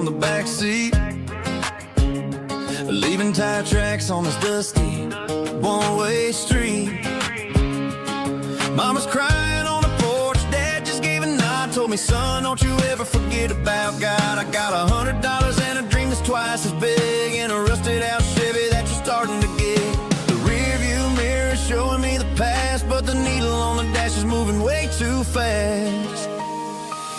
the backseat, leaving tire tracks on this dusty one-way street. Mama's crying on the porch, Dad just gave a nod, told me, son, don't you ever forget about God. I got $100 and a dream that's twice as big, and a rusted out Chevy that you're starting to get. The rear view mirror is showing me the past, but the needle on the dash is moving way too fast.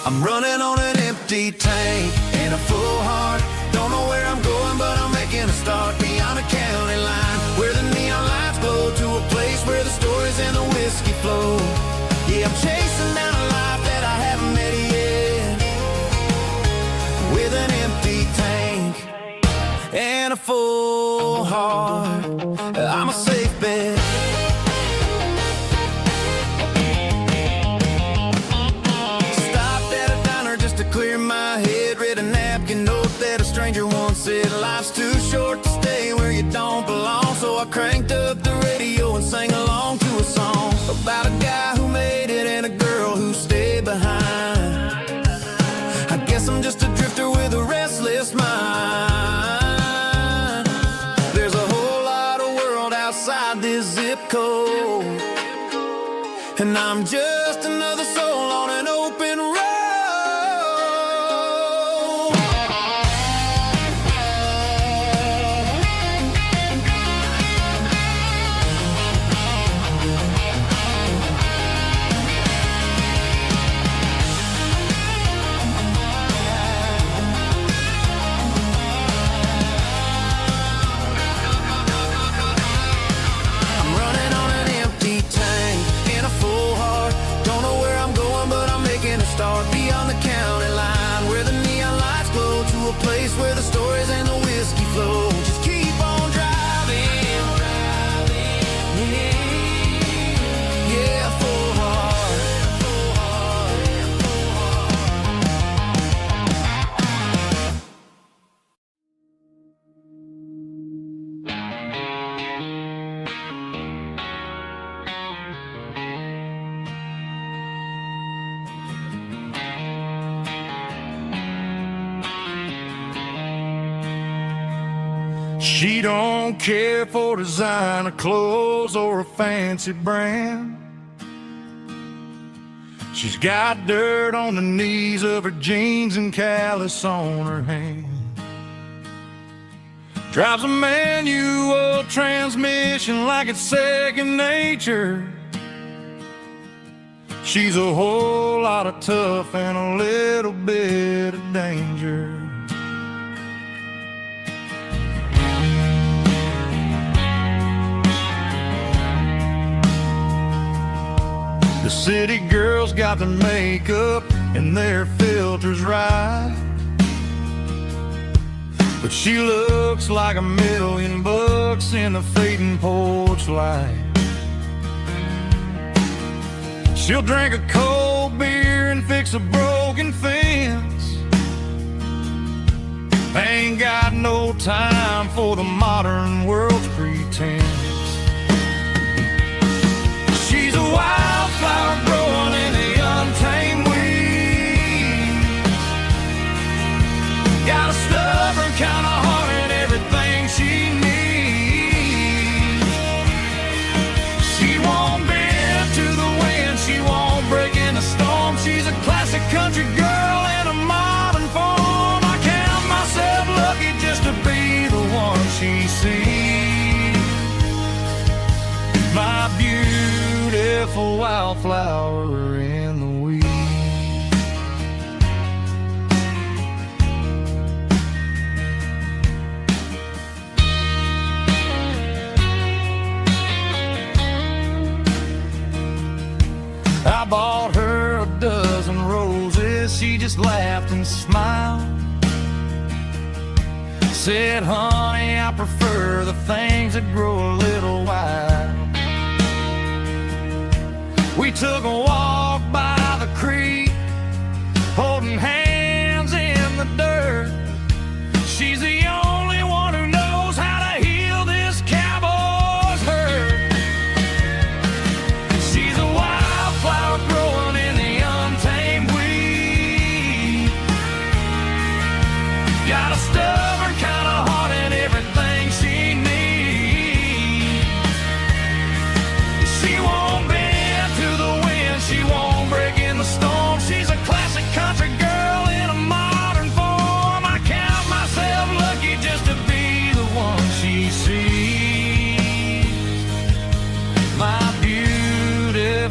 I'm running on an empty tank and a full heart. Don't know where I'm going, but I'm making a start beyond the county line, where the neon lights glow, to a place where the stories and the whiskey flow. Yeah, I'm chasing down a life that I haven't met yet, with an empty tank and a full heart. I'm a safe bet. Clear my head, read a napkin note that a stranger once said, life's too short to stay where you don't belong. So I cranked up the radio and sang along to a song about a guy who made it and a girl who stayed behind. I guess I'm just a drifter with a restless mind. There's a whole lot of world outside this zip code, and I'm just another soul on an open road. Start beyond the county line, where the neon lights glow, to a place where the stories and the whiskey flow. Just keep on driving, yeah, full heart, full heart, full She don't care for designer clothes or a fancy brand. She's got dirt on the knees of her jeans and callus on her hand. Drives a manual transmission like it's second nature. She's a whole lot of tough and a little bit of danger. The city girls got their makeup and their filters right, but she looks like $1,000,000 in the fading porch light. She'll drink a cold beer and fix a broken fence. Ain't got no time for the modern world's pretense. She's a wildflower growing in the untamed weeds. Got a stubborn kind of heart and everything she needs. She won't bend to the wind, she won't break in the storm. She's a classic country girl in a modern form. I count myself lucky just to be the one she sees. My beautiful wildflower in the weeds. I bought her a dozen roses, she just laughed and smiled. Said, honey, I prefer the things that grow a little wild. We took a walk by the creek, holding hands in the dirt. She's the only one who knows how to heal this cowboy's hurt. She's a wildflower growing in the untamed weed.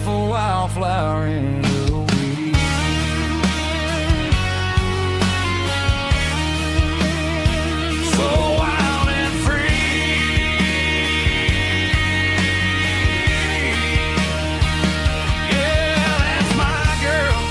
beautiful wildflower in the weed. So wild and free. Yeah, that's my girl.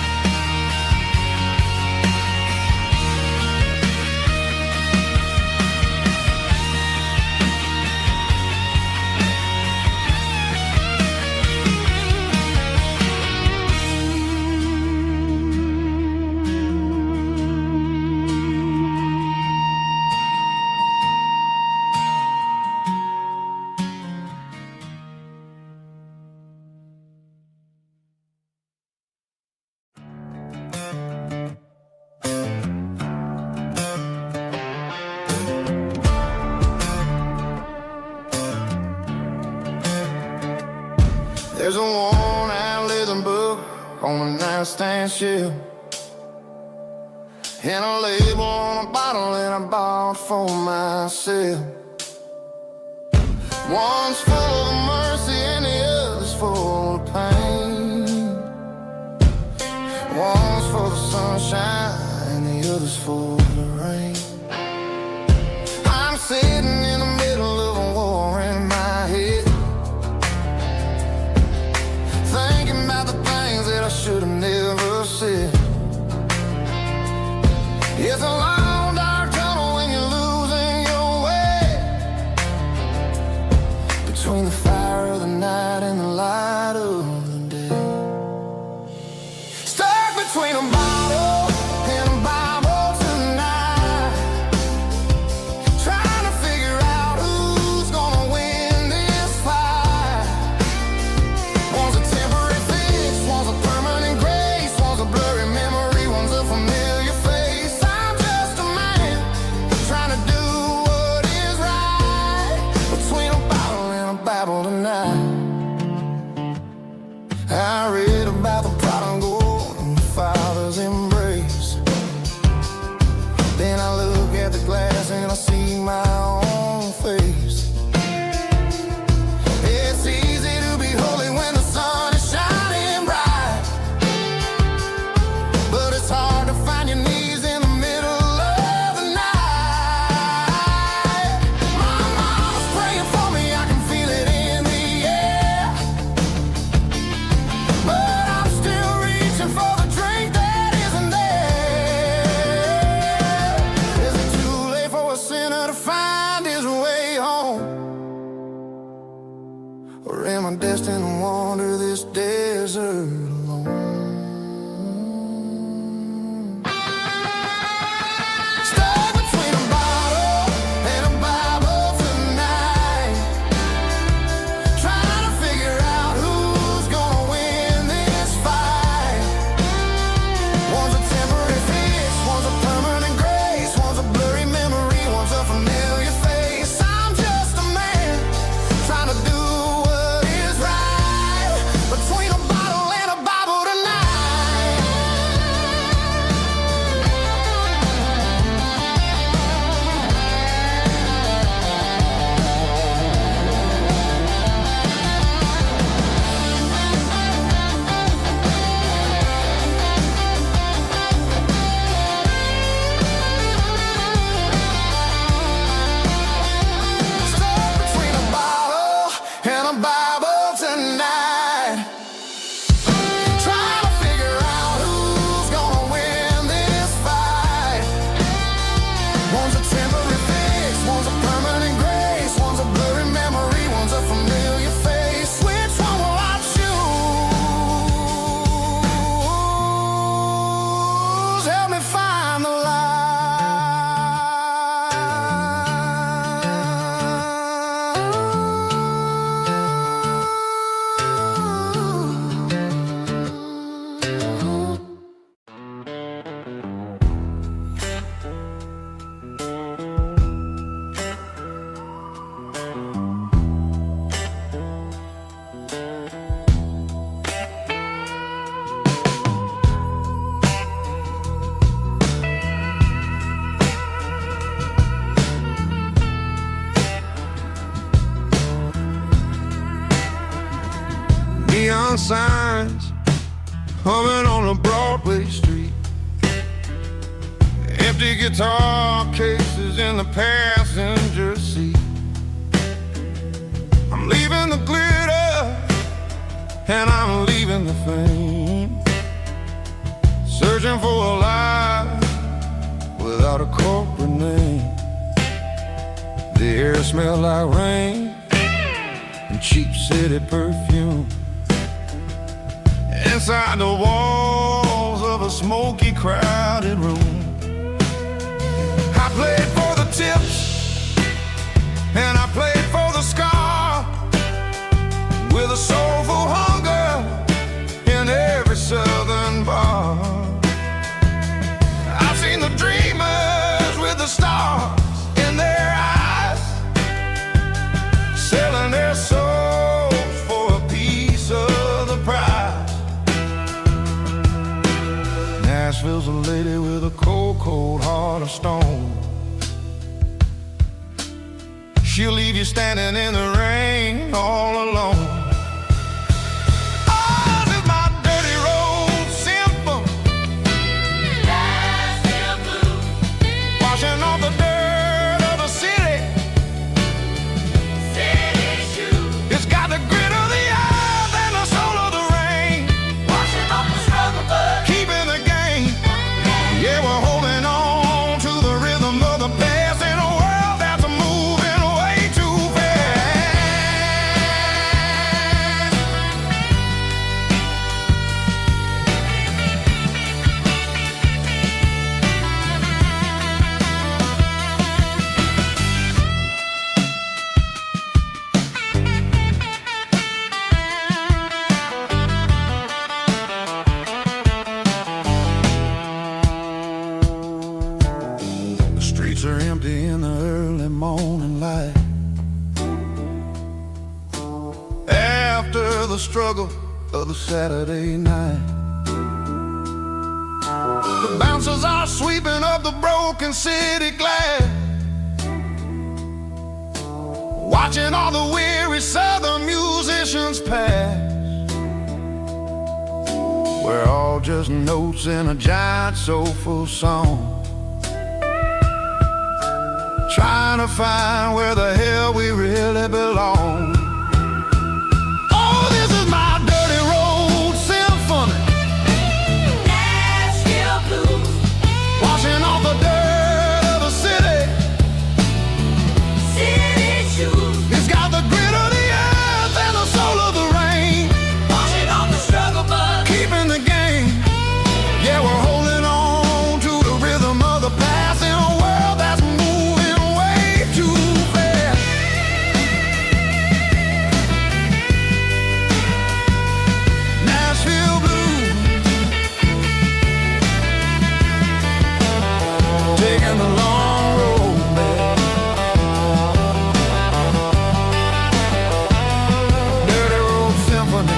There's a worn-out leather book on the nightstand shelf, and a label on a bottle that I bought for myself. One's full of mercy and the other's full of pain. One's for the sunshine and the other's for the rain. I'm sitting in the middle of a war in my head, thinking about the things that I should have never said. It's a long dark tunnel when you're losing your way, between the fire of the night and the light of the day. Stuck between a bottle and a Bible tonight, trying to figure out who's gonna win this fight. One's a temporary fix, one's a permanent grace, one's a blurry memory, one's a familiar face. I'm just a man trying to do what is right, between a bottle and a Bible tonight. I read about the prodigal and the father's embrace. Then I look at the glass and I see my own face. It's easy to be holy when the sun is shining bright, but it's hard to find your knees in the middle of the night. My mom's praying for me, I can feel it in the air, but I'm still reaching for the drink that isn't there. Is it too late for a sinner to find his way home? Or am I destined to wander this desert alone? Stuck between a bottle and a Bible tonight, trying to figure out who's gonna win this fight. One's a temporary fix, one's a permanent grace, one's a blurry memory, one's a familiar face. I'm just a man trying to do what is right, between a bottle and a Bible tonight. Stuck between a bottle and a Bible tonight, trying to figure out who's gonna win this fight. One's a temporary fix, one's a permanent grace, one's a blurry memory, one's a familiar face. Which one will I choose? Help me find the light. neon signs humming on a Broadway street. Empty guitar cases in the passenger seat. I'm leaving the glitter and I'm leaving the fame, searching for a life without a corporate name. The air smelled like rain and cheap city perfume. Inside the walls of a smoky, crowded room, I played for the tips and I played for the scar, with a soulful hunger in every southern bar. I've seen the dreamers with the stars in their eyes, selling their souls for a piece of the prize. Nashville's a lady with a cold, cold heart of stone. She'll leave you standing in the rain all alone. Oh, this is my dirty road symphony, Nashville blues, washing off the dirt of the city, city shoes. It's got the grit of the earth and the soul of the rain, washing off the struggle but keeping the game. Yeah, we're holding on to the rhythm of the past in a world that's moving way too The streets are empty in the early morning light, after the struggle of the Saturday night. The bouncers are sweeping up the broken city glass, watching all the weary southern musicians pass. We're all just notes in a giant soulful song, trying to find where the hell we really belong. Oh, this is my dirty road symphony, Nashville blues, washing off the dirt of the city, city shoes. It's got the grit of the earth and the soul of the rain, washing off the struggle but keeping the game. Yeah, we're holding on to the rhythm of the past in a world that's moving way too fast. Nashville blues, taking the long road back. Dirty road symphony.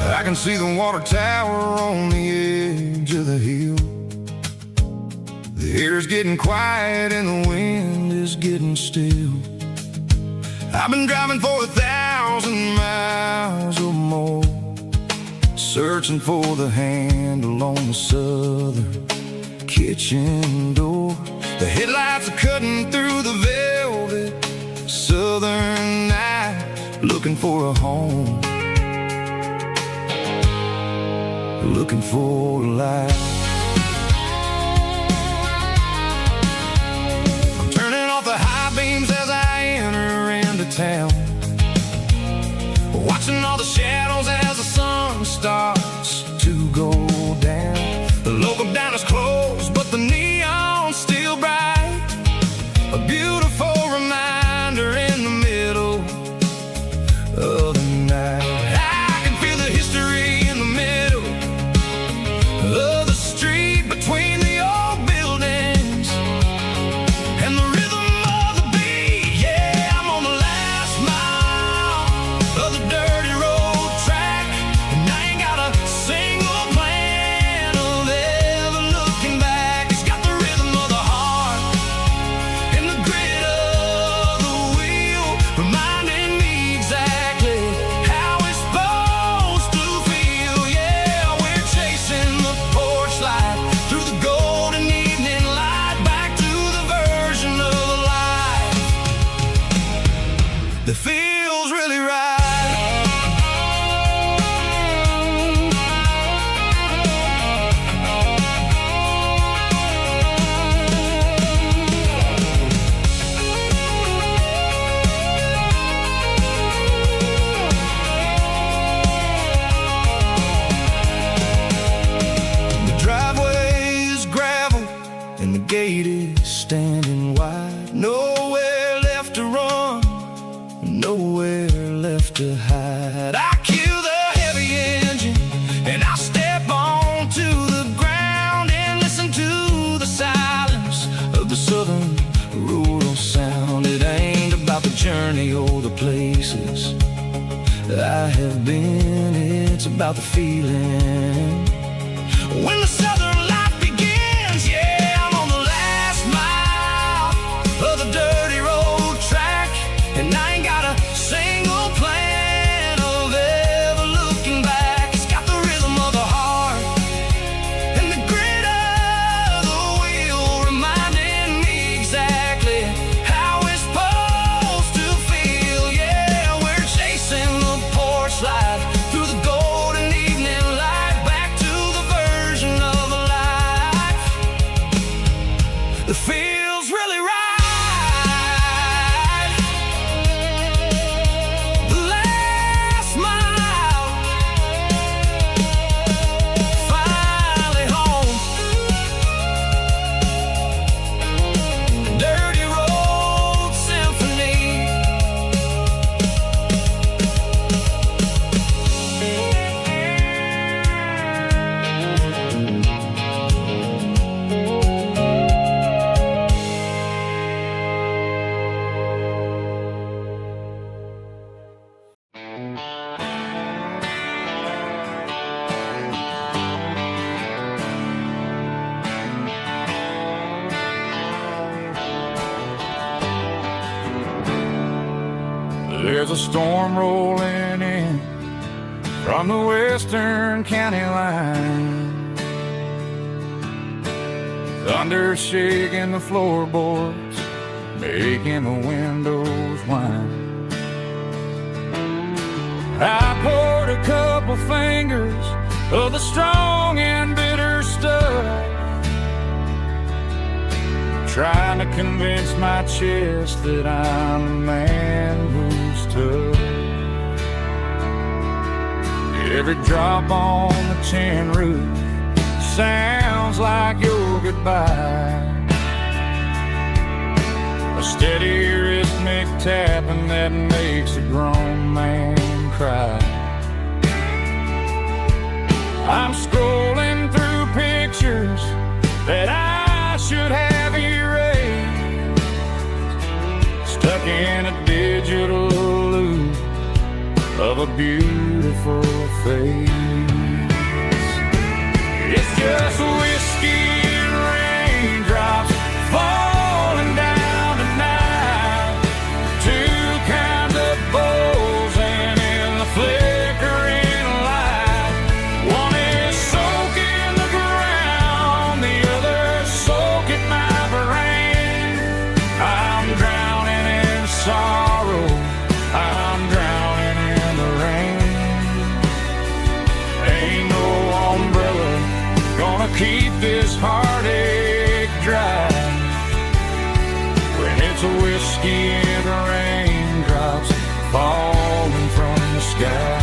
I can see the water tower on the edge of the hill. The air's getting quiet and the wind is getting still. I've been driving for 1,000 miles or more, searching for the handle on the southern kitchen door. The headlights are cutting through the velvet southern night, looking for a home, looking for a life. I'm turning off the high beams as I enter into town, watching all the shadows as the sun starts to go down. The local diner's closed, but the neon's still bright. A beautiful reminder in the middle of the night. I can feel the history in the middle of the street between the old buildings and the rhythm of the beat. Yeah, I'm on the last mile of the dirty road track, and I ain't got a single plan of ever looking back. It's got the rhythm of the heart and the grit of the wheel, reminding me exactly how it's supposed to feel. Yeah, we're chasing the porch light through the golden evening light, back to the version of life that feels really right. The driveway is gravel and the gate is standing wide. Nowhere left to run, nowhere left to hide. I kill the heavy engine and I step onto the ground and listen to the silence of the southern rural sound. It ain't about the journey or the places I have been, it's about the feeling when the southern life begins. Yeah, I'm on the last mile of the dirty road track, and I ain't got a single plan of ever looking back. It's got the rhythm of the heart and the grit of the wheel, reminding me exactly how it's supposed to feel. Yeah, we're chasing the porch light through the golden evening light, back to the version of life that feels really right. The last mile, finally home. Dirty road symphony. There's a storm rolling in from the western county line. Thunder shaking the floorboards, making the windows whine. I poured a couple fingers of the strong and bitter stuff, trying to convince my chest that I'm a man who's tough. Every drop on the tin roof sounds like your goodbye, a steady rhythmic tapping that makes a grown man cry. I'm scrolling through pictures that I should have erased, stuck in a digital loop of a beautiful face. It's just whiskey and raindrops falling down tonight, two kinds of bowls and in the flickering light. One is soaking the ground, the other soaking my brain. I'm drowning in sorrow, I'm drowning in the rain. Ain't no umbrella gonna keep this heartache dry when it's a whiskey and raindrops falling from the sky.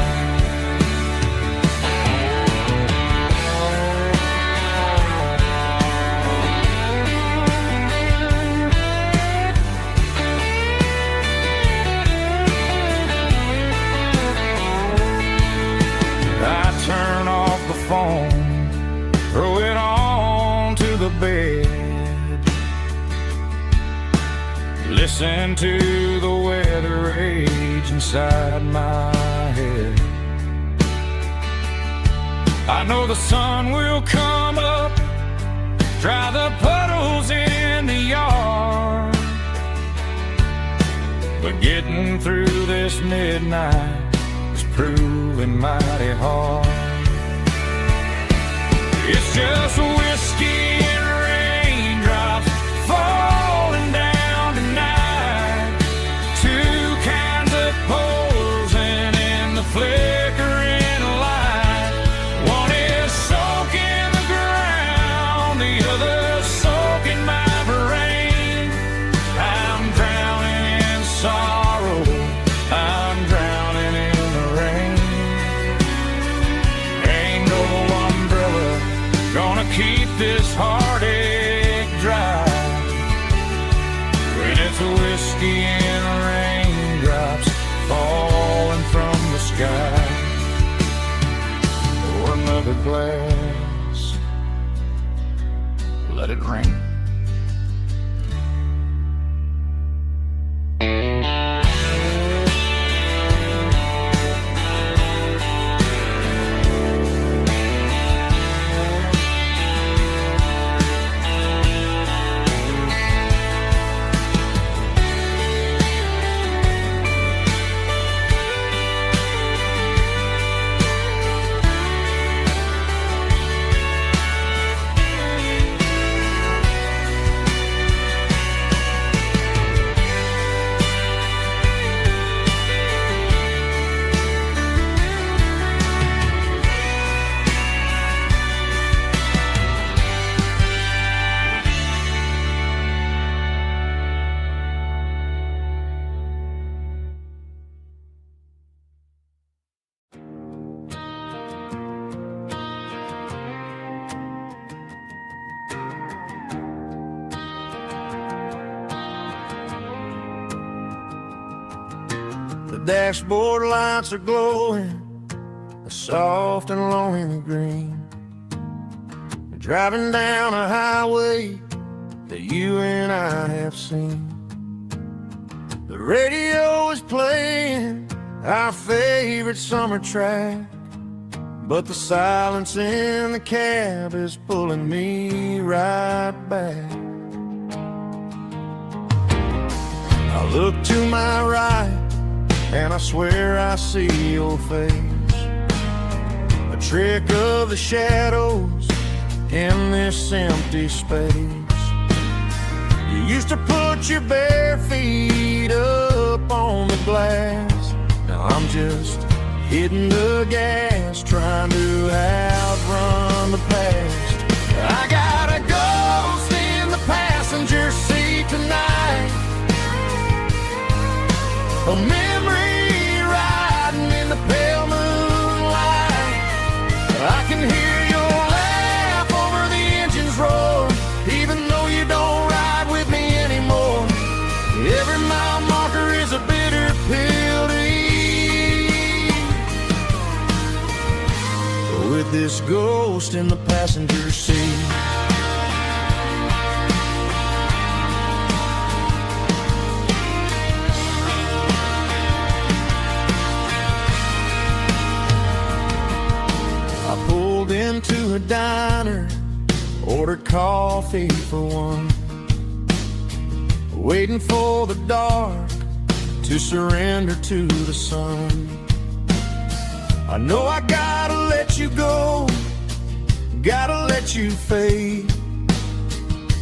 listen to the weather rage inside my head. I know the sun will come up, dry the puddles in the yard, but getting through this midnight is proving mighty hard. It's just whiskey and raindrops falling down tonight. Two kinds of posing in the flickering light. One is soaking the ground, the other soaking my brain. I'm drowning in sorrow, I'm drowning in the rain. Ain't no umbrella gonna keep this heartache dry when it's whiskey and raindrops falling from the sky. Pour another glass, let it rain. The dashboard lights are glowing, a soft and lonely green. Driving down a highway that you and I have seen. The radio is playing our favorite summer track, but the silence in the cab is pulling me right back. I look to my right and I swear I see your face, a trick of the shadows in this empty space. You used to put your bare feet up on the glass. Now I'm just hitting the gas, trying to outrun the past. I got a ghost in the passenger seat tonight, a memory riding in the pale moonlight. I can hear your laugh over the engine's roar, even though you don't ride with me anymore. Every mile marker is a bitter pill to eat, with this ghost in the passenger seat. Into a diner, ordered coffee for one, waiting for the dark to surrender to the sun. I know I gotta let you go, gotta let you fade,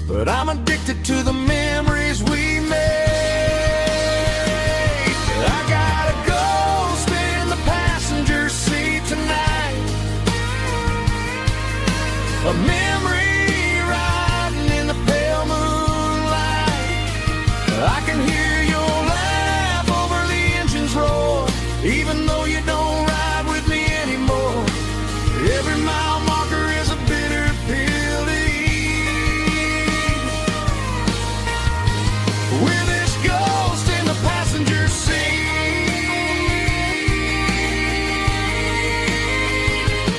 but I'm addicted to the memories we made. I got a ghost in the passenger seat tonight, a memory riding in the pale moonlight. I can hear your laugh over the engine's roar, even though you don't ride with me anymore. Every mile marker is a bitter pill to eat, with this ghost in the passenger seat.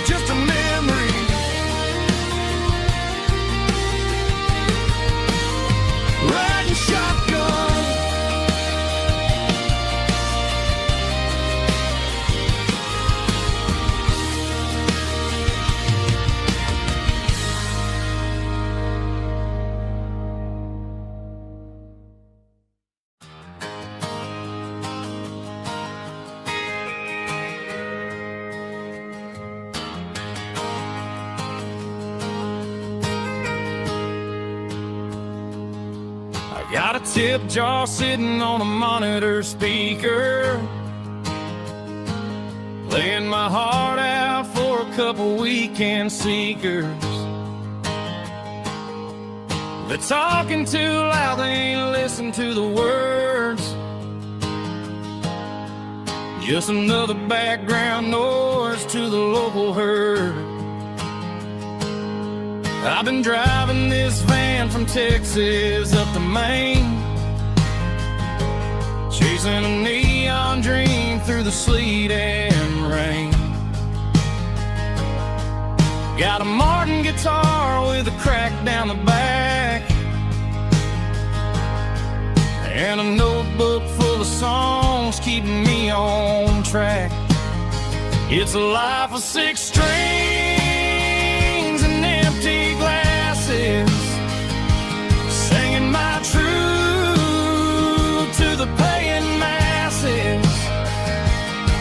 Just a memory Got a tip jar sitting on a monitor speaker, playing my heart out for a couple weekend seekers. They're talking too loud, they ain't listen to the words. Just another background noise to the local herd. I've been driving this van from Texas up to Maine, chasing a neon dream through the sleet and rain. Got a Martin guitar with a crack down the back, and a notebook full of songs keeping me on track. It's a life of 6 strings and empty glasses, singing my truth to the paying masses.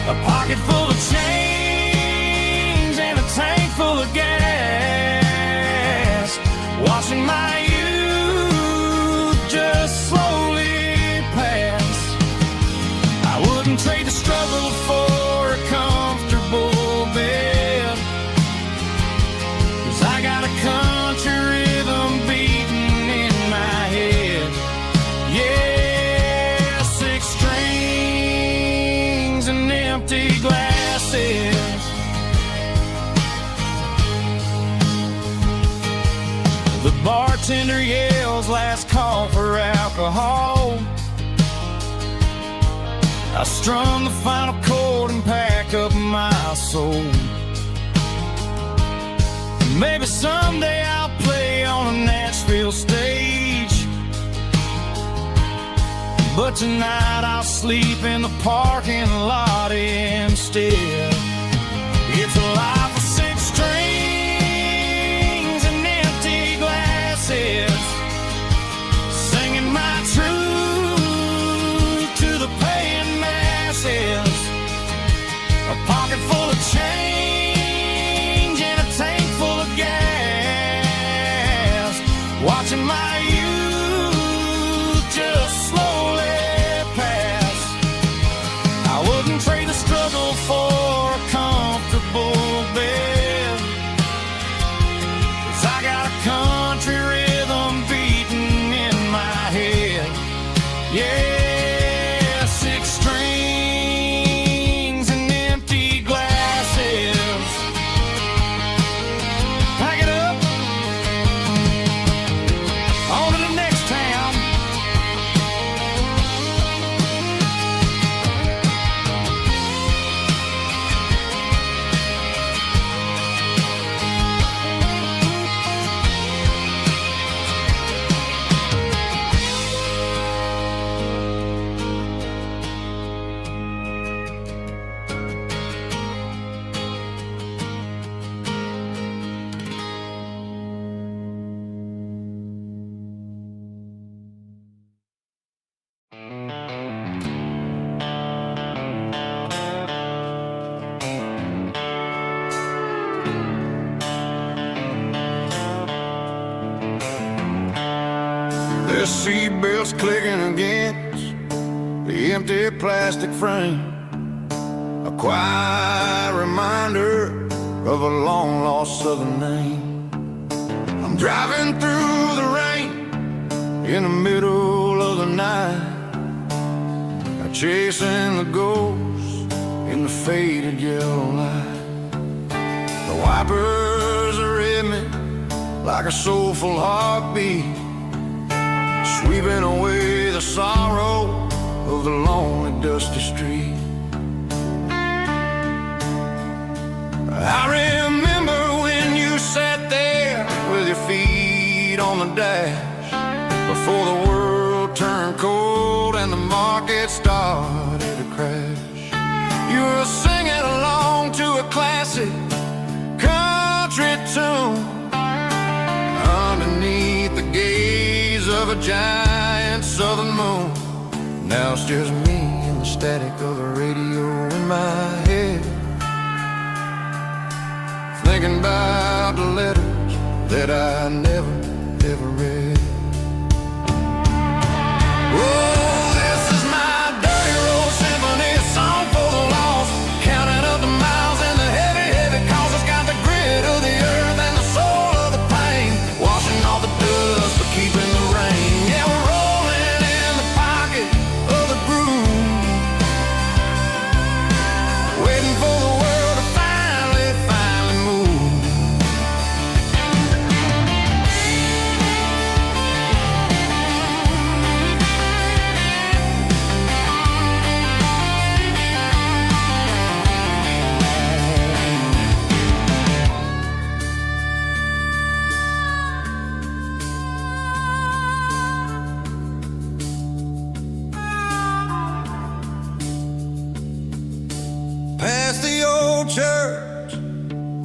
A pocket full of change and a tank full of gas, watching my youth just slowly pass. I wouldn't trade the struggle for a comfortable bed, 'cause I got a country rhythm beating in my head. Yeah, 6 strings and empty glasses. The bartender yells last call for alcohol. I strum the final chord and pack up my soul. Maybe someday I'll play on a Nashville stage, but tonight I'll sleep in the parking lot instead. It's a life of 6 strings and empty glasses, singing my truth to the paying masses. A pocket full of change and a tank full of gas, watching my youth just slowly pass. I wouldn't trade the struggle for a comfortable bed, 'cause I got a country rhythm beating in my head. Yeah, 6 strings and empty glasses. Pack it up, on to the next town. The seatbelts clicking against the empty plastic frame, a quiet reminder of a long-lost southern name. I'm driving through the rain in the middle of the night, chasing the ghosts in the faded yellow light. The wipers are in me like a soulful heartbeat, sweeping away the sorrow of the lonely, dusty street. I remember when you sat there with your feet on the dash, before the world turned cold and the market started to crash. You were singing along to a classic country tune underneath the gaze of a giant southern moon. Now it's just me and the static of the radio in my head, thinking about the letters that I never, ever read.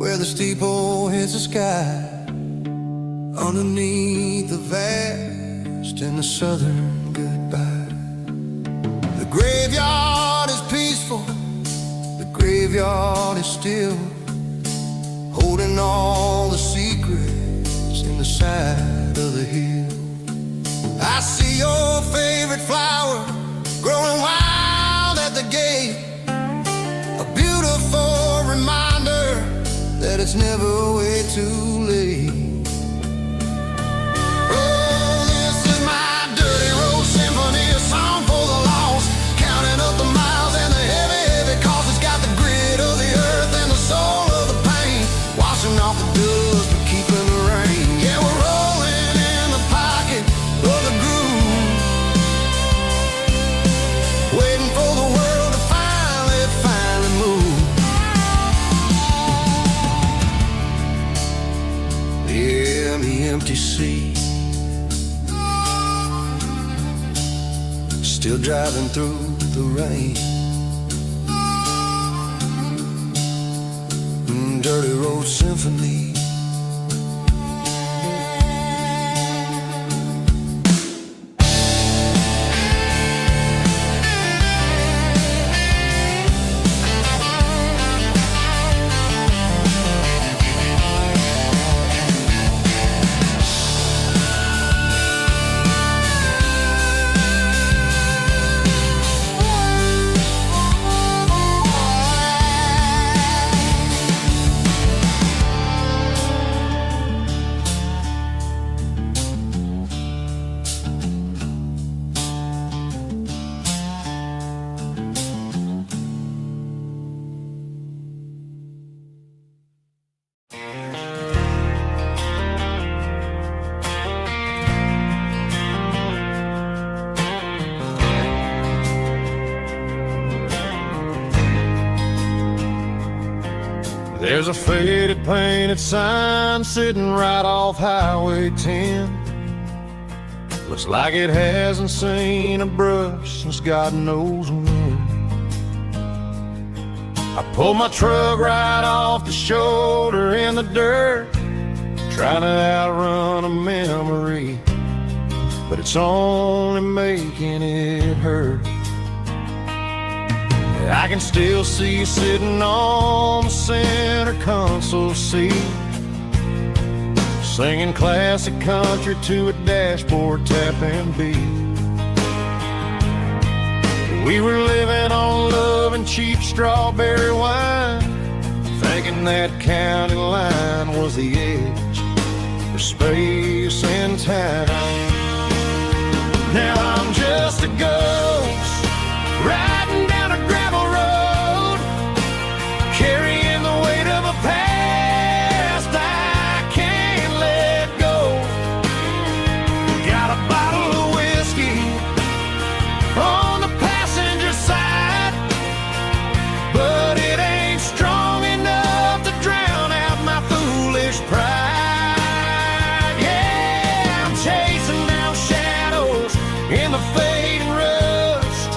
where the steeple hits the sky, underneath the vast and the southern goodbye. The graveyard is peaceful, the graveyard is still, holding all the secrets in the side of the hill. I see your favorite flower growing wild at the gate, a beautiful reminder that it's never way too late. Oh, this is my dirty road symphony, a song for the lost, counting up the miles and the heavy, heavy cost. It's got the grit of the earth and the soul of the pain, washing off the dust but keeping the rain. Yeah, we're rolling in the pocket of the groove, waiting for the world to finally move. Yeah, the empty sea, still driving through the rain. Dirty road symphony. There's a faded painted sign sitting right off Highway 10. Looks like it hasn't seen a brush since God knows when. I pulled my truck right off the shoulder in the dirt, trying to outrun a memory, but it's only making it hurt. I can still see you sitting on the center console seat, singing classic country to a dashboard tapping beat. We were living on love and cheap strawberry wine, thinking that county line was the edge for space and time. Now I'm just a ghost riding down a gravel road, carrying the weight of a past I can't let go. Got a bottle of whiskey on the passenger side, but it ain't strong enough to drown out my foolish pride. Yeah, I'm chasing down shadows in the fading rust,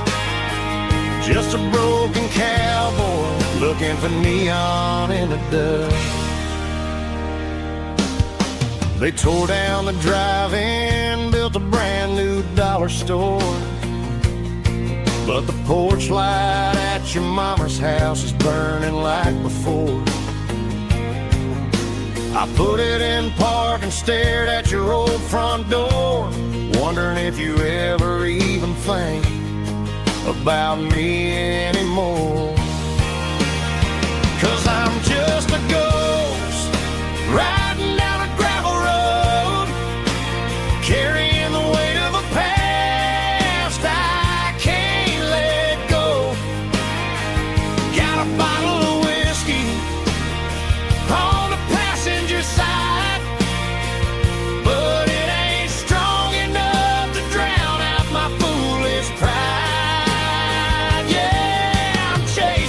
just a broken cowboy looking for neon in the dust. They tore down the drive-in, built a brand new dollar store, but the porch light at your mama's house is burning like before. I put it in park and stared at your old front door, wondering if you ever even think about me anymore. 'Cause I'm just a ghost riding down a gravel road, carrying the weight of a past I can't let go. Got a bottle of whiskey on the passenger side, but it ain't strong enough to drown out my foolish pride. Yeah, I'm chasing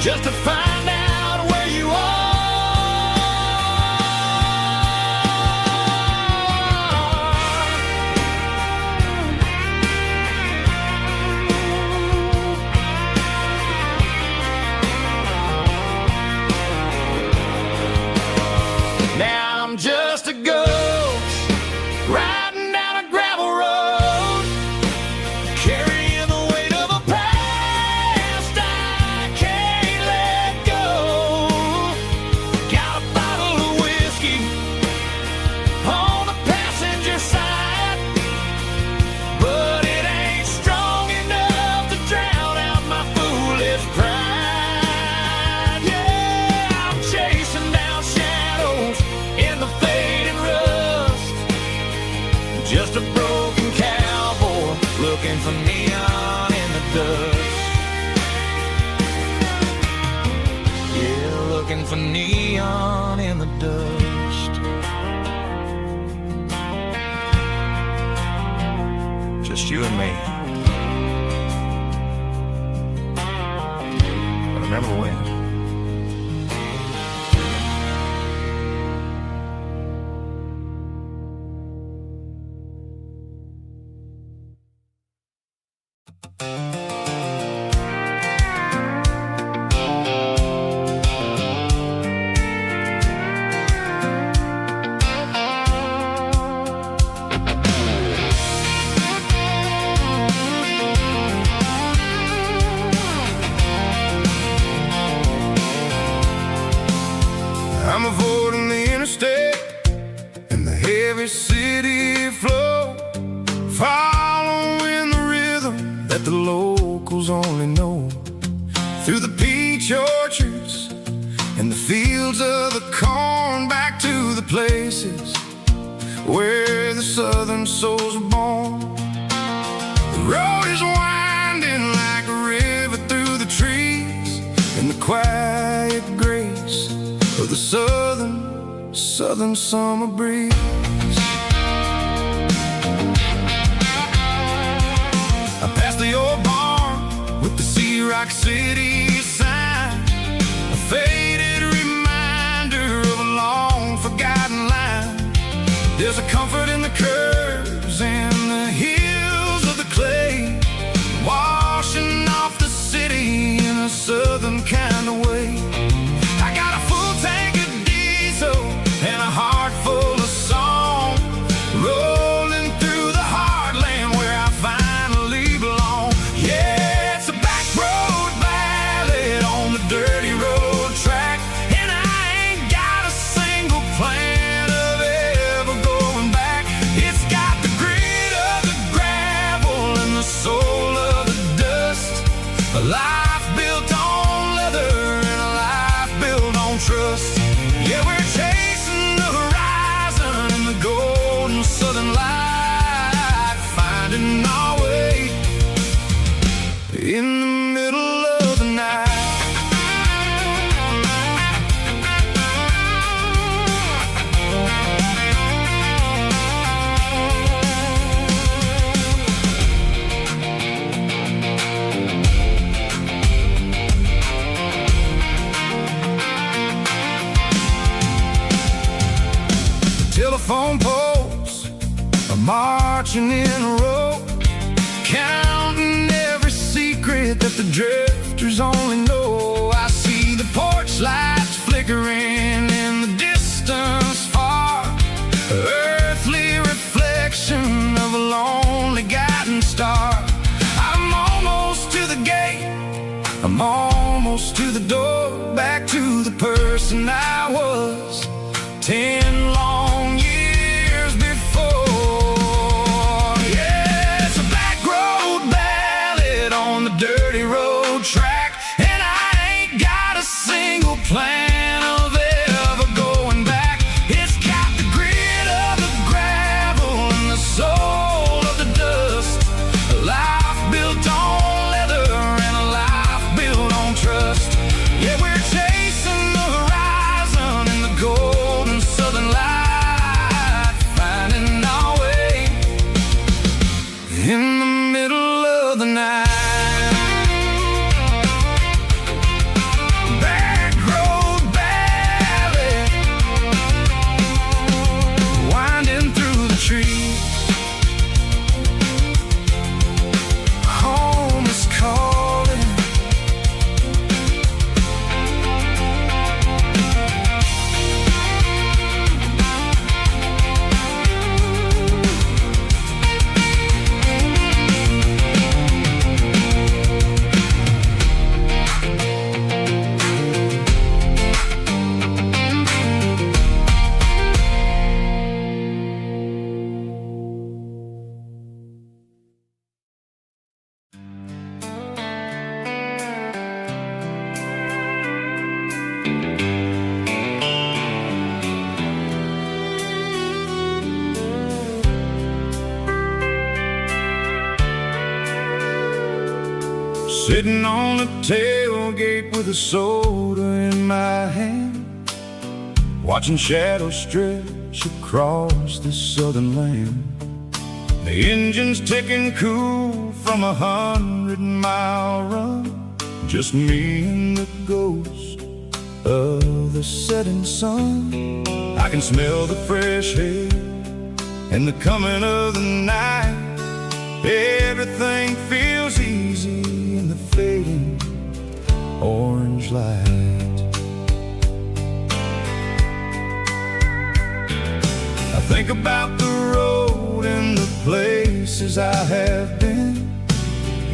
just to find out where you are. Now I'm just a ghost riding down a gravel road, carrying the weight of a past I can't let go. Got a bottle of whiskey on the passenger side, but it ain't strong enough to drown out my foolish pride. Yeah, I'm chasing down shadows in the fading rust, just a broken cowboy looking for neon in the dust. Yeah, looking for neon in the dust. Just you and me. But remember when? I'm avoiding the interstate and the heavy city flow, following the rhythm that the locals only know. Through the peach orchards and the fields of the corn, back to the places where the southern souls were born. The road is winding like a river through the trees, and the quiet grace of the southern summer breeze. I passed the old barn with the Sea Rock City sign, a faded reminder of a long forgotten line. There's a comfort in the curves and the hills of the clay, washing off the city in a southern kind of way. I got a full tank of diesel and a heart full of song, rolling through the heartland where I finally belong. Yeah, it's a back road ballad on the dirty road track, and I ain't got a single plan of ever going back. It's got the grit of the gravel and the soul of the dust, a life built on leather and a life built on trust. Yeah, we're chasing the horizon in the golden southern light, finding our way in the middle of the night. Telephone poles are marching in a row, counting every secret that the drifters only know. I see the porch lights flickering in the distance far, earthly reflection of a lonely guiding star. I'm almost to the gate, I'm almost to the door, back to the person I was 10 long years before. Yeah, it's a back road ballad on the dirty road track, and I ain't got a single plan of ever going back. It's got the grit of the gravel and the soul of the dust, a life built on leather and a life built on trust. Yeah, we're chasing the horizon in the golden southern light, finding our way in the middle of the night. sitting on the tailgate with a soda in my hand, watching shadows stretch across this southern land. The engine's ticking cool from 100-mile run, just me and the ghost of the setting sun. I can smell the fresh air and the coming of the night. Everything feels easy in the fading orange light. I think about the road and the places I have been,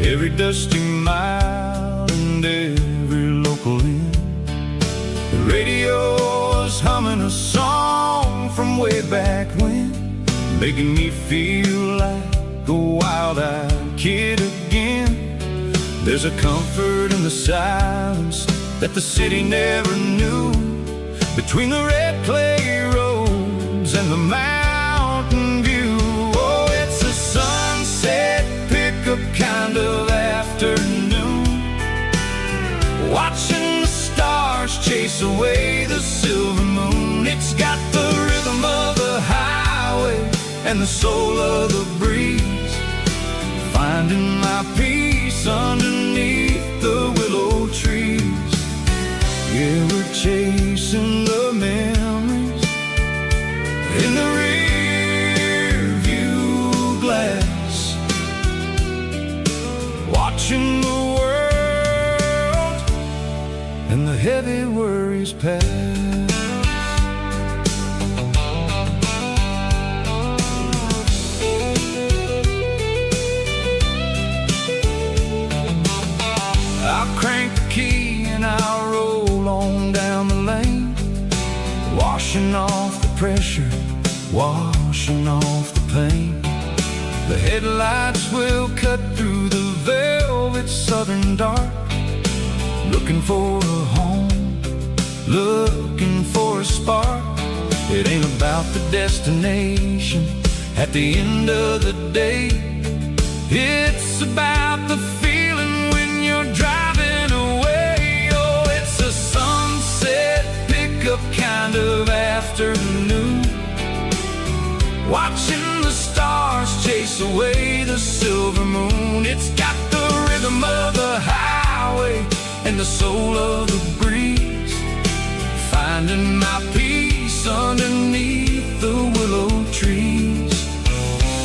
every dusty mile and every local inn. The radio is humming a song from way back when, making me feel like a wild-eyed kid again. There's a comfort in the silence that the city never knew, between the red clay roads and the mountain view. Oh, it's a sunset pickup kind of afternoon, watching the stars chase away the silver moon. It's got the rhythm of the highway and the soul of the breeze, finding my peace underneath the willow trees. Yeah, we're chasing the memories in the rear view glass, watching the world and the heavy worries pass. I'll crank the key and I'll roll on down the lane, washing off the pressure, washing off the pain. The headlights will cut through the velvet southern dark, looking for a home, looking for a spark. It ain't about the destination at the end of the day, it's about the feeling when you're driving away. Oh, it's a sunset pickup kind of afternoon, watching the stars chase away the silver moon. It's got the rhythm of the highway and the soul of the breeze, finding my peace underneath the willow trees.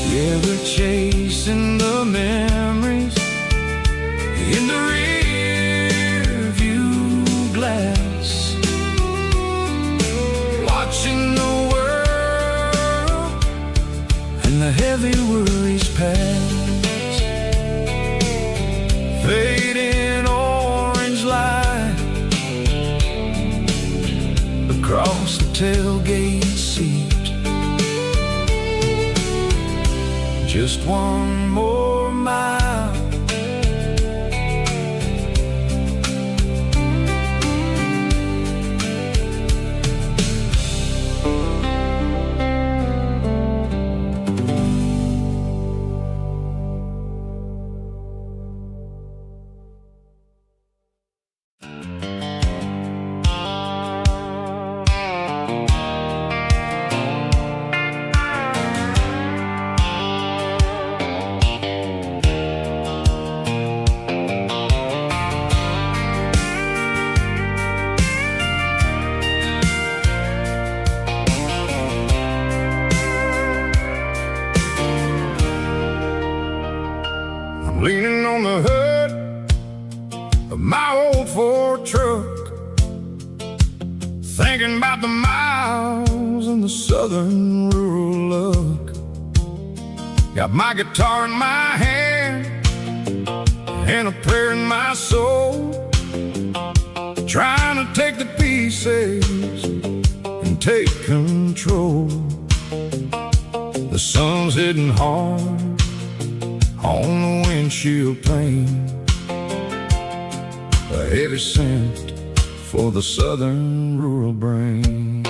Yeah, we're chasing the memories in the rear view glass, watching the world and the heavy worries pass. Fading orange light across the tailgate seat, just one more mile. Leaning on the hood of my old Ford truck, thinking about the miles and the southern rural look. Got my guitar in my hand and a prayer in my soul, trying to take the pieces and take control. The sun's hitting hard on the windshield pane, a heavy scent for the southern rural brain.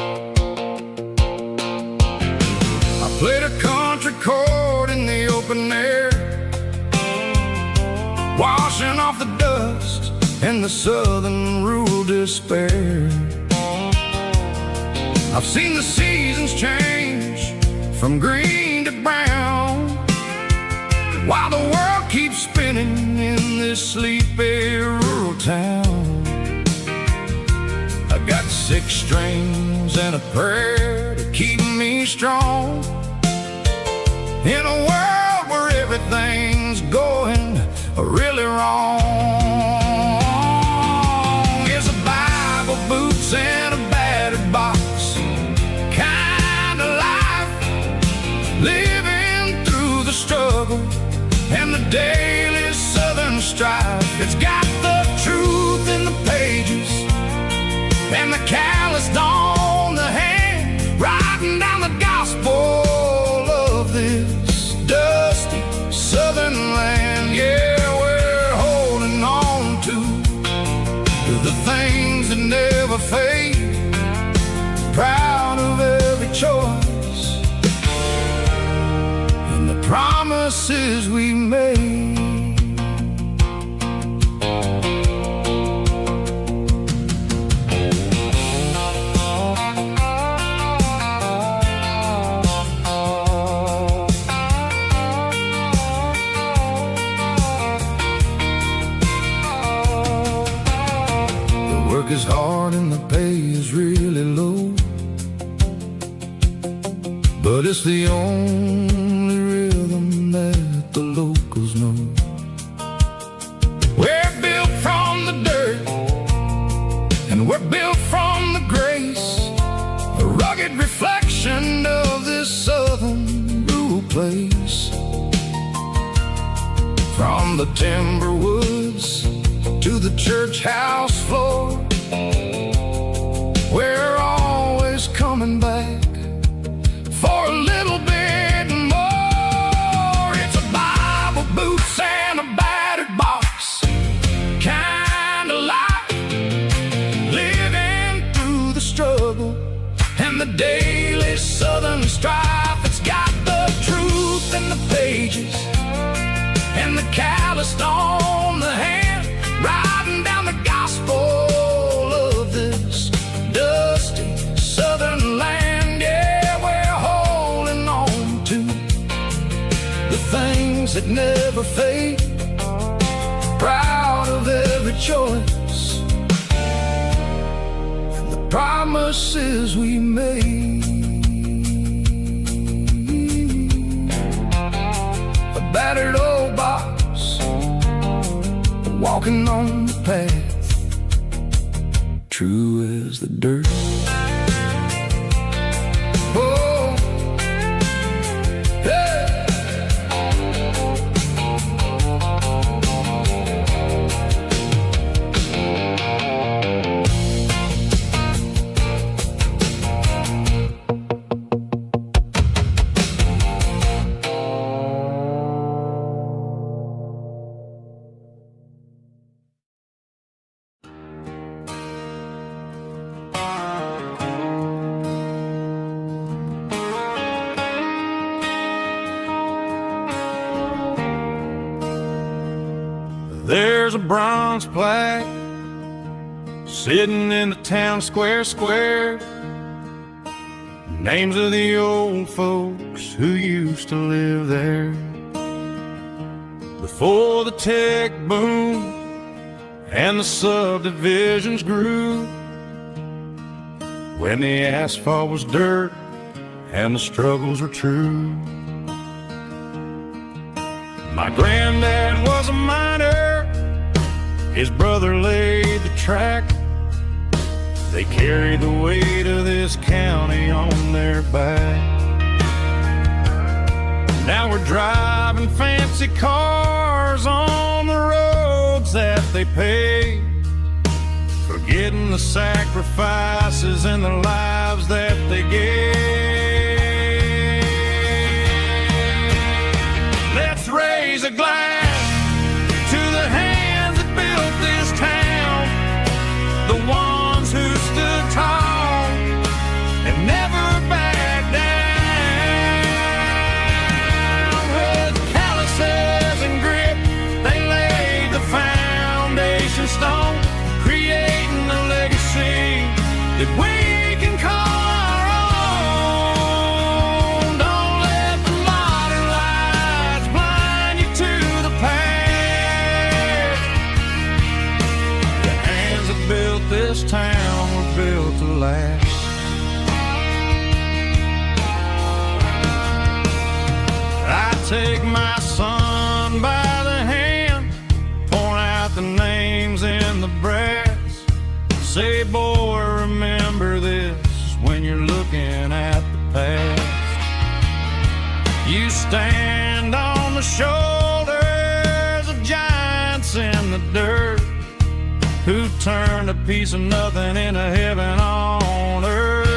I played a country chord in the open air, washing off the dust and the southern rural despair. I've seen the seasons change from green to brown, while the world keeps spinning in this sleepy rural town. I got 6 strings and a prayer to keep me strong in a world where everything's going really wrong. It's a Bible, boots, and a battered box kind of life, living through the struggle and the daily southern strife. It's got the truth in the pages and the calloused on the hand, writing down the gospel of this dusty southern land. Yeah, we're holding on to the things that never fade, proud of every choice and the promises we made. Work is hard and the pay is really low, but it's the only rhythm that the locals know. We're built from the dirt and we're built from the grace, a rugged reflection of this southern rural place. From the timber woods to the church house floor, we're always coming back for a little bit more. It's a Bible, boots, and a battered box kind of life, living through the struggle and the daily southern strife. It's got the truth in the pages and the calloused on the hand, writing down the gospel of this dusty southern land. Yeah, we're holding on to the things that never fade, proud of every choice and the promises we made. A battered old box, walking on the path, true as the dirt. Oh, yeah. There's a bronze plaque sitting in the town square. Names of the old folks who used to live there before the tech boom and the subdivisions grew, when the asphalt was dirt and the struggles were true. My granddad was a miner, his brother laid the track. They carried the weight of this county on their back. Now we're driving fancy cars on the roads that they paved, forgetting the sacrifices and the lives that they gave. Let's raise a glass to the hands that built this town, the ones who stood tall and never backed down. With calluses and grit, they laid town were built to last. I take my son by the hand, point out the names in the brass, say, boy, remember this when you're looking at the past. You stand on the shoulders of giants in the dirt, who turned a piece of nothing into heaven on earth.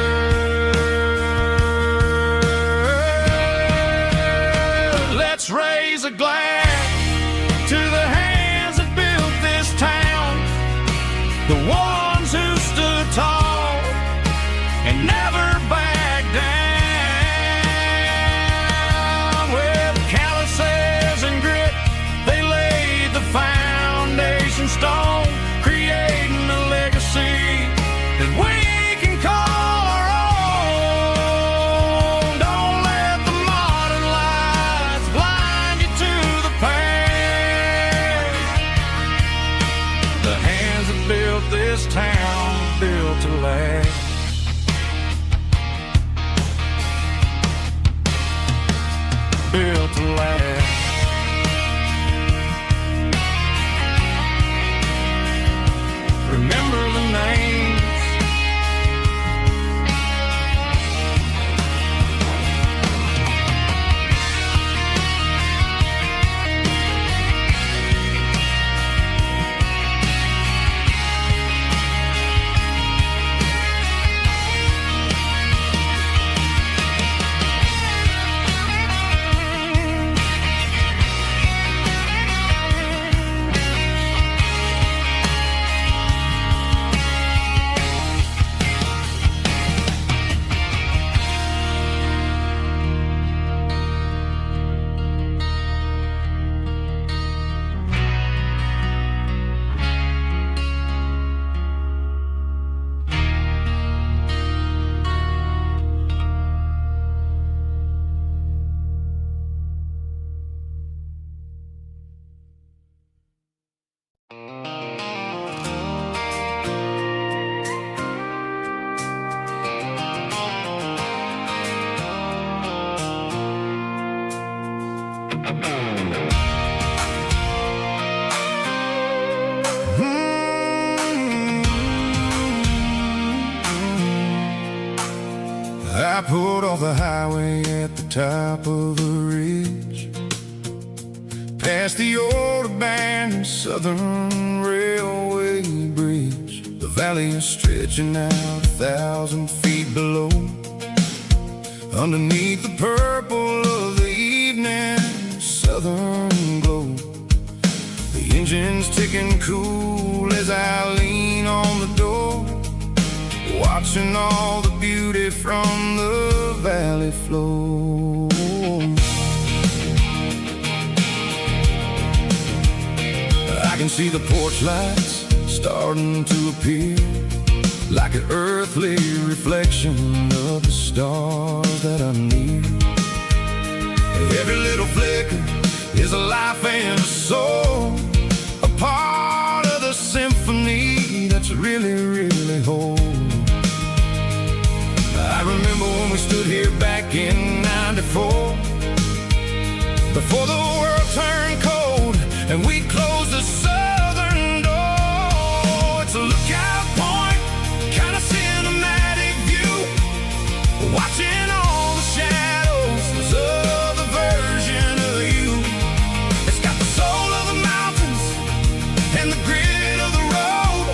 Let's raise a glass to the hands that built this town, the ones who stood tall and never backed down. With calluses and grit, they laid the foundation stone, creating a legacy that we can call our own. Don't let the modern lights blind you to the past. The hands that built this town built to last. Built to last. Remember the names. I pulled off the highway at the top of a ridge, past the old abandoned Southern Railway bridge. The valley is stretching out 1,000 feet below, underneath the purple of the evening southern glow. The engine's ticking cool as I lean on the door, watching all the beauty from the valley flow. I can see the porch lights starting to appear, like an earthly reflection of the stars that are near. Every little flicker is a life and a soul, a part of the symphony that's really, really whole. I remember when we stood here back in '94, before the world turned cold and we closed the southern door. It's a lookout point, kind of cinematic view, watching all the shadows of the version of you. It's got the soul of the mountains and the grit of the road,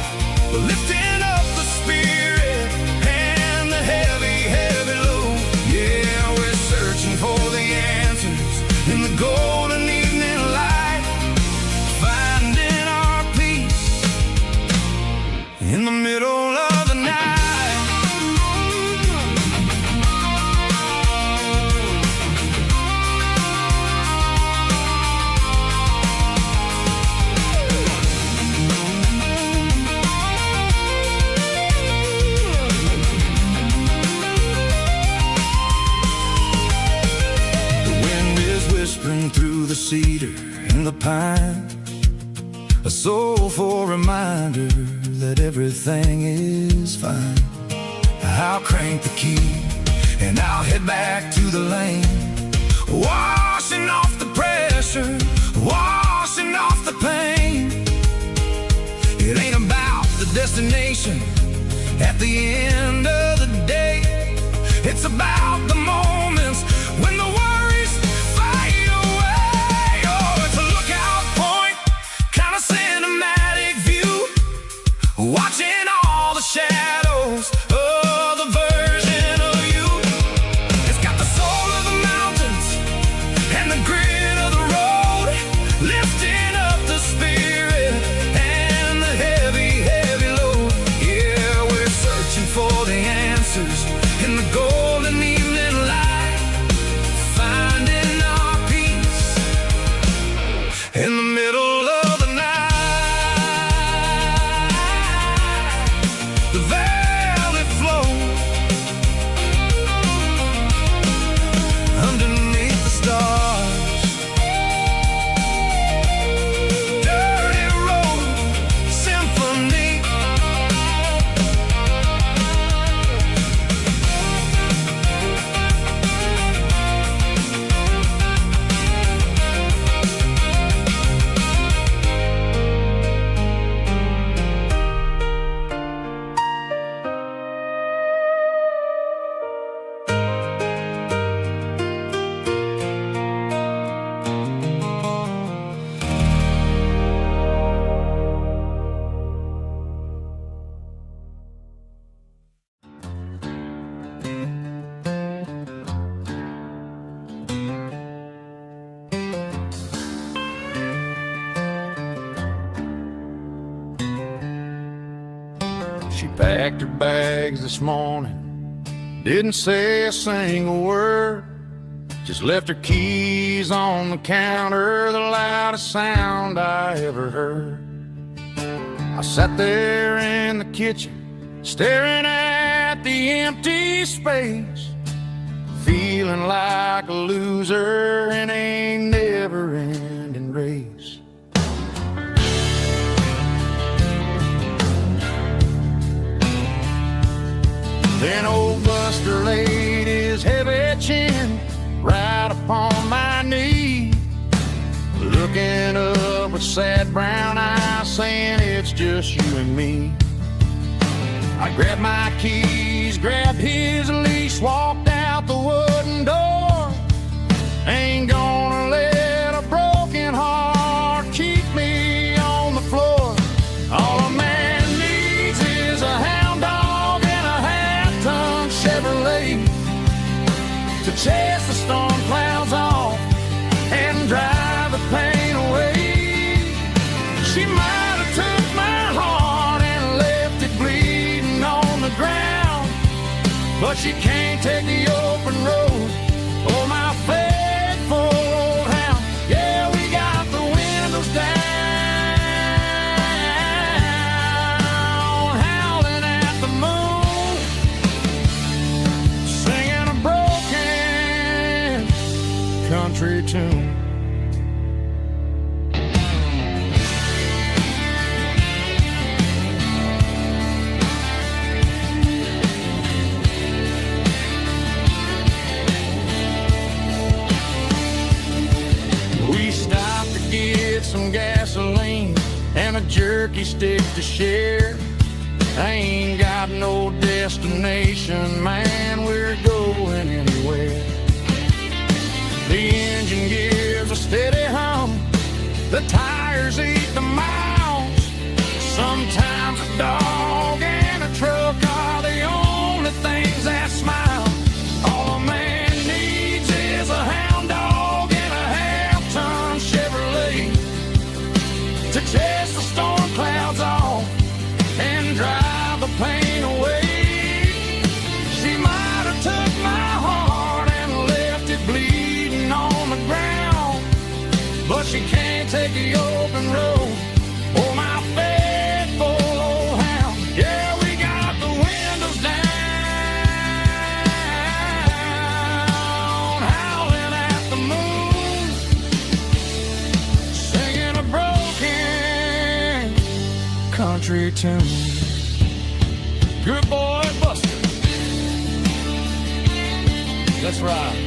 lifting up the spirit and the heavy, heavy load. Yeah, we're searching for the answers in the golden evening light, finding our peace in the middle of the night. Whispering through the cedar and the pine, a soulful reminder that everything is fine. I'll crank the key and I'll head back to the lane, washing off the pressure, washing off the pain. It ain't about the destination at the end of the day. It's about the moments when the worries fade away. Oh, it's a lookout point, kind of cinematic view, watching all the shadows of the version of you. It's got the soul of the mountains and the grit of the road, lifting up the spirit and the heavy, heavy load. Yeah, we're searching for the answers in the golden evening light, finding our peace in the middle of the night. The valley flows underneath the stars. Dirty road symphony. She packed her bags this morning, didn't say a single word, just left her keys on the counter, the loudest sound I ever heard. I sat there in the kitchen, staring at the empty space, feeling like a loser in a never-ending race. Then old Buster laid his heavy chin right upon my knee, looking up with sad brown eyes, saying it's just you and me. I grabbed my keys, grabbed his leash, walked out the wooden door. Ain't gonna let a broken heart keep me on the floor. All a man needs is a hound dog and a half-ton Chevrolet to chase the storm clouds off and drive the pain away. She might have took my heart and left it bleeding on the ground, but she can't take the open road. Oh, my faithful old hound. Yeah, we got the windows down, howling at the moon, singing a broken country tune. We stopped to get some gasoline and a jerky stick to share. I ain't got no destination, man, we're going anywhere. The engine gives a steady hum, the tires eat the miles. Sometimes a dog and a truck are the only things that smile. All a man needs is a hound dog and a half-ton Chevrolet to chase the storm clouds off and drive the pain away. She might have took my heart and left it bleeding on the ground, but she can't take the open road. Oh, my faithful old hound. Yeah, we got the windows down, howling at the moon, singing a broken country tune. Good boy, Buster. Let's ride.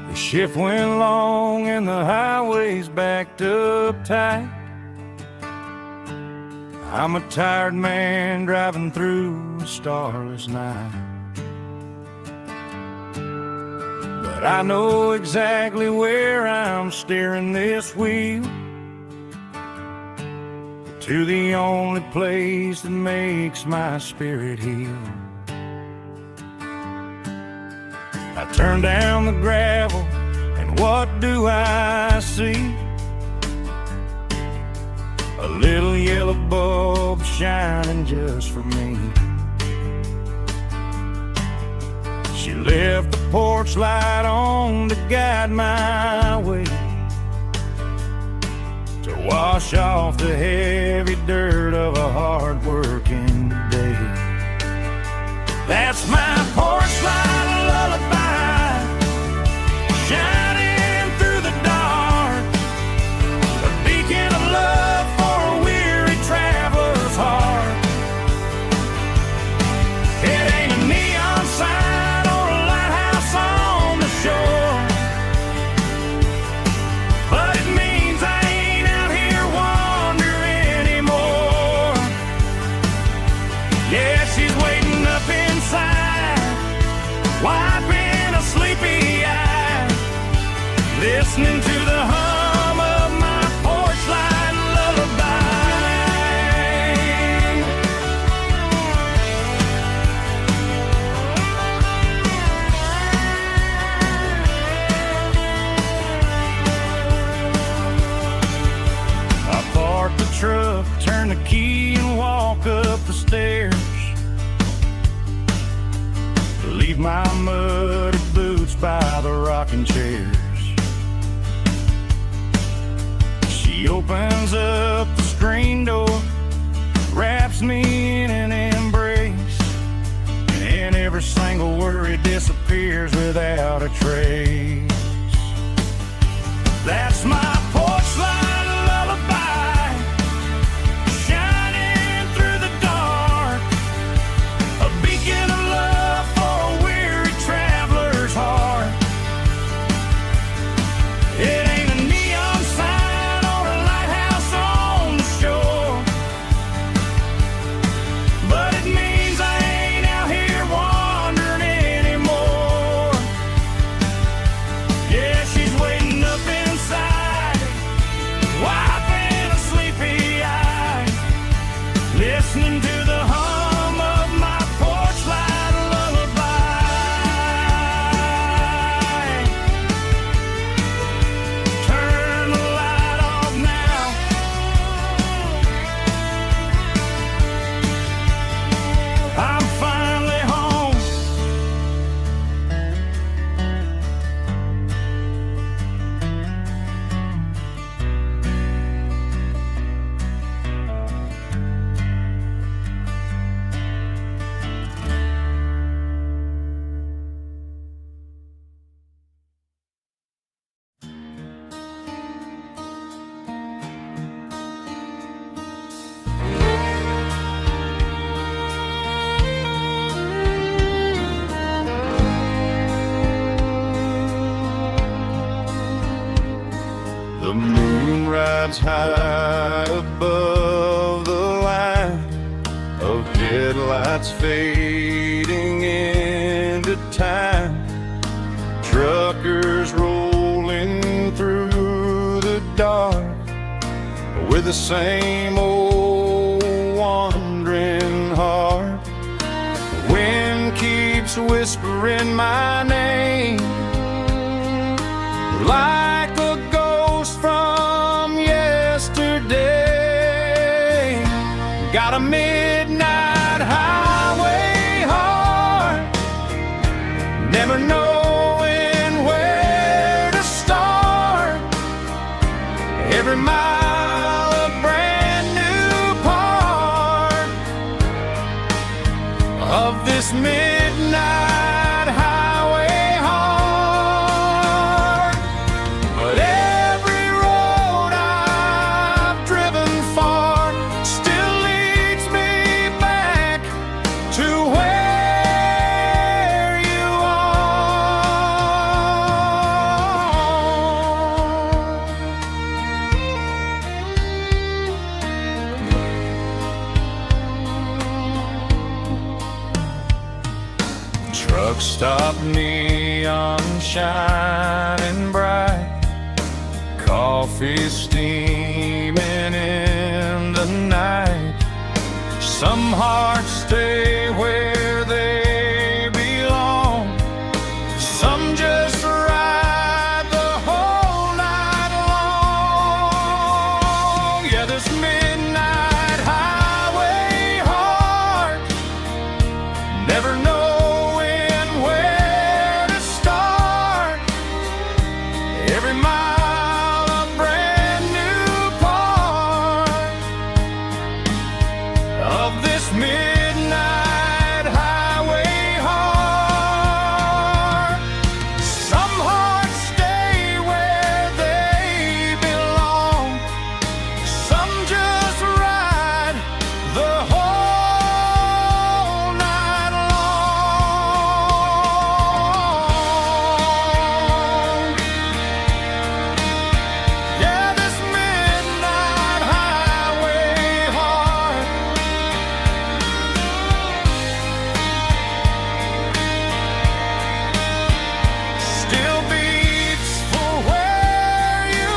The shift went long and the highway's backed up tight. I'm a tired man driving through a starless night. But I know exactly where I'm steering this wheel, to the only place that makes my spirit heal. I turn down the gravel, and what do I see? A little yellow bulb shining just for me. She left the porch light on to guide my way, to wash off the heavy dirt of a hard-working day. That's my porch light lullaby, shining through the dark, a beacon of love for a weary traveler's heart. It ain't a neon sign or a lighthouse on the shore, but it means I ain't out here wandering anymore. Yeah, she's waiting up inside, wiping a sleepy eye, listening to the hum of my porch light lullaby. I park the truck, turn the key and walk up the stairs, leave my muddy boots by the rocking chairs. She opens up the screen door, wraps me in an embrace, and every single worry disappears without a trace. That's my porch light lullaby, shining through the dark, a beacon of love for a weary traveler's heart. It ain't a neon sign or a lighthouse on the shore, but it means I ain't out here wandering anymore. Yeah, she's waiting up inside, wiping a sleepy eye, listening to the hum of my porch light lullaby. Turn the light off now, I'm finally home. The moon rides high above the line of headlights fading into time. Truckers rolling through the dark with the same old wandering heart. The wind keeps whispering my name like a ghost from yesterday. every mile a brand new part of this midnight highway heart. But every road I've driven far still leads me back to where you are. Truck stop, neon shining bright, coffee steaming in the night. Some hearts stay where they belong, some just ride the whole night long. Yeah, this midnight highway heart, never knowing where to start. Every mile a brand new part of this midnight highway heart. Some hearts stay where they belong, some just ride the whole night long. Yeah, this midnight highway heart still beats for where you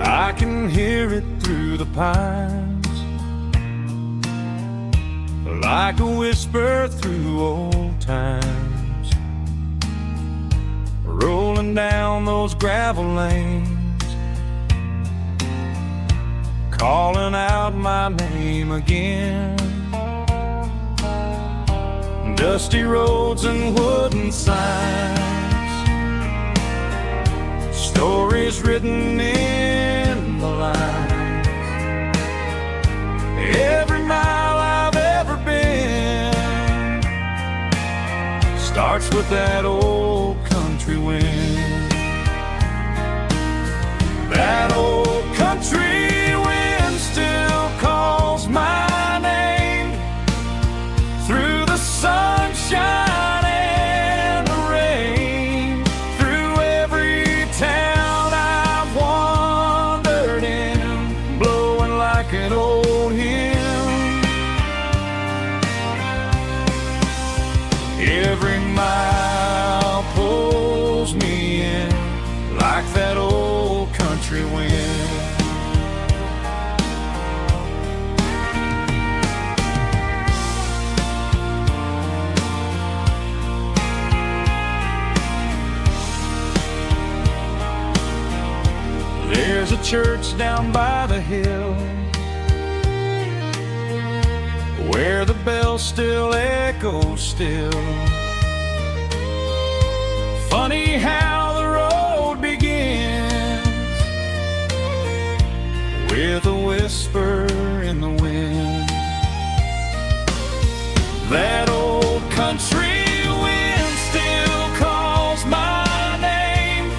I can hear it through the pines, like a whisper through old times, rolling down those gravel lanes, calling out my name again. Dusty roads and wooden signs, stories written in the lines. Every mile I've ever been starts with that old country wind. That old country wind still calls my name through the sunshine and the rain, through every town I've wandered in, blowing like an old hymn. Every mile pulls me in like that old country wind. There's a church down by the hill where the bells still echo still. Funny how the road begins with a whisper in the wind. That old country wind still calls my name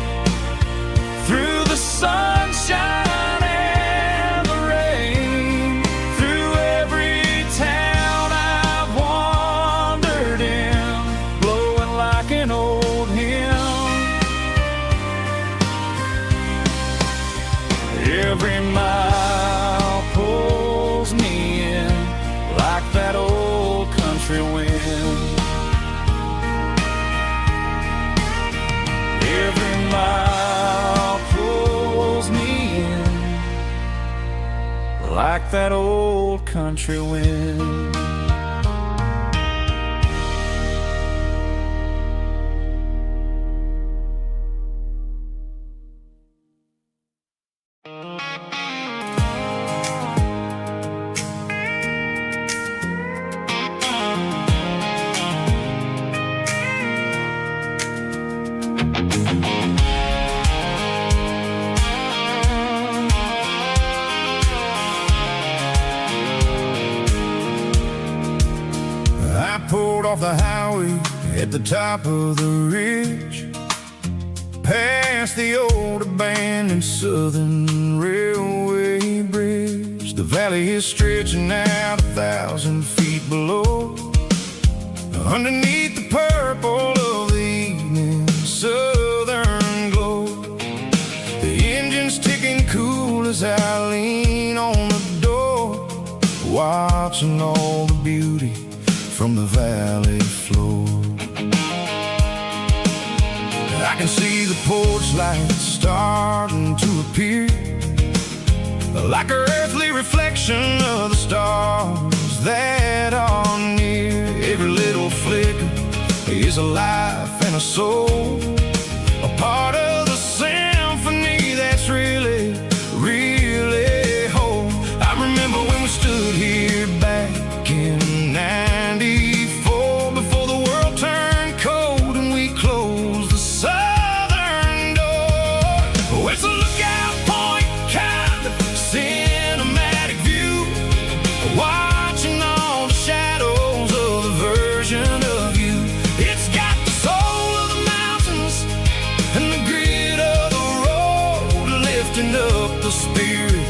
through the sunshine and the rain, through every town I've wandered in, blowing like an old hymn. Every mile pulls me in like that old country wind. that old country wind. Pulled off the highway at the top of the ridge, past the old abandoned Southern Railway bridge. The valley is stretching out 1,000 feet below, underneath the purple of the evening southern glow. The engine's ticking cool as I lean on the door, watching all the beauty from the valley floor. I can see the porch lights starting to appear, like an earthly reflection of the stars that are near. Every little flicker is a life and a soul, a part of the symphony that's really, really whole. I remember when we stood here back in '94, before the world turned cold and we closed the southern door. Oh, it's a lookout point, kind of cinematic view, watching all the shadows of the version of you. It's got the soul of the mountains and the grit of the road, lifting up the spirit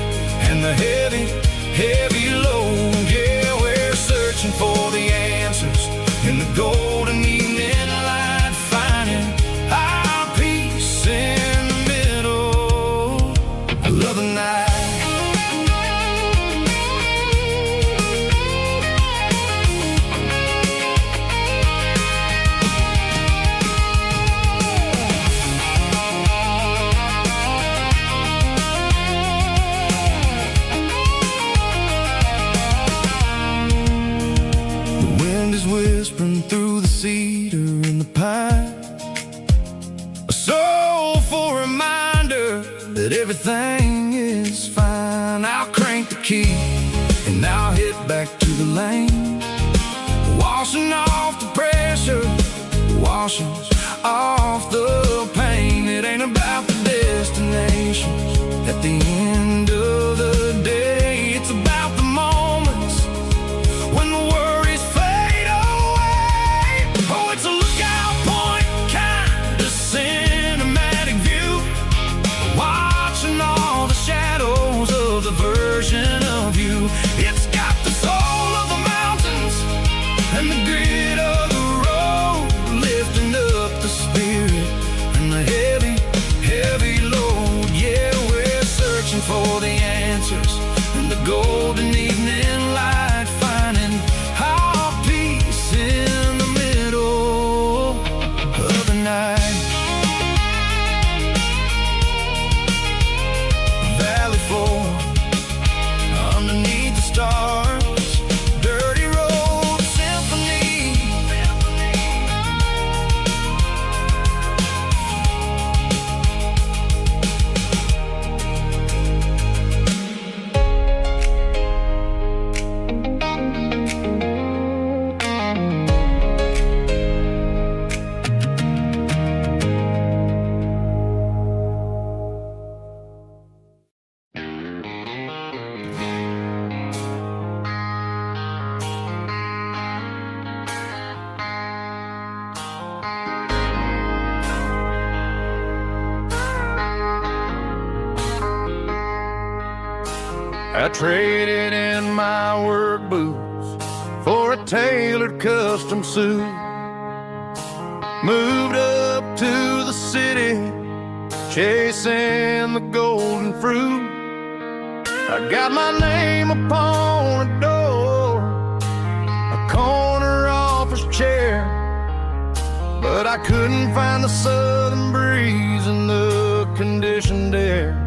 and the heavy, heavy load. Yeah, we're searching for the answers in the golden evening light, finding our peace in the middle of the night. Whispering through the cedar and the pine, a soulful reminder that everything is fine. I'll crank the key and I'll hit back to the lane, washing off the pressure, washing off the pain. It ain't about the destinations at the end of the day, it's about the moments when the worries fade away. Oh, it's a lookout point, kind of cinematic view, watching all the shadows of the version of you. It's got the soul of the mountains and the grit of the road, lifting up the spirit and the heavy, heavy load. Yeah, we're searching for the answers in the golden evening light, finding our peace in the middle of the night. Valley floor, underneath the stars, dirty road symphony. I traded in my work boots for a tailored custom suit, moved up to the city, chasing the golden fruit. I got my name upon a door, a corner office chair, but I couldn't find the southern breeze in the conditioned air.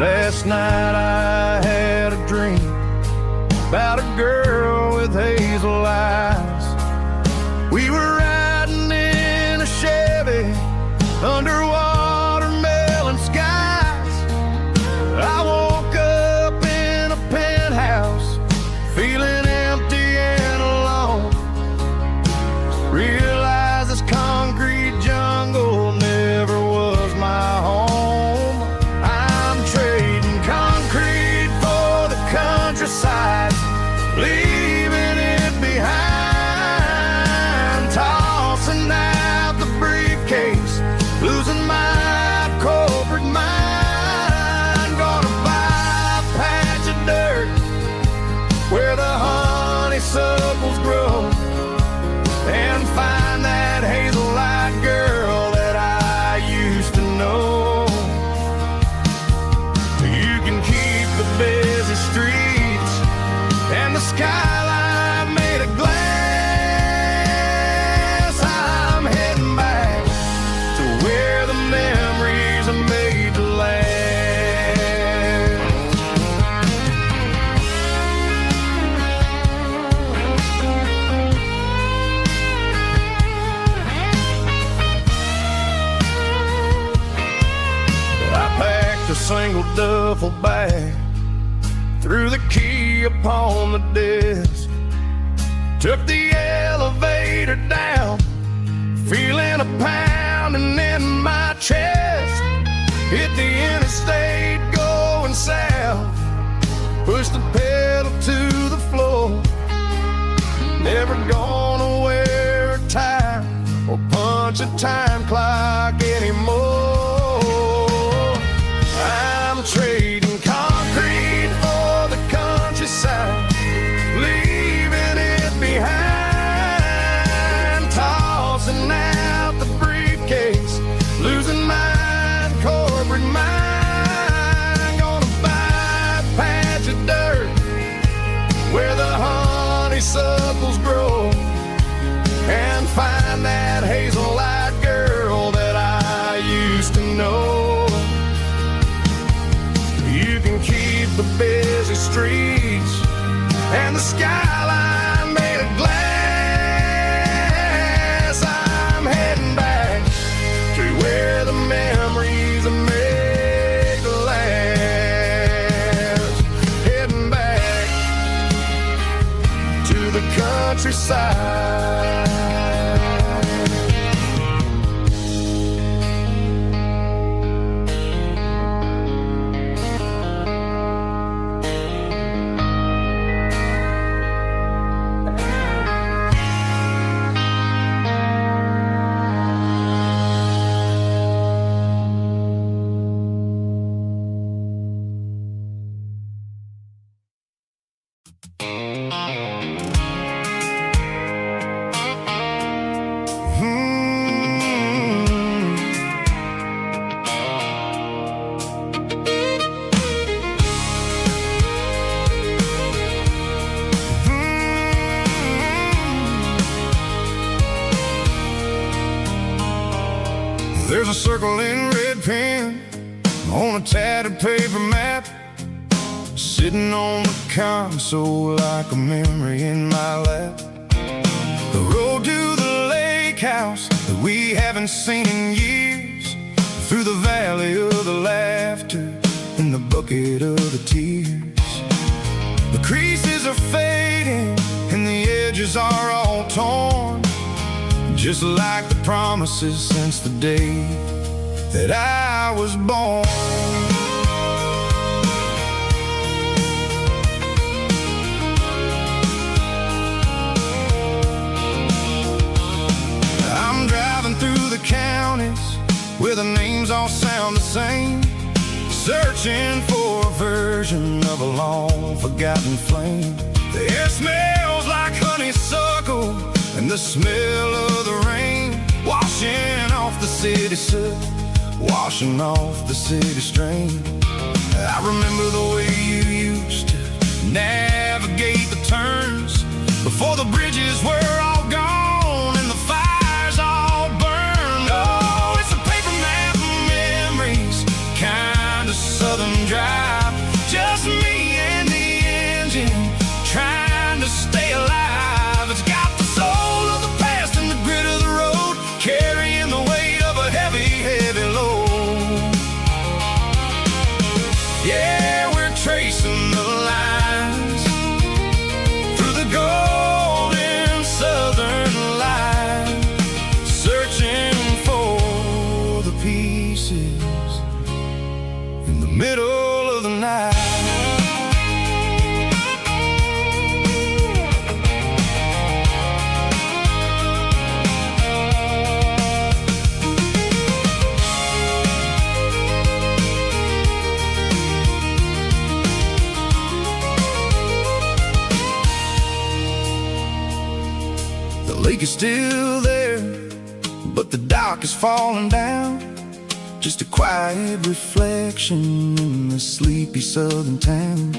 Last night I had a dream about a girl with hazel eyes. We were riding in a Chevy under watermelon skies. I woke up in a penthouse feeling empty and alone. Realized this concrete jungle never was my home. I'm trading concrete for the countryside, leaving it behind, tossing out the briefcase, losing my corporate mind. Gonna buy a patch of dirt where the honeysuckles grow, and find that hazel-eyed girl that I used to know. You can keep the busy streets and the skyline made of glass. I'm heading back to where the memories are made to last. I packed a single duffel bag, threw the key upon the desk, took the elevator down, feeling a pounding in my chest. Hit the interstate going south, pushed the pedal to the floor. Never gonna wear a tie or punch a time clock anymore. I'm trading concrete for the countryside, leaving it behind, tossing out the briefcase, losing my corporate mind. Gonna buy a patch of dirt where the honeysuckles grow, and find that hazel-eyed girl that I used to know. You can keep the busy streets and the skyline made of glass. I'm heading back to where the memories are made to last. Heading back to the countryside. There's a circle in red pen on a tattered paper map, sitting on the console like a memory in my lap. The road to the lake house that we haven't seen in years, through the valley of the laughter and the bucket of the tears. The creases are fading and the edges are all torn, just like the promises since the day that I was born. I'm driving through the counties where the names all sound the same, searching for a version of a long forgotten flame. The air smells like honeysuckle and the smell of the rain, washing off the city soot, washing off the city strain. I remember the way you used to navigate the turns before the bridges were all gone and the fires all burned. Oh, it's a paper map of memories, kind of southern dry. still there, but the dock is falling down. Just a quiet reflection in the sleepy southern town.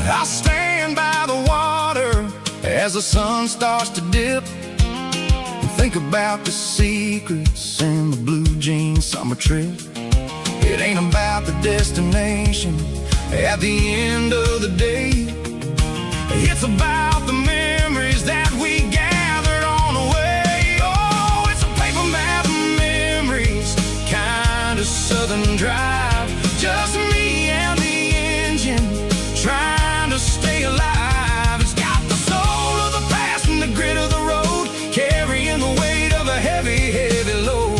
I'll stand by the water as the sun starts to dip and think about the secrets and the blue jean summer trip. It ain't about the destination at the end of the day. It's about the memories that we gathered on the way. Oh, it's a paper map of memories, kind of southern drive. Just me and the engine, trying to stay alive. It's got the soul of the past and the grit of the road, carrying the weight of a heavy, heavy load.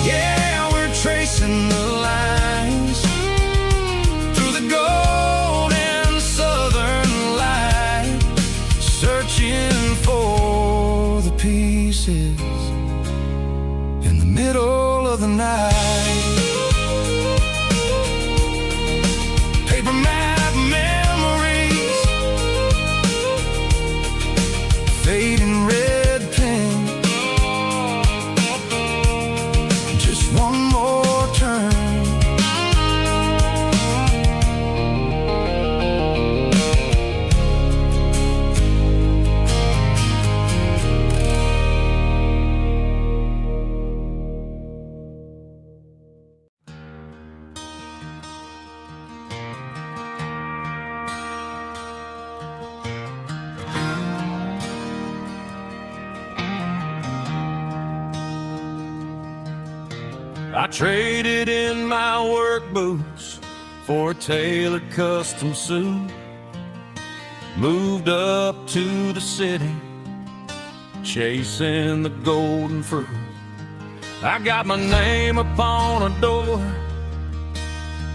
Yeah, we're tracing the lines through the golden southern light, searching for the pieces in the middle of the night. Paper map memories, fading red pen, just one more turn. I traded in my work boots for a tailored custom suit. Moved up to the city, chasing the golden fruit. I got my name upon a door,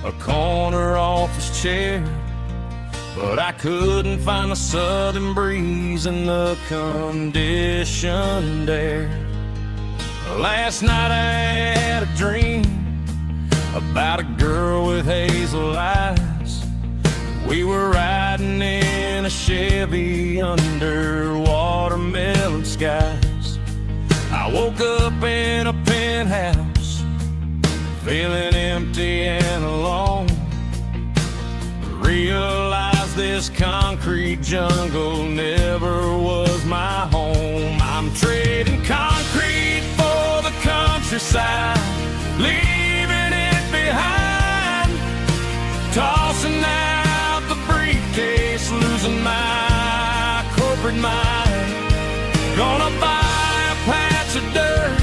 a corner office chair, but I couldn't find the southern breeze in the conditioned air. Last night I had a dream about a girl with hazel eyes. We were riding in a Chevy under watermelon skies. I woke up in a penthouse, feeling empty and alone. Realized this concrete jungle never was my home. I'm trading concrete for the countryside, leaving it behind, tossing out the briefcase, losing my corporate mind. Gonna buy a patch of dirt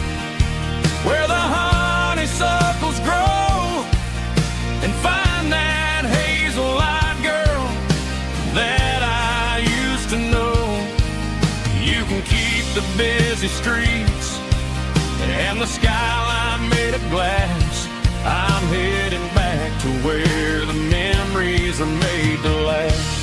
where the honeysuckles grow and find that hazel-eyed girl that I used to know. You can keep the busy streets and the skyline made of glass. I'm heading back to where the memories are made to last.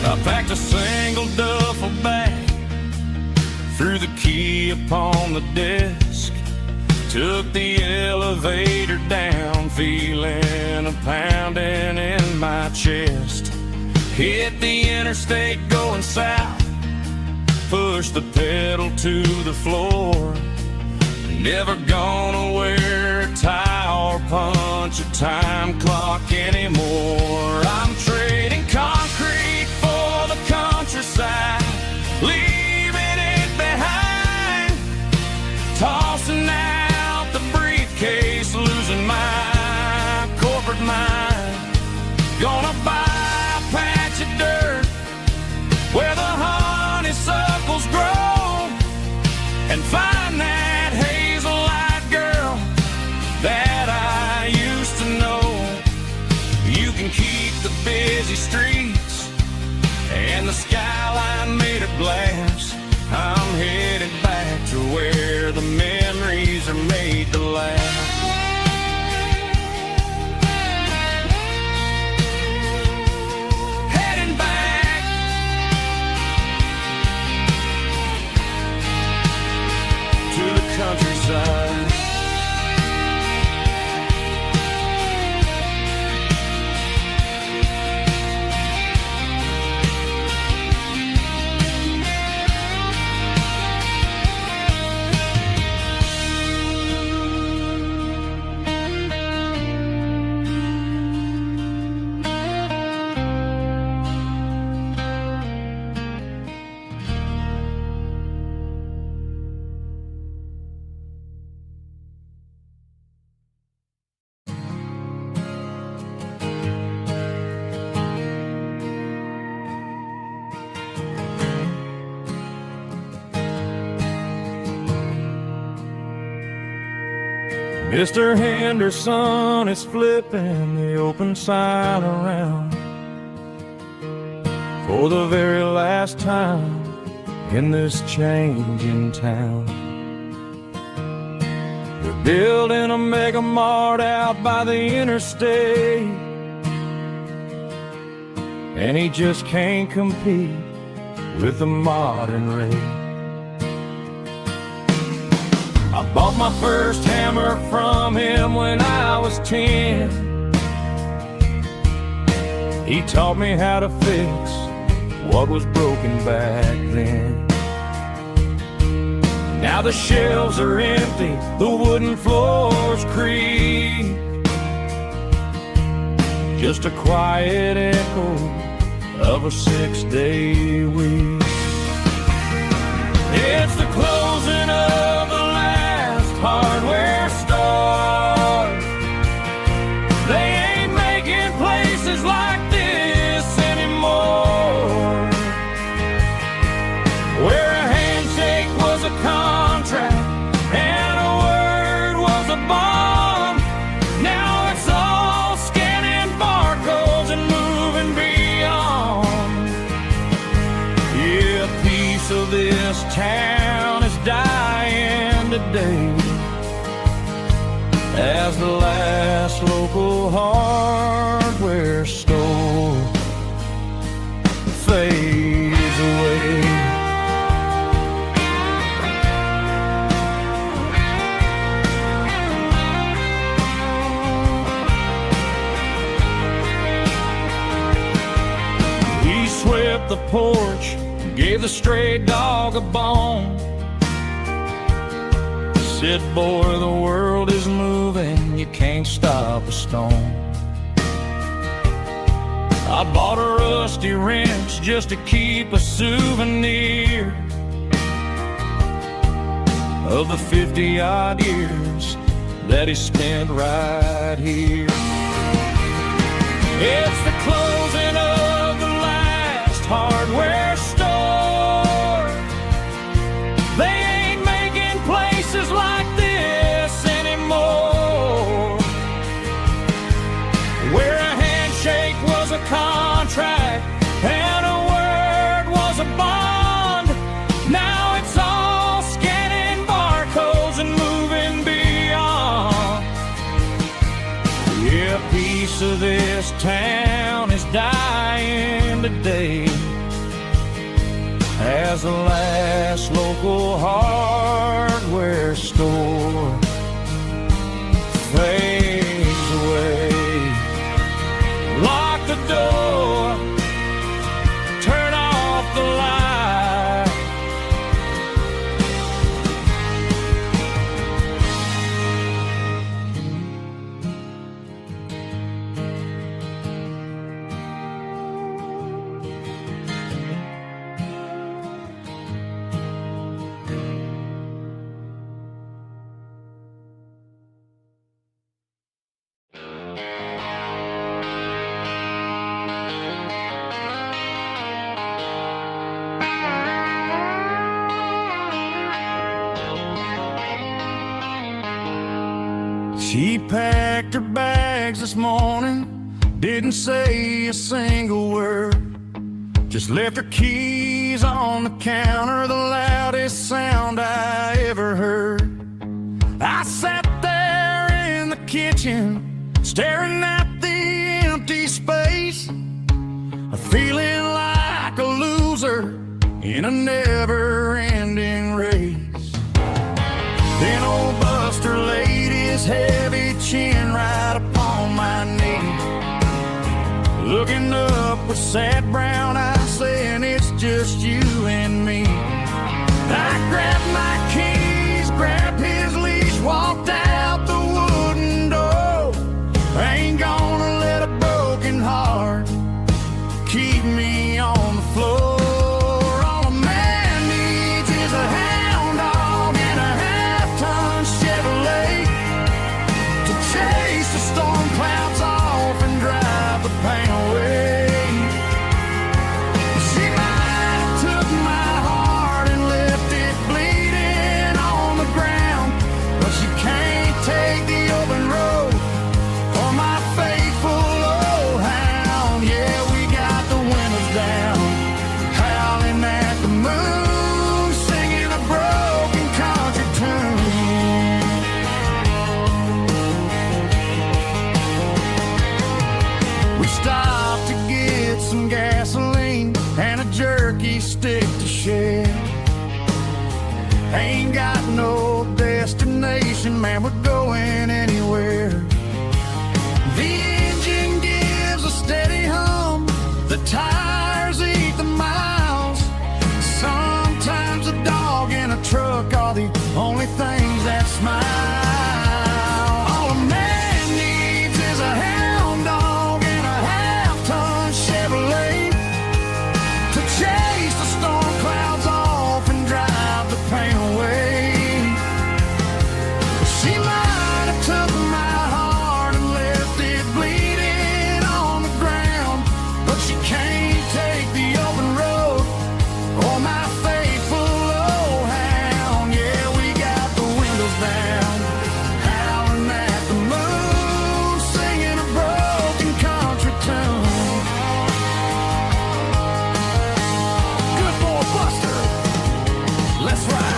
I packed a single duffel bag, threw the key upon the desk, took the elevator down, feeling a pounding in my chest. Hit the interstate going south, pushed the pedal to the floor. Never gonna wear a tie or punch a time clock anymore. I'm trading concrete for the countryside, leaving it behind, tossing out the briefcase, losing my corporate mind. Gonna buy a patch of dirt where the honeysuckles grow and find that hazel-eyed girl that I used to know. You can keep the busy Mr. Henderson is flipping the open sign around for the very last time in this changing town. They're building a mega mart out by the interstate, and he just can't compete with the modern rate. I bought my first hammer from him when I was 10. He taught me how to fix what was broken back then. Now the shelves are empty, the wooden floors creak, just a quiet echo of a 6-day week. It's the closing of the last hardware store. They ain't making places like this anymore, where a handshake was a contract and a word was a bond. Now it's all scanning barcodes and moving beyond. Yeah, a piece of this town is dying today as the last local hardware store fades away. He swept the porch, gave the stray dog a bone, said, boy, the world is moving, you can't stop a stone. I bought a rusty wrench just to keep a souvenir of the 50-odd years that he spent right here. It's the closing of the last hardware store. They ain't making places like this anymore, where a handshake was a contract and a word was a bond. Now it's all scanning barcodes and moving beyond. Yeah, a piece of this town is dying today as the last local hardware store fades away. Lock the door, turn off the light. She packed her bags this morning, didn't say a single word, just left her keys on the counter, the loudest sound I ever heard. I sat there in the kitchen, staring at the empty space, feeling like a loser in a never-ending race. Then old Buster laid his heavy chin right upon my knee, looking up with sad brown eyes, saying it's just you and me. I grabbed my keys, grabbed his leash, walked out the wooden door. I ain't gonna let a broken heart keep me on the floor. All a man needs is a hound dog and a half-ton Chevrolet to chase the storm clouds off and drive the pain away. She might have took my heart station, man, we're going anywhere. The engine gives a steady hum, the tires eat the miles. Sometimes a dog in a truck are the only things that smile. All a man needs is a hound dog and a half-ton Chevrolet to chase the storm clouds off and drive the pain away. She might have took my heart and left it bleeding on the ground, but she can't take the open road or my faithful old hound. Yeah, we got the windows down, howling at the moon, singing a broken country tune. Good boy Buster, let's ride.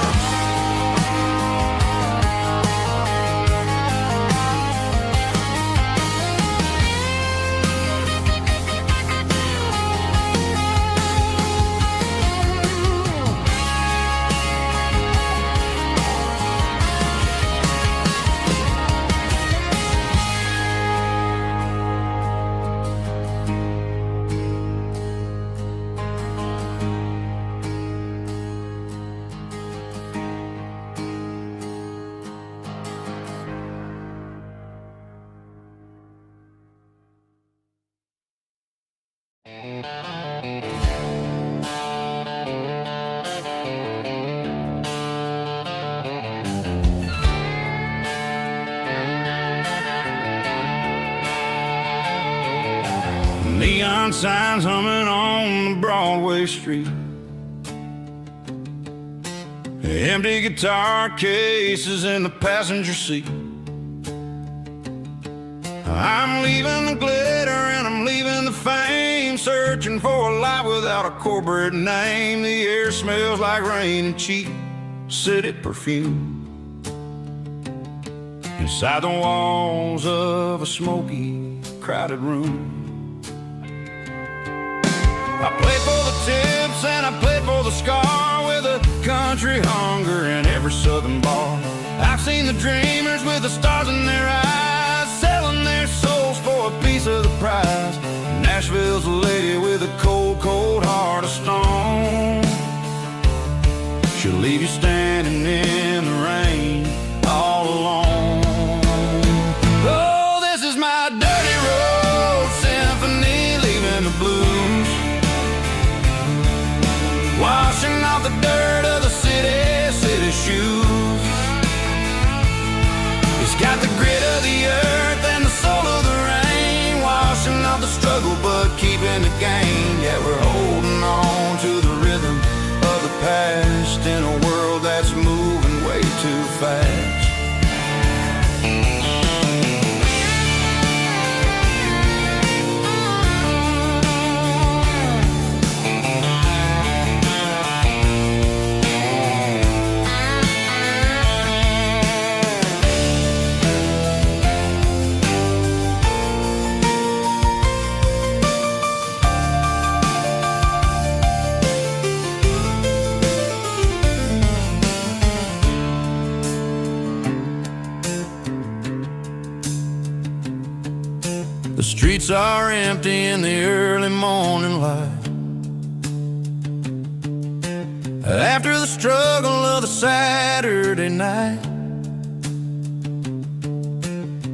Neon signs humming on the Broadway street. Empty guitar cases in the passenger seat. I'm leaving the glitter and I'm leaving the fame, searching for a life without a corporate name. The air smells like rain and cheap city perfume. Inside the walls of a smoky, crowded room, I played for the tips and I played for the scar, with a country hunger in every southern bar. I've seen the dreamers with the stars in their eyes, selling their souls for a piece of the prize. Nashville's a lady with a cold, cold heart of stone. She'll leave you standing in the rain all alone. Oh, this is my dirty road symphony, leaving the blues, washing off the dirt of the city shoes. It's got the grit of the earth and the soul of the rain, washing off the struggle but keeping the gain. Yeah, we're holding on to the rhythm of the past in a world that's moving way too fast. The streets are empty in the early morning light, after the struggle of the Saturday night.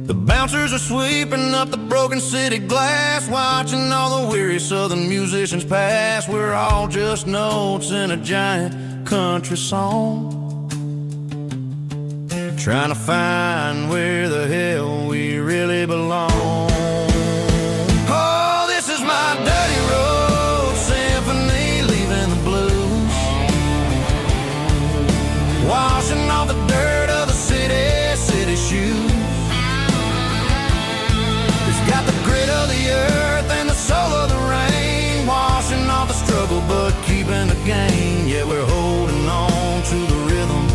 The bouncers are sweeping up the broken city glass, watching all the weary southern musicians pass. We're all just notes in a giant country song, trying to find where the hell we really belong. Washing off the dirt of the city shoes. It's got the grit of the earth and the soul of the rain, washing off the struggle but keeping the gain. Yeah, we're holding on to the rhythm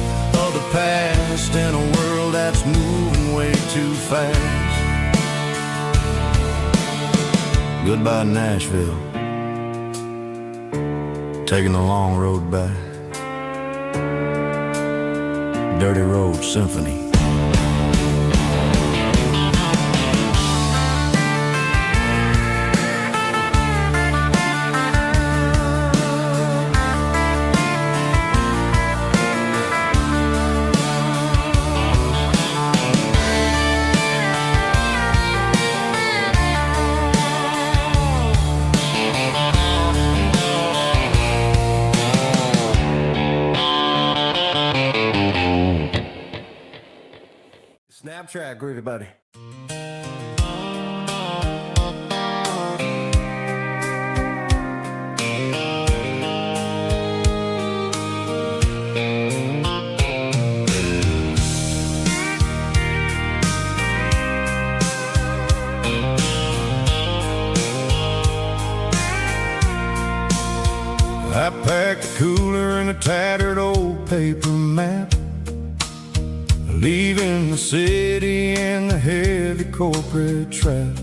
of the past in a world that's moving way too fast. Goodbye Nashville, taking the long road back. Dirty Road Symphony. Snap track, groovy buddy. I packed a cooler and a tattered old paper map, leaving the city and the heavy corporate trap.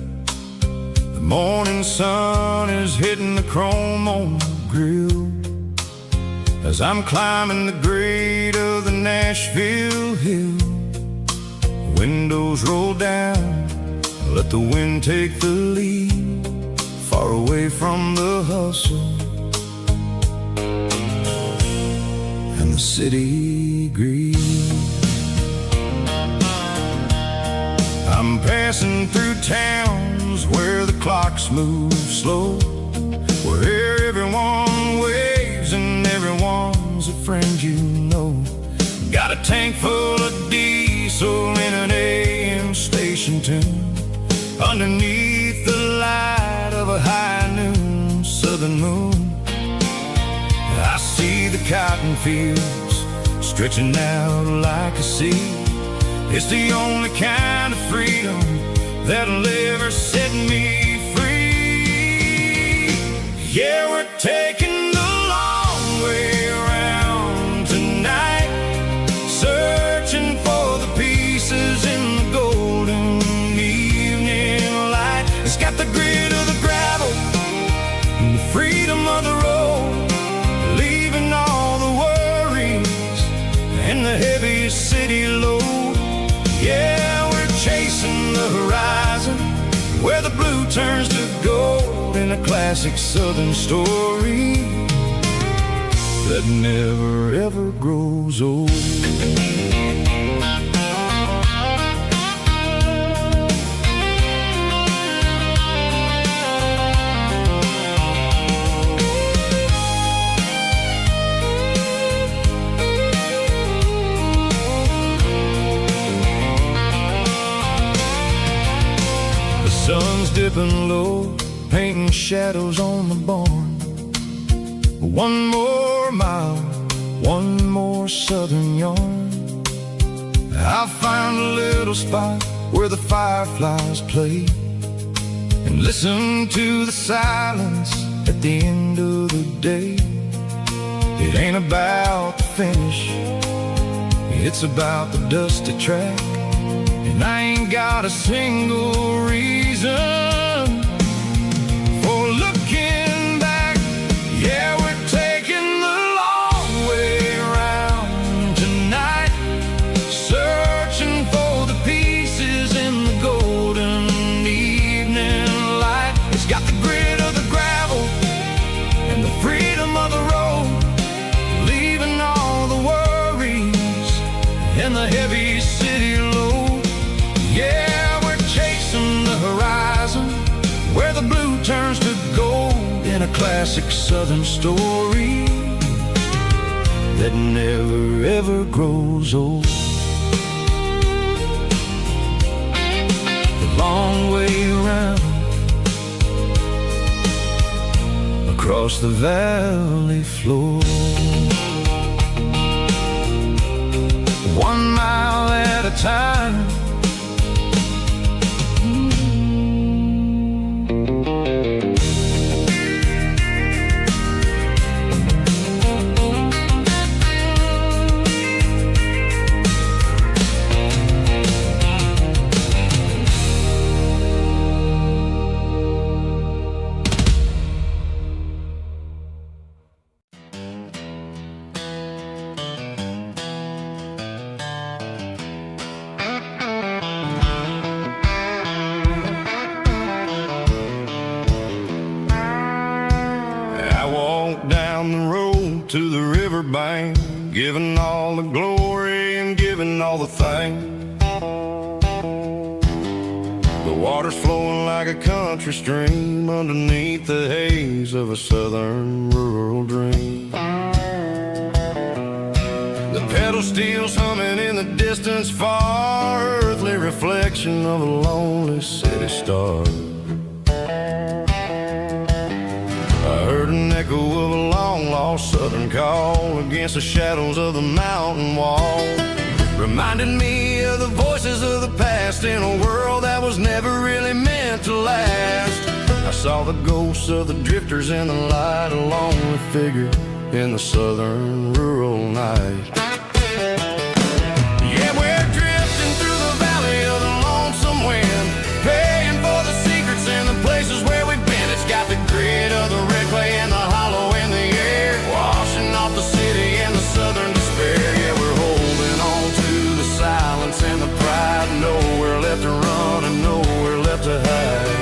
The morning sun is hitting the chrome on the grill as I'm climbing the grade of the Nashville hill. Windows roll down, let the wind take the lead, far away from the hustle and the city greed. I'm passing through towns where the clocks move slow, where everyone waves and everyone's a friend you know. Got a tank full of diesel in an AM station tune, underneath the light of a high noon southern moon. I see the cotton fields stretching out like a sea. It's the only kind of freedom that'll ever set me free. Yeah, we're taking the long way around tonight, searching for the pieces in the golden evening light. It's got the grit of the gravel and the freedom of the road, leaving all the worries and the heavy city load. Yeah, we're chasing the horizon, where the blue turns to gold, in a classic southern story that never ever grows old. Sun's dipping low, painting shadows on the barn. One more mile, one more southern yarn. I'll find a little spot where the fireflies play, and listen to the silence at the end of the day. It ain't about the finish, it's about the dusty track. And I ain't got a single reason for looking back. Yeah, we're taking the long way around tonight, searching for the pieces in the golden evening light. It's got the grit of the gravel and the freedom of the road, leaving all the worries and the heavy city load. Yeah, we're chasing the horizon, where the blue turns to gold, in a classic southern story that never ever grows old. The long way around, across the valley floor, 1 mile at a time. Down the road to the riverbank, giving all the glory and giving all the thanks. The water's flowing like a country stream underneath the haze of a southern rural dream. The Pedal steel's humming in the distance far, earthly reflection of a lonely city star. I heard an echo of a long-lost southern call against the shadows of the mountain wall. Reminded me of the voices of the past in a world that was never really meant to last. I saw the ghosts of the drifters in the light, a lonely figure in the southern rural night. Yeah, we're drifting through the valley of the lonesome wind, paying for the secrets and the places where we've been. It's got the grit of the red clay and the hollow in the air, washing off the city and the southern despair. Yeah, we're holding on to the silence and the pride, nowhere left to run and nowhere left to hide.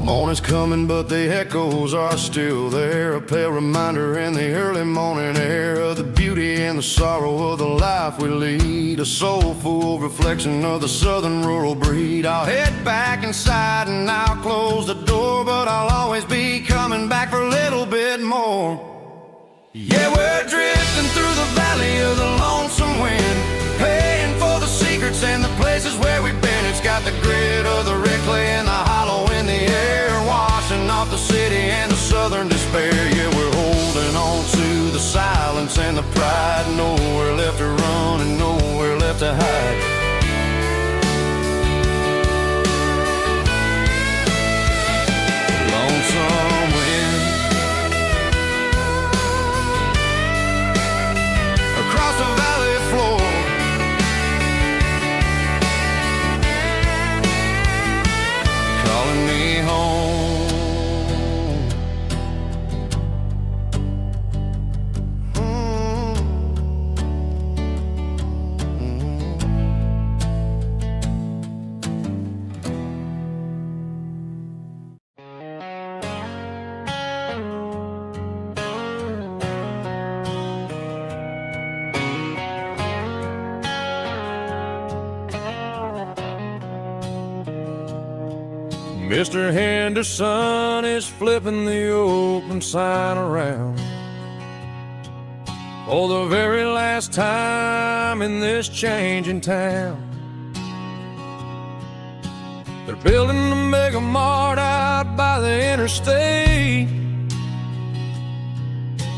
Morning's coming, but the echoes are still there. A pale reminder in the early morning air of the beauty and the sorrow of the life we lead. A soulful reflection of the southern rural breed. I'll head back inside and I'll close the door, but I'll always be coming back for a little bit more. Yeah, we're drifting through the valley of the lonesome wind, paying for the secrets and the places where we've been. It's got the grit of the red clay and the hollow in the air, washing off the city and the southern despair. Yeah, we're holding on to the silence and the pride, nowhere left to run and nowhere left to hide. Lonesome wind across the valley floor, calling me home. Mr. Henderson is flipping the open sign around for the very last time in this changing town. They're building a mega mart out by the interstate,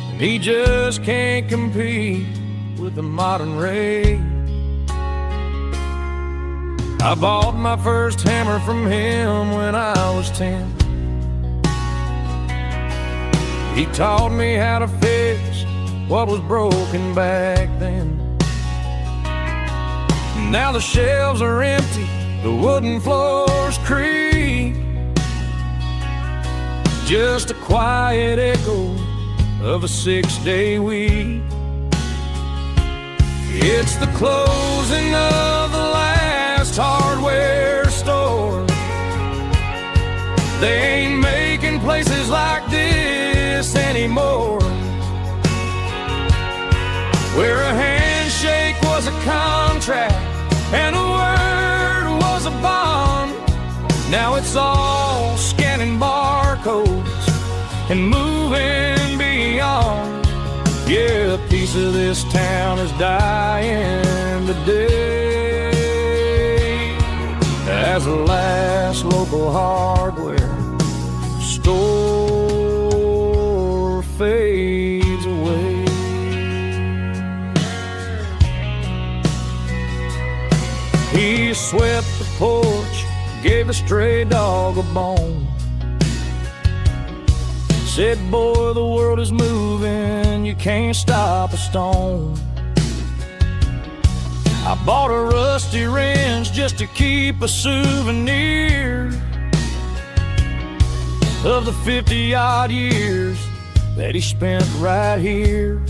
and he just can't compete with the modern rate. I bought my first hammer from him when I was 10. He taught me how to fix what was broken back then. Now the shelves are empty, the wooden floors creak, just a quiet echo of a 6-day week. It's the closing of the last hardware store. They ain't making places like this anymore, where a handshake was a contract and a word was a bond. Now it's all scanning barcodes and moving beyond. Yeah, a piece of this town is dying today as the last local hardware store fades away. He swept the porch, gave the stray dog a bone, said, boy, the world is moving, you can't stop a stone. I bought a rusty wrench just to keep a souvenir of the 50-odd years that he spent right here.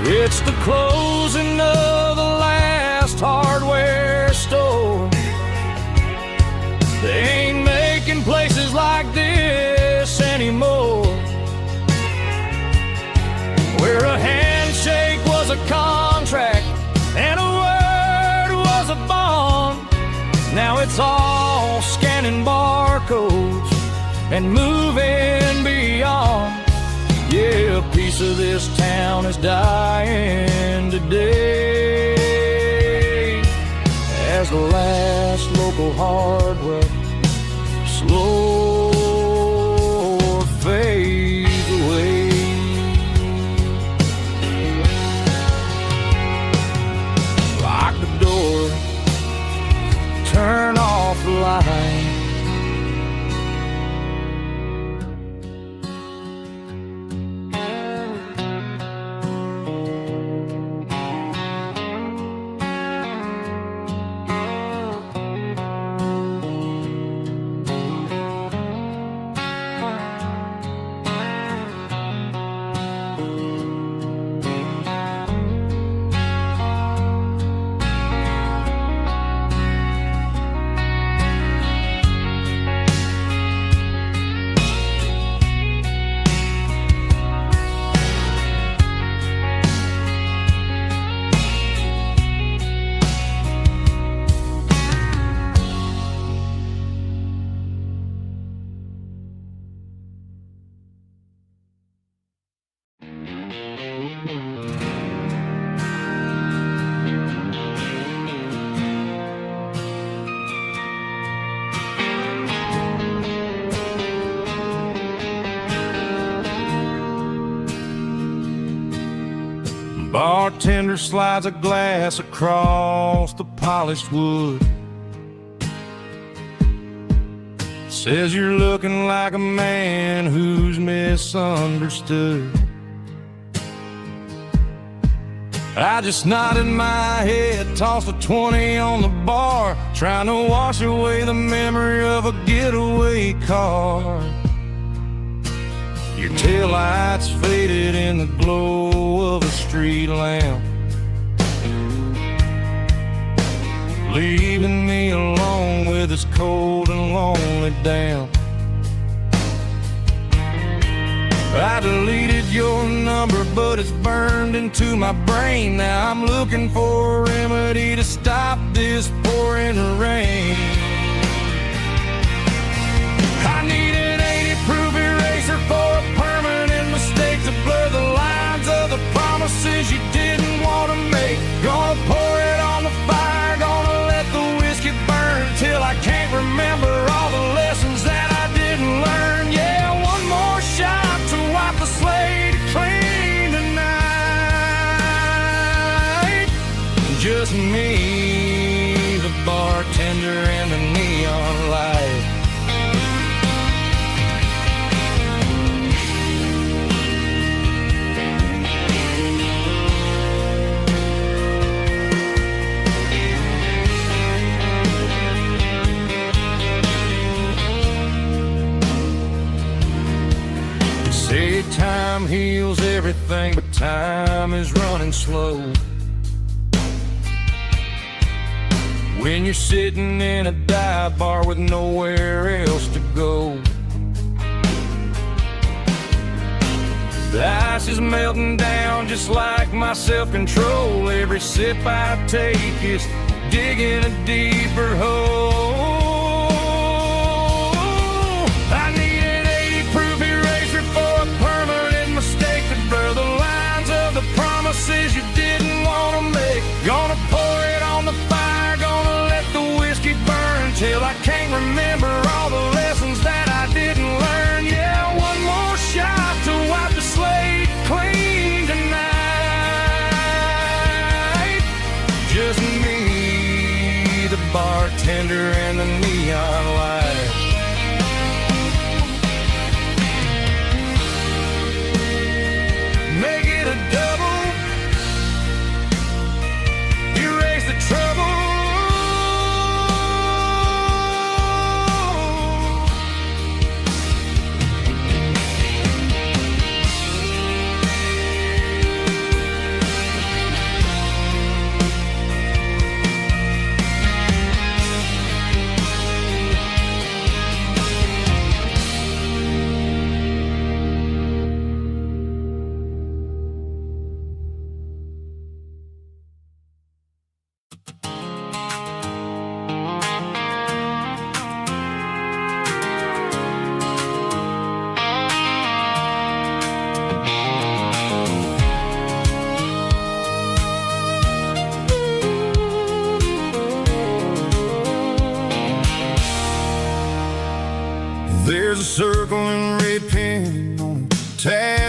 It's the closing of the last hardware store. They ain't made like this anymore, where a handshake was a contract and a word was a bond. Now it's all scanning barcodes and moving beyond. Yeah, a piece of this town is dying today as the last local hardware slow fades away. Lock the door, turn off the light. Bartender slides a glass across the polished wood. Says you're looking like a man who's misunderstood. I just nodded my head, tossed a 20 on the bar, trying to wash away the memory of a getaway car. Your taillights faded in the glow of a street lamp, leaving me alone with this cold and lonely damp. I deleted your number, but it's burned into my brain. Now I'm looking for a remedy to stop this pouring rain. I need an 80-proof eraser for a permanent mistake to blur the lines of the promises you didn't want to make. Gonna pour it on the fire, gonna let the whiskey burn till I can't remember all the lessons that I didn't learn. Yeah, one more shot to wipe the slate clean tonight. Just me, the bartender, and the neon light. Say time heals everything, but time is running slow. When you're sitting in a dive bar with nowhere else to go, the ice is melting down just like my self-control. Every sip I take is digging a deeper hole. I need an 80-proof eraser for a permanent mistake to blur the lines of the promises you didn't want to make. Gonna pour it on the fire, gonna let the whiskey burn till I can't remember all the lessons that I didn't learn. Yeah, one more shot to wipe the slate clean tonight. Just me, the bartender, and the neon light. Make it a double, erase the trouble.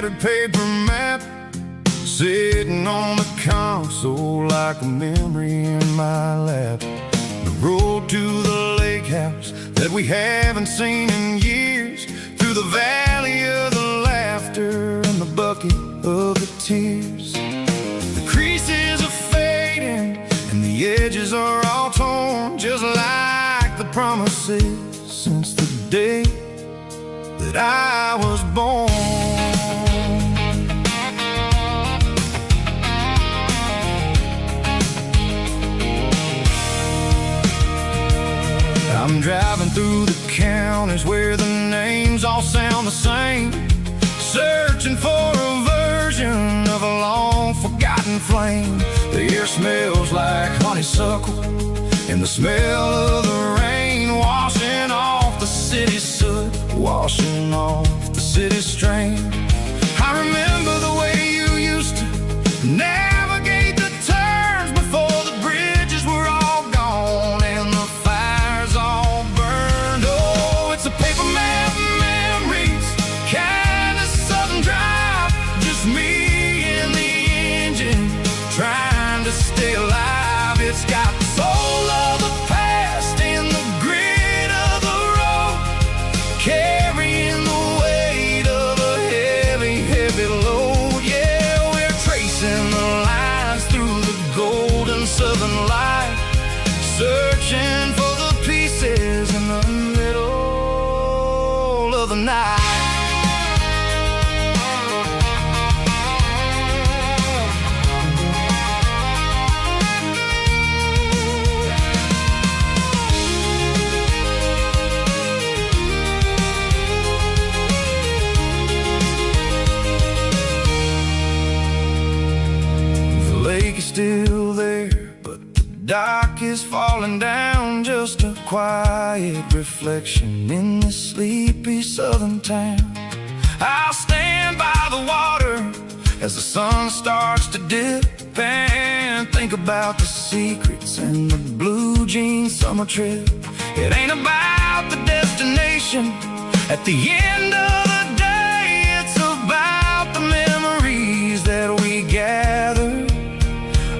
every paper map sitting on the console like a memory in my lap. The road to the lake house that we haven't seen in years, through the valley of the laughter and the bucket of the tears. The creases are fading and the edges are all torn, just like the promises since the day that I was born. I'm driving through the counties where the names all sound the same, searching for a version of a long forgotten flame. The air smells like honeysuckle and the smell of the rain washing off the city's soot, washing off the city's strain. I remember the way you used to navigate the turns before the bridges were all gone and the fires all burned. Oh, it's a paper map memories, kind of southern drive, just me and the engine trying to stay alive. It's got the soul of the past and the grit of the road, carrying the weight of a heavy, heavy load. Yeah, we're tracing the lines through the golden southern light, searching for the pieces in the middle of the night. The lake is still there, but the dock is falling down, just a quiet reflection in this sleepy southern town. I'll stand by the water as the sun starts to dip and think about the secrets and the blue jean summer trip. It ain't about the destination at the end of the day, it's about the memories that we gather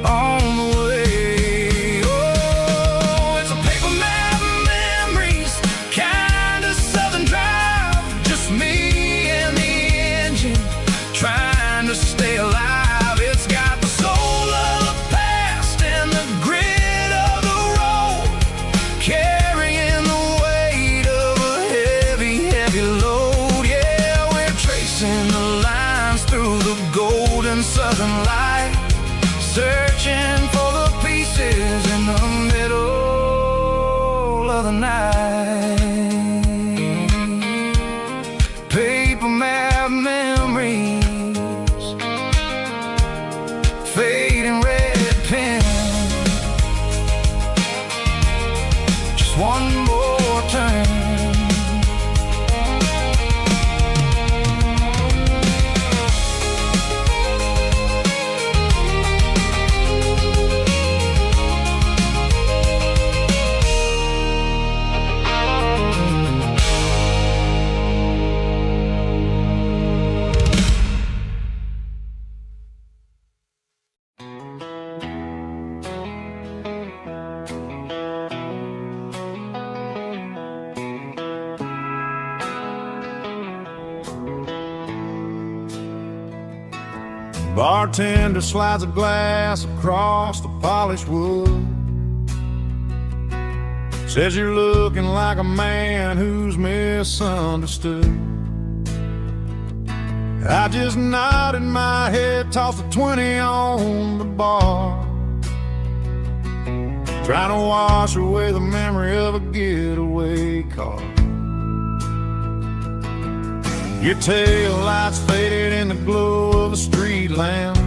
on the way. Oh, it's a paper map memories, kind of southern drive, just me and the engine trying to stay alive. It's got the soul of the past and the grit of the road, carrying the weight of a heavy, heavy load. Yeah, we're tracing the lines through the golden southern light, searching for the pieces in the middle of the night. Paper map memories, fading red pen, just one more turn. Bartender slides a glass across the polished wood, says you're looking like a man who's misunderstood. I just nodded my head, tossed a 20 on the bar, trying to wash away the memory of a getaway car. Your tail lights faded in the glow of a street lamp,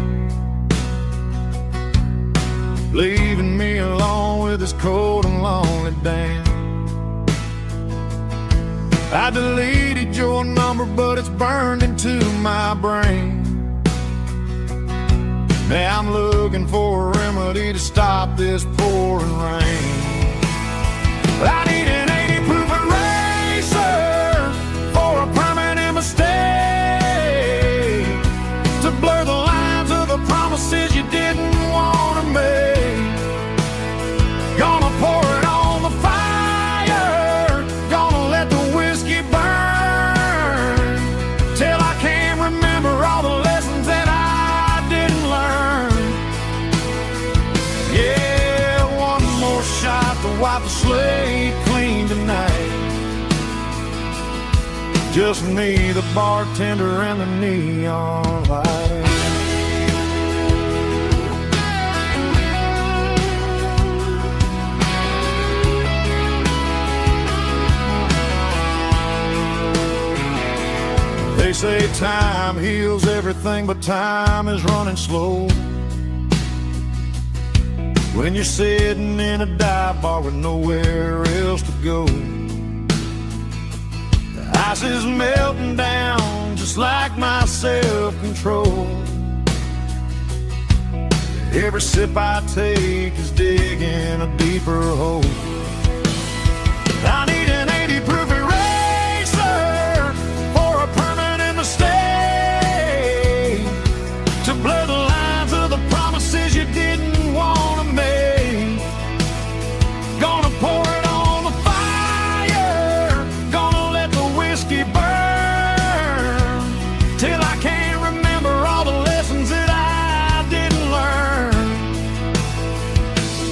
leaving me alone with this cold and lonely damn. I deleted your number, but it's burned into my brain. Now I'm looking for a remedy to stop this pouring rain. I need an 80 proof eraser for a permanent mistake. Just me, the bartender, and the neon light. They say time heals everything, but time is running slow. When you're sitting in a dive bar with nowhere else to go, the ice is melting down just like my self-control. Every sip I take is digging a deeper hole. I need an 80 proof eraser for a permanent mistake, to blur the lines of the promises you didn't want to make. Gonna pour it on the fire, gonna let the whiskey burn, till I can't remember all the lessons that I didn't learn.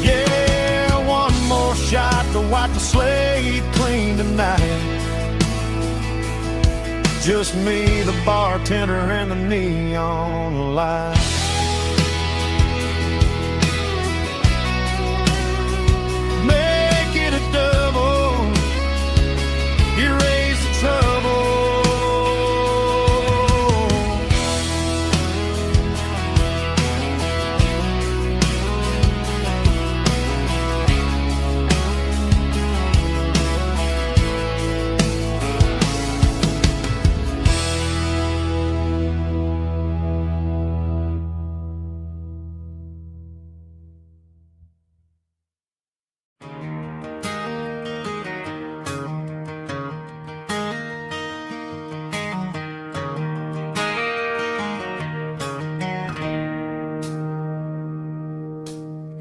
Yeah, one more shot to wipe the slate clean tonight. Just me, the bartender, and the neon light. Make it a double, erase the trouble.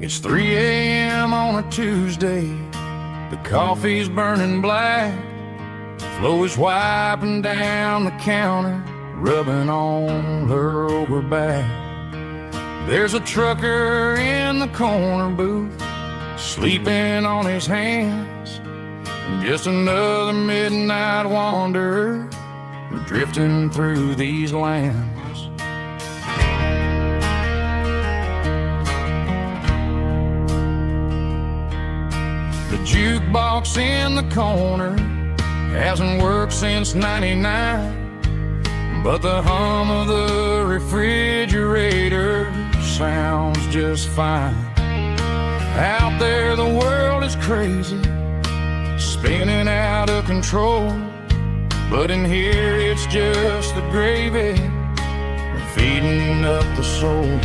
It's 3 a.m. on a Tuesday. The coffee's burning black. Flo is wiping down the counter, rubbing on her over back. There's a trucker in the corner booth, sleeping on his hands. And just another midnight wanderer, drifting through these lands. The jukebox in the corner hasn't worked since '99, but the hum of the refrigerator sounds just fine. Out there the world is crazy, spinning out of control, but in here it's just the gravy feeding up the soul.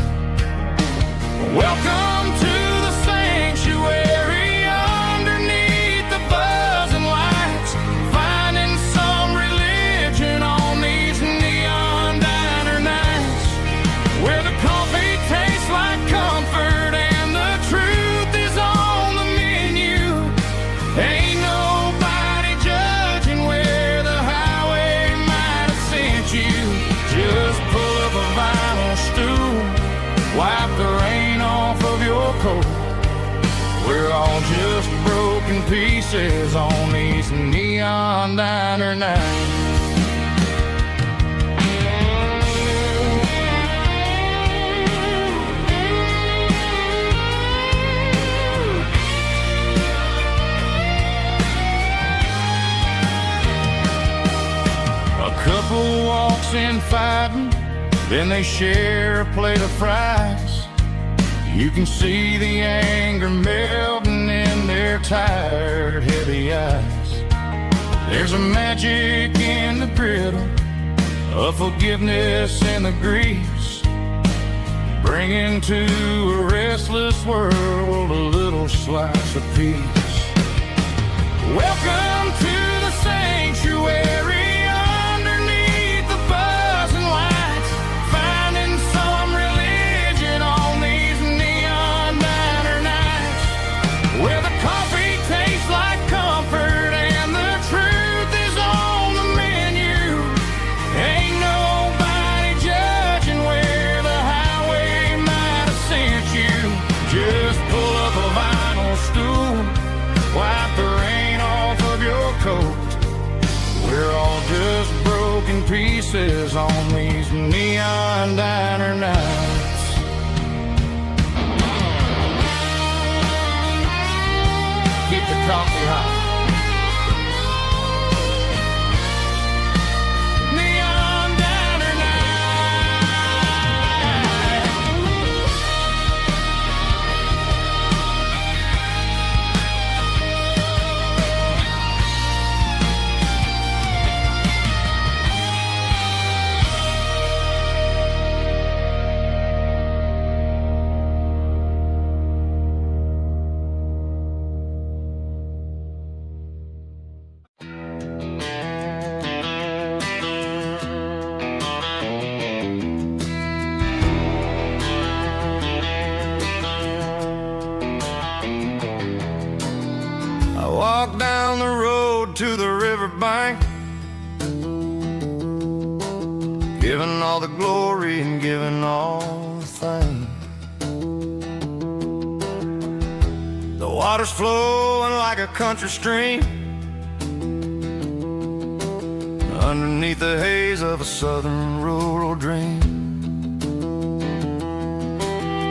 Welcome to the sanctuary, underneath the buzzing lights, finding some religion on these neon diner nights, where the coffee tastes like comfort and the truth is on the menu. Ain't nobody judging where the highway might have sent you. Just pull up a vinyl stool, wipe the rain off of your coat. We're all just broken pieces on these neon diner nights. A couple walks in fighting, then they share a plate of fries. You can see the anger melting in their tired, heavy eyes. There's a magic in the griddle, a forgiveness in the grease, bringing to a restless world a little slice of peace. Welcome to the sanctuary, underneath the buzzing lights, finding some religion on these neon diner nights, where the coffee tastes like comfort and the truth is on the menu. Ain't nobody judging where the highway might have sent you. Just pull up a vinyl stool, wipe the rain off of your coat. fires on these neon diner nights. Keep the coffee hot. Neon diner night. I walk down the road to the riverbank, giving all the glory and giving all the thanks. The water's flowing like a country stream underneath the haze of a southern rural dream.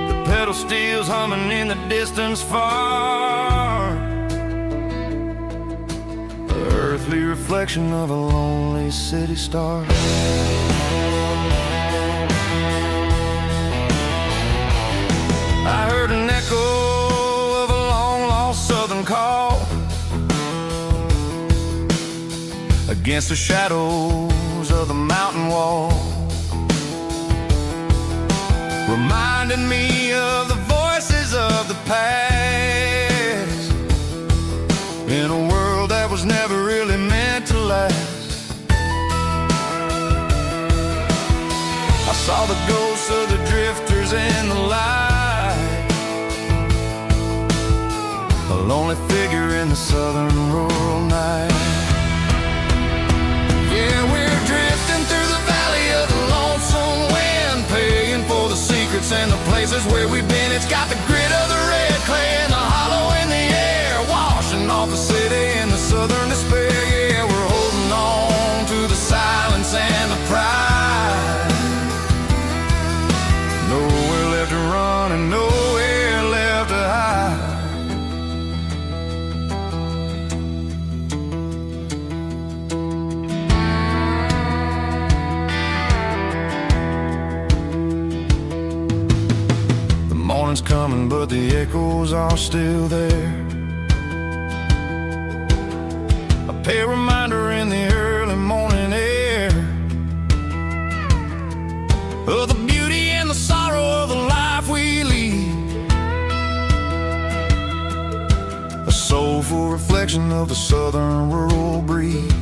The pedal steel's humming in the distance far, earthly reflection of a lonely city star. I heard an echo of a long-lost southern call against the shadows of the mountain wall, reminding me of the voices of the past in a world that was never really meant to last. I saw the ghosts of the drifters in the light, a lonely figure in the southern rural night. Yeah, we're drifting through the valley of the lonesome wind, paying for the secrets and the places where we've been. It's got the grit of the red clay and the hollow in the air, washing off the city and the southern despair. Yeah, we're holding on to the silence and the pride. Nowhere left to run and nowhere left to hide. The morning's coming, but the echoes are still there. A pale reminder in the early morning air of the beauty and the sorrow of the life we lead, a soulful reflection of the southern rural breed.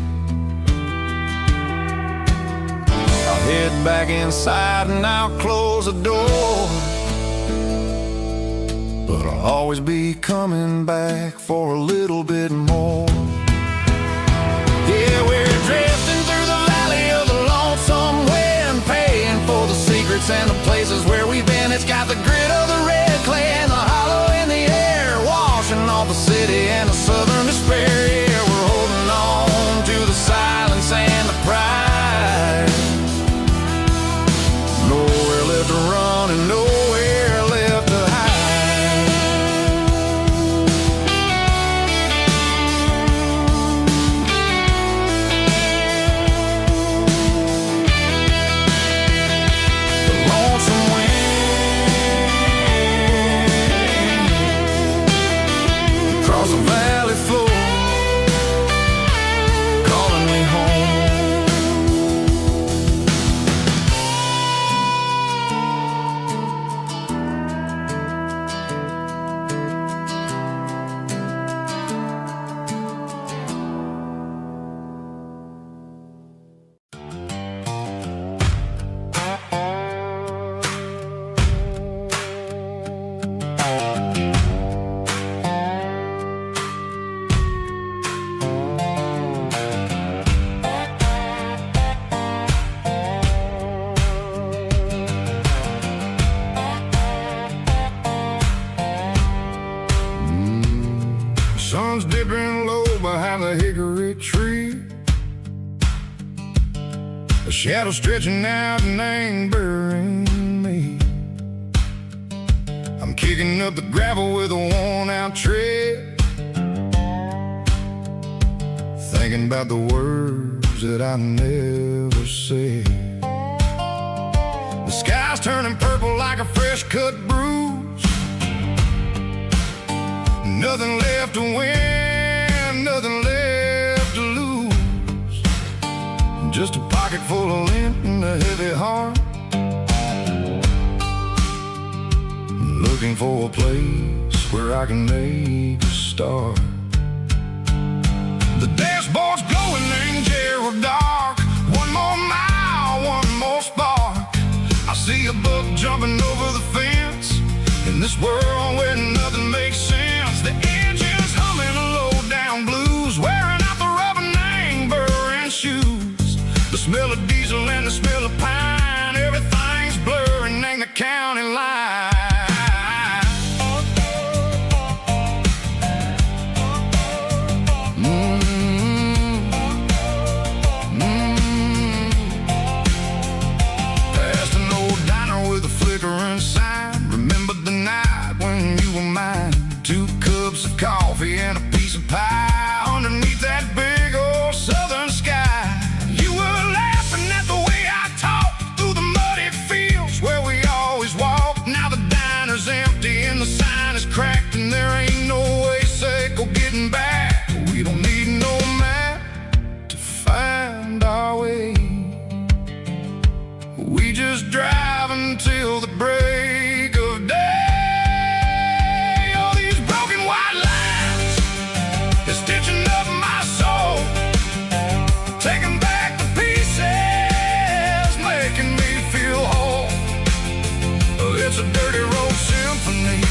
I'll head back inside and I'll close the door, but I'll always be coming back for a little bit more. Yeah, we're drifting through the valley of the lonesome wind, paying for the secrets and the places where we've been. It's got the grit of the red clay and the hollow in the air, washing off the city and the southern despair. Yeah, we're holding on to the silence and the pride. Nowhere left to run and nowhere left to hide. The lonesome wind shadow stretching out and angering me. I'm kicking up the gravel with a worn-out tread, thinking about the words that I never said. The sky's turning purple like a fresh-cut bruise. Nothing left to win, nothing left to lose. Just a pocket full of lint and a heavy heart, looking for a place where I can make a start. The dashboard's glowing angel dark. One more mile, one more spark. I see a buck jumping over the fence in this world where nothing makes sense. The engine's humming a low-down blues, wearing out the rubber-nang burring shoes. The smell of diesel and the smell of pine, everything's blurring in the county line. Coffee and a piece of pie underneath that big old southern sky. You were laughing at the way I talked through the muddy fields where we always walked. Now the diner's empty and the sign is cracked, and there ain't no way Seco getting back. We don't need no map to find our way. We just drive until the break of day. Stitching up my soul, taking back the pieces, making me feel whole. It's a dirty road symphony,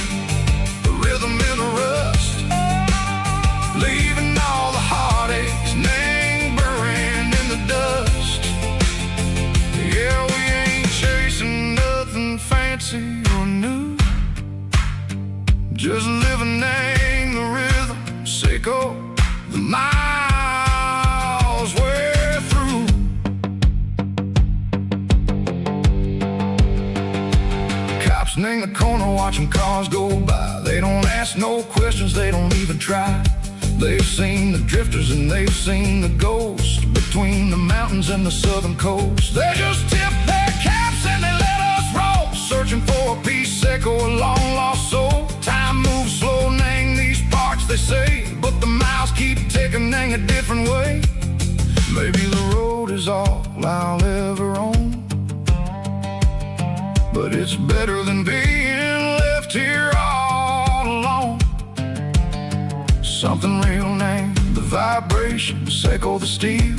a rhythm in a rust, leaving all the heartaches lingering in the dust. Yeah, we ain't chasing nothing fancy or new, just living in the rhythm. Seco, the miles we're through. Cops in the corner watching cars go by. They don't ask no questions, they don't even try. They've seen the drifters and they've seen the ghosts between the mountains and the southern coast. They just tip their caps and they let us roll, searching for a piece, Seco, a long lost soul. Time moves slow, nang these parts, they say, but the miles keep ticking, nang a different way. Maybe the road is all I'll ever own, but it's better than being left here all alone. Something real, nang the vibration, Seco the steel.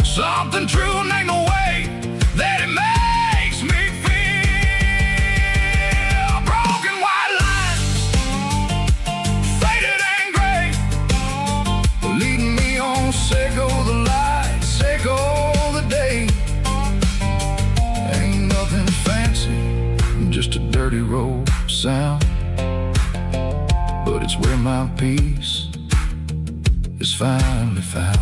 Something true, nang the way that it makes me feel. Broken white lines, faded and gray, leading me on. Seco the light, Seco the day. Ain't nothing fancy, just a dirty road sound, but it's where my peace is finally found.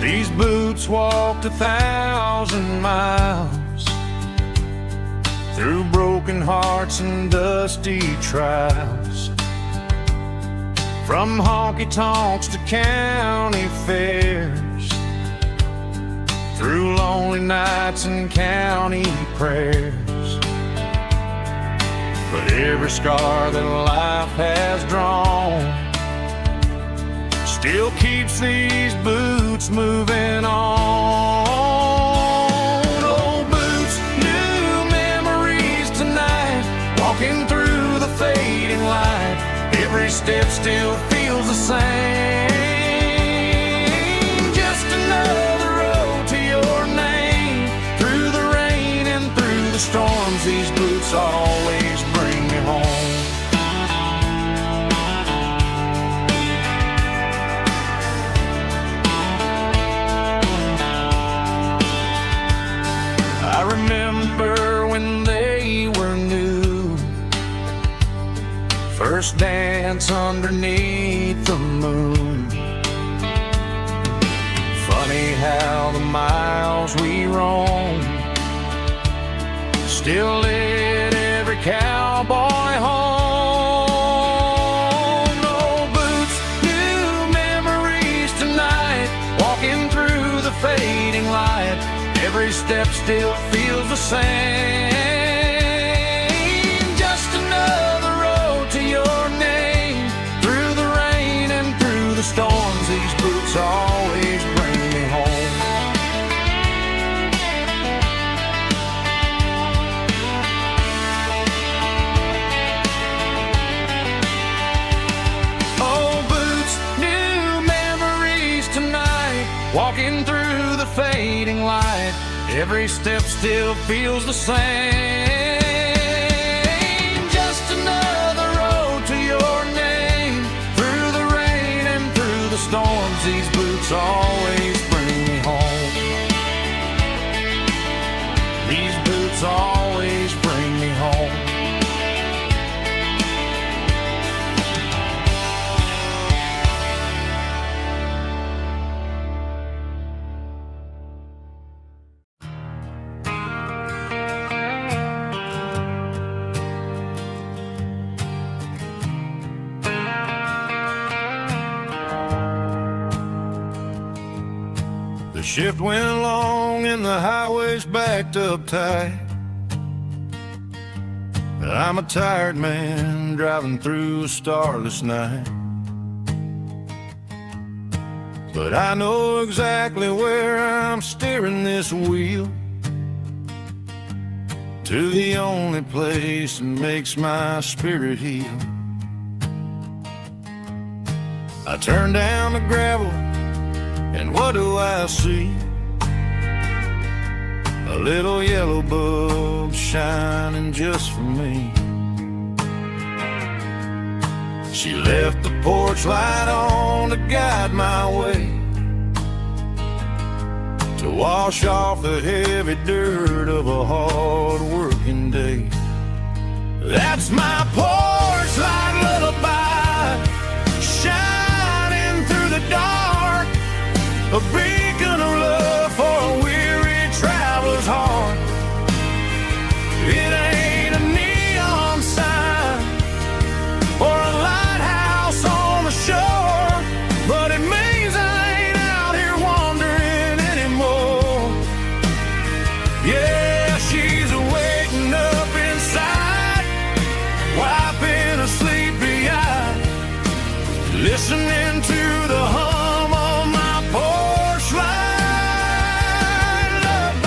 These boots walked 1,000 miles through broken hearts and dusty trials, from honky-tonks to county fairs, through lonely nights and county prayers. But every scar that life has drawn still keeps these boots moving on. Old boots, new memories tonight, Every step still feels the same. Just another road to your name. Through the rain and through the storms, these boots always bring me home. I remember when they were new, first dance underneath the moon. Funny how the miles we roam still lit every cowboy home. No boots, new memories tonight, walking through the fading light. Every step still feels the same. Just another road to your name. Through the rain and through the storms, these boots always bring me home. Oh, boots, new memories tonight, walking through the fading light. Every step still feels the same. Just another road to your name. Through the rain and through the storms, these boots always bring me home. These boots always bring me home. The shift went along and the highway's backed up tight. I'm a tired man driving through a starless night. But I know exactly where I'm steering this wheel, to the only place that makes my spirit heal. I turn down the gravel, and what do I see? A little yellow bulb shining just for me. She left the porch light on to guide my way, to wash off the heavy dirt of a hard-working day. That's my porch light lullaby, shining through the dark, a beacon of love for a weary traveler's heart. It ain't a neon sign or a lighthouse on the shore, but it means I ain't out here wandering anymore. Yeah, she's waiting up inside, wiping a sleepy eye, listening to the hum of my porch light lullaby.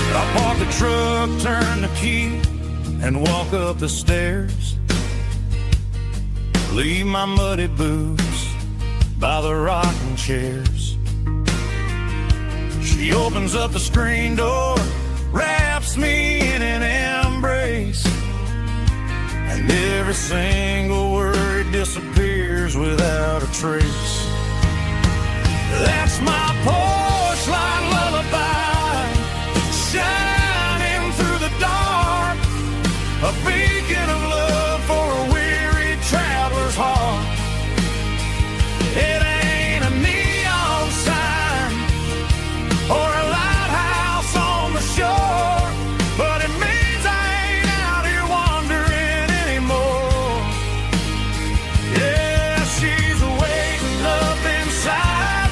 I park the truck, turn the key, and walk up the stairs. Leave my muddy boots by the rocking chairs. She opens up the screen door, wraps me in an embrace, and every single word disappears without a trace. That's my porch light lullaby, shining through the dark, a beacon of love for a weary traveler's heart. It ain't a neon sign or a lighthouse on the shore, but it means I ain't out here wandering anymore. Yeah, she's waiting up inside,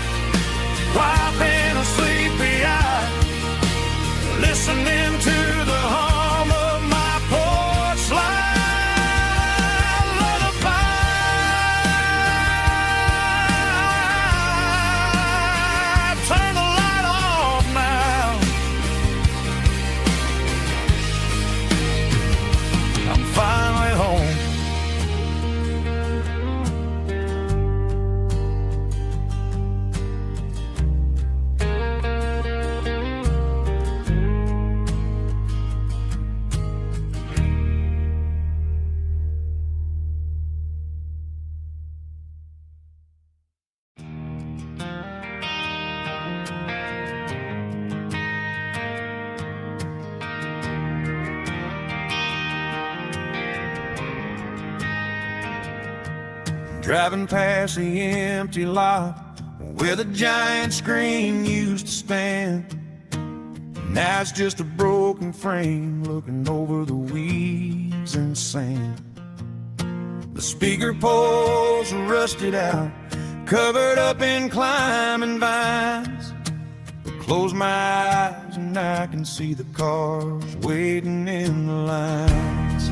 driving past the empty lot where the giant screen used to stand. Now it's just a broken frame looking over the weeds and sand. The speaker poles are rusted out, covered up in climbing vines. I close my eyes and I can see the cars waiting in the lines.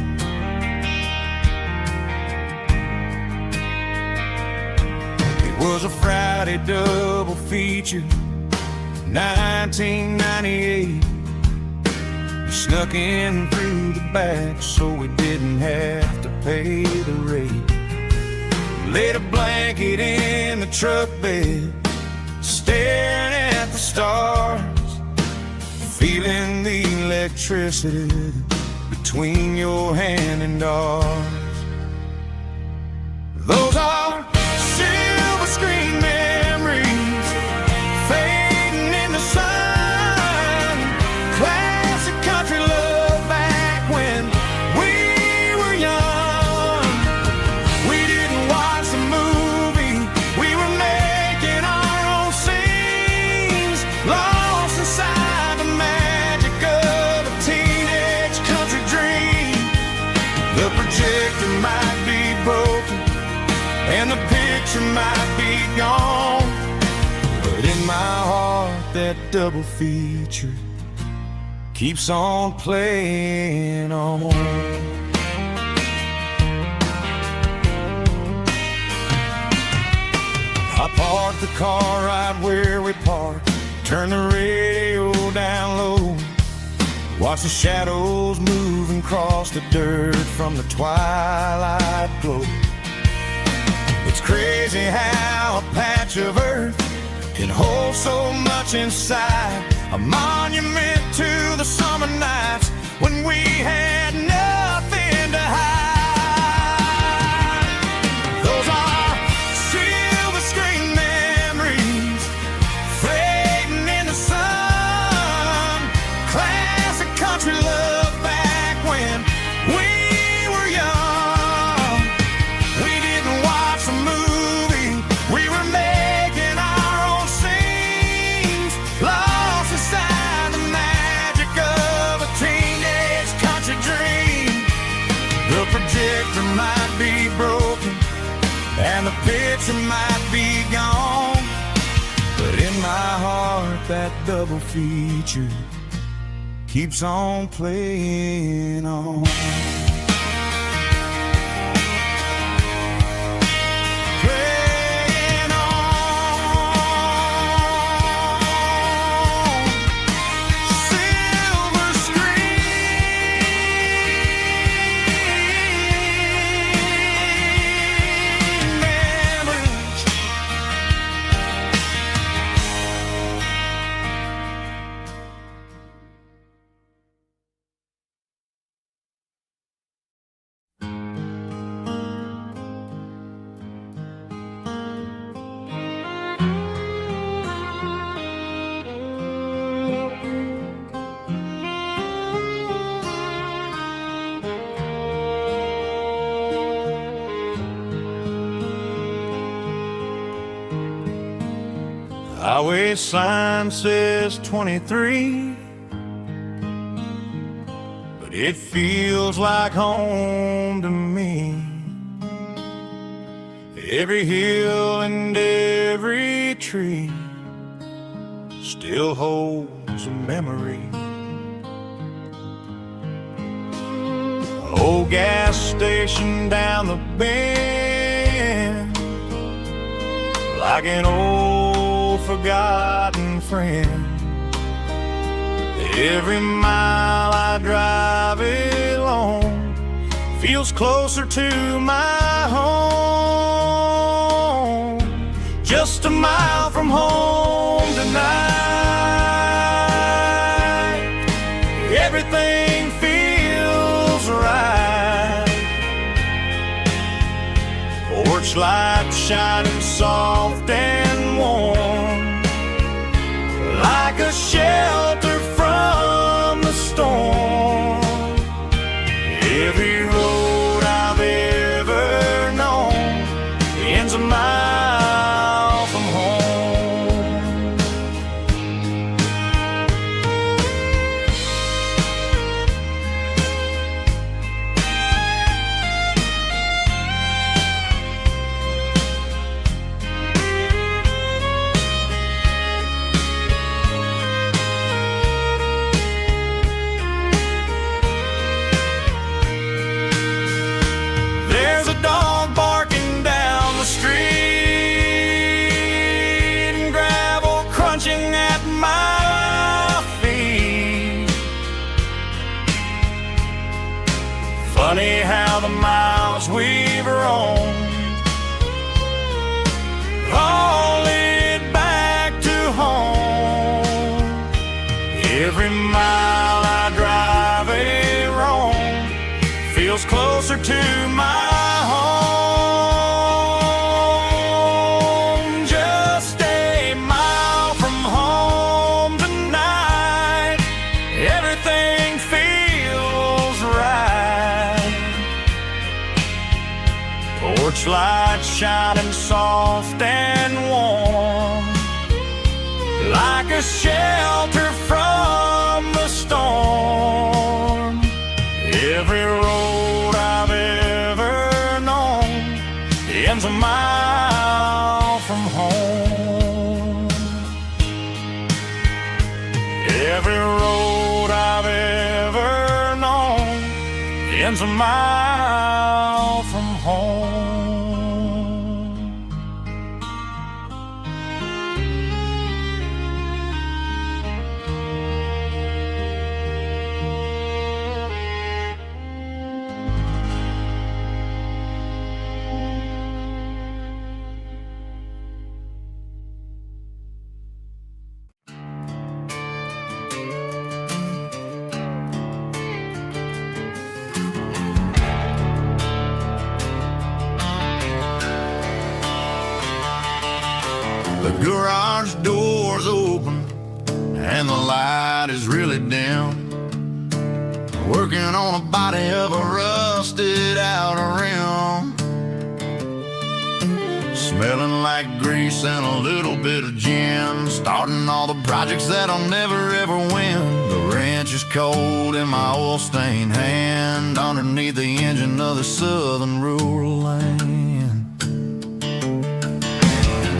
It was a Friday double feature, 1998. We snuck in through the back so we didn't have to pay the rate. Laid a blanket in the truck bed, staring at the stars, feeling the electricity between your hand and ours. Those are silver screen memories fading in the sun. Classic country love back when we were young. We didn't watch the movie, we were making our own scenes, lost inside the magic of a teenage country dream. The projector might be broken and the picture might be gone, but in my heart that double feature keeps on playing on. I parked the car right where we parked, turned the radio down low, watched the shadows moving across the dirt from the twilight glow. It's crazy how a patch of earth can hold so much inside, a monument to the summer nights when we had nothing to hide. Those are silver screen memories fading in the sun. Classic country love back when we were young. We didn't watch the movie, we were making our own scenes, lost inside the magic of a teenage country dream. The projector might be broken and the picture might be gone, but in my heart that double feature keeps on playing on. Playing on. Silver screen memories. Highway sign says 23, but it feels like home to me. Every hill and every tree still holds a memory. Old gas station down the bend, like an old forgotten friend. Every mile I drive it alone feels closer to my home. Just a mile from home tonight, everything feels right. Porch light shining soft and warm, like a shelter from the storm. Every road I've ever known house we've roamed, all lead back to home. Every mile I drive a roam feels closer to my home. Just a mile from home tonight, everything feels right. Porch light shining soft and warm, like a shelter from the storm. Every road I've ever known ends a mile from home. Every road I've ever known ends a mile from home. The garage door's open and the light is really dim. Working on a body of a rusted out rim, smelling like grease and a little bit of gin. Starting all the projects that I'll never ever win. The wrench is cold in my oil stained hand, underneath the engine of the southern rural land.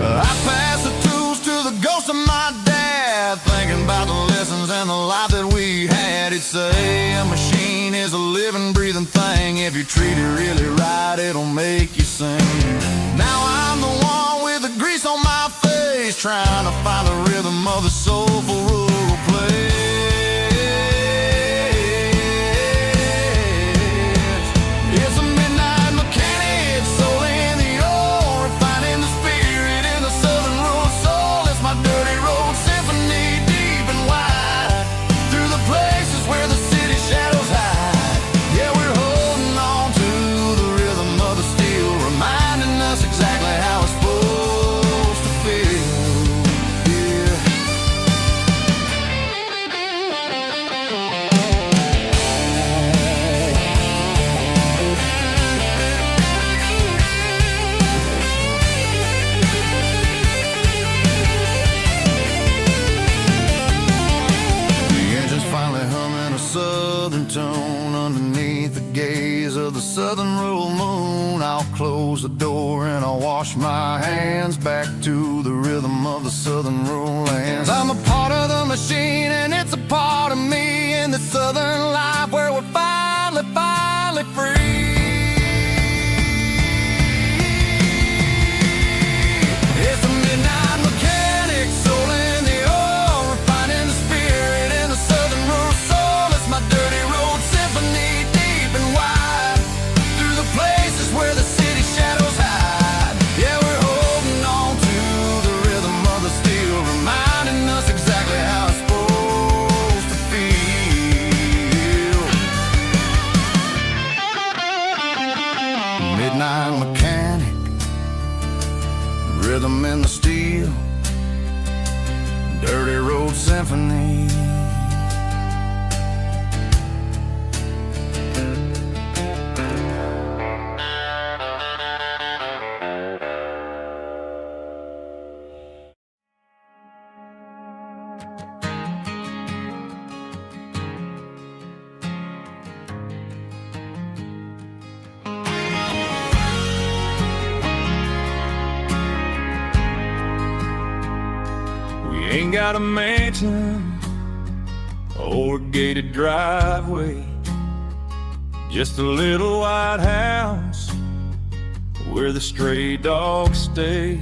I pass the tools to the ghost of my dad, thinking about the lessons and the life that we had. He'd say a machine is a living, breathing thing. If you treat it really right, it'll make you sing. Now I'm the one with the grease on my face, trying to find the rhythm of the soulful rural place. It's a midnight mechanic, soul in the ore, refining the spirit in the southern rural soul. It's my dirty road symphony, deep and wide, through the places where the city shadows hide. Yeah, we're holding on to the rhythm of the steel, reminding us exactly how it's supposed to feel. Yeah. The engine's finally humming a southern tone underneath the gaze of the southern rural moon. I'll close the door and I'll wash my hands back to the rhythm of the southern rural lands. I'm a part of the machine and it's a part of me in the southern life where we're finally free. It's a midnight mechanic, soul in the ore, refining the spirit in the southern rural soul. It's my dirty road symphony, deep and wide, through the places where the city shadows hide. Yeah, we're holding on to the rhythm of the steel, reminding us exactly how it's supposed to feel. Midnight mechanic, rhythm in the steel, dirty road symphony. Ain't got a mansion or a gated driveway, just a little white house where the stray dogs stay.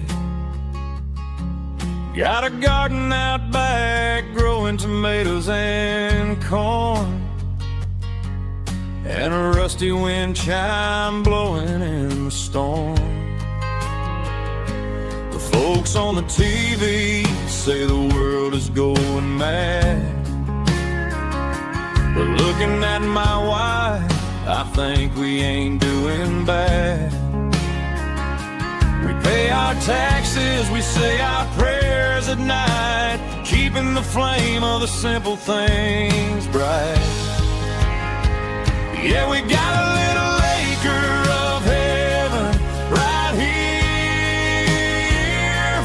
Got a garden out back growing tomatoes and corn, and a rusty wind chime blowing in the storm. The folks on the TV say the world is going mad, but looking at my wife, I think we ain't doing bad. We pay our taxes, we say our prayers at night, keeping the flame of the simple things bright. Yeah, we got a little acre of heaven right here,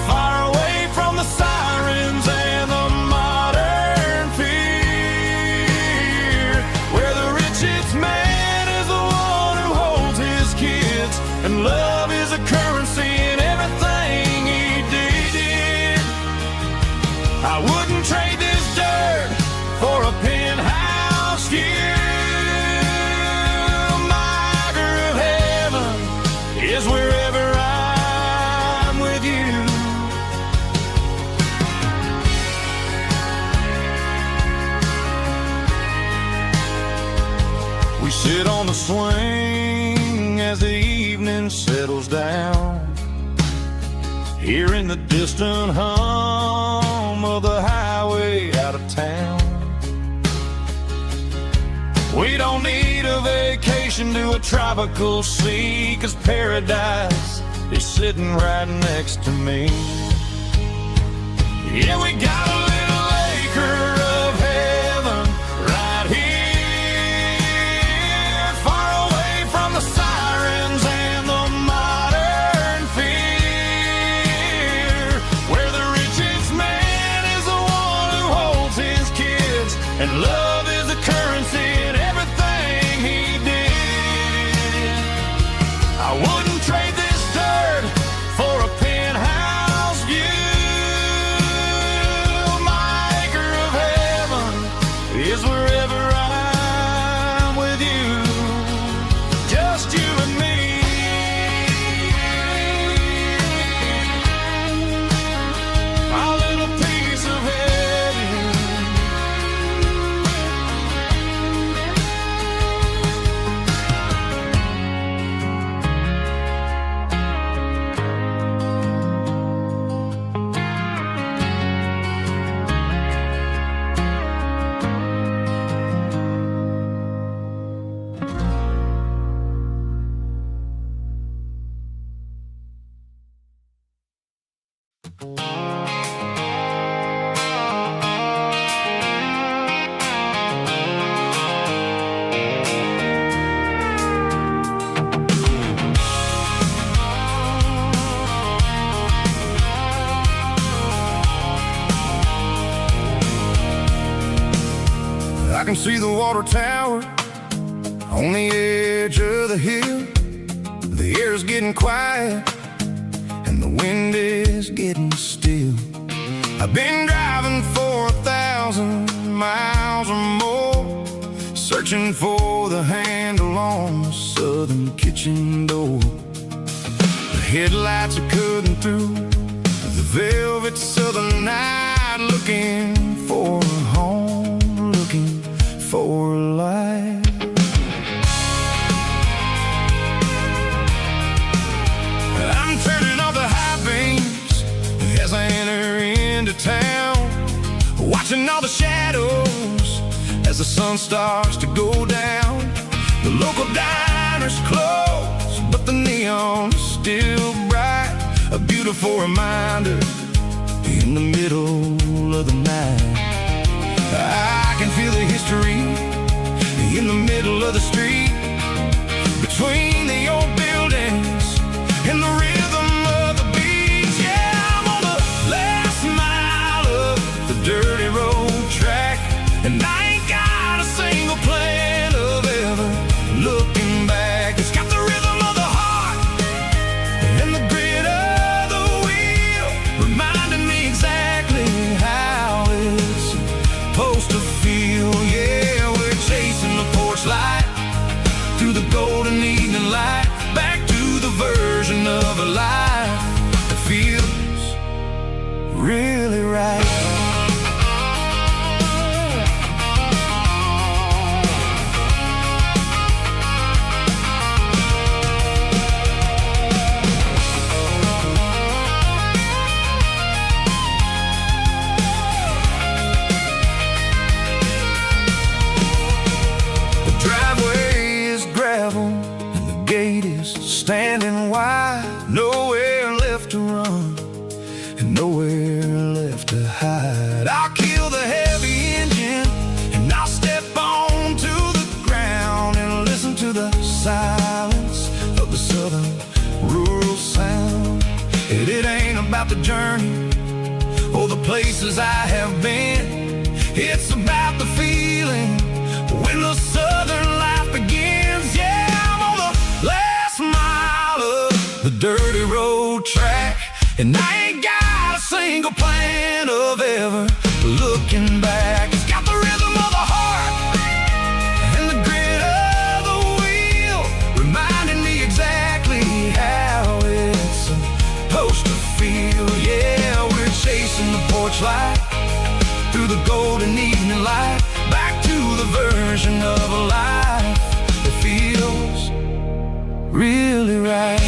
far away from the sirens and the modern fear, where the richest man is the one who holds his kids, and love is a currency in everything he did. I wouldn't trade this dirt for a penthouse view. Is wherever I'm with you. We sit on the swing as the evening settles down, hearing the distant hum of the highway out of town. We don't need a vacation to a tropical sea, 'cause paradise is sitting right next to me. Yeah, we got a little acre of heaven right here, far away from the sirens and the modern fear, where the richest man is the one who holds his kids, and love is a currency in everything he did. I wouldn't trade this dirt for a penthouse view. My acre of heaven is wherever I'm with you, just you and me. My little piece of heaven. I can see the water tower on the edge of the hill. The air's getting quiet and the wind is getting still. I've been driving for 1,000 miles or more, searching for the handle on the southern kitchen door. The headlights are cutting through the velvet southern night, looking for a home, looking for a life. I'm turning off the high beams as I enter into town, watching all the shadows as the sun starts to go down. The local diner's closed, but the neon's still bright, a beautiful reminder in the middle of the night. I can feel the history in the middle of the street, between the old buildings and the rhythm of the beats. Yeah, I'm on the last mile of the dirty road track, and I ain't got a single plan of ever looking back. It's got the rhythm of the heart and the grit of the wheel, reminding me exactly how it's supposed to feel. Yeah, we're chasing the porch light through the golden evening It ain't about the journey or the places I have been. It's about the feeling when the southern life begins. Yeah, I'm on the last mile of the dirty road track, and I ain't got a single plan of ever looking back. It's got the rhythm of the heart and the grit of the wheel, reminding me exactly how it's supposed to feel. Yeah, we're chasing the porch light through the golden evening light, back to the version of a life that feels really right.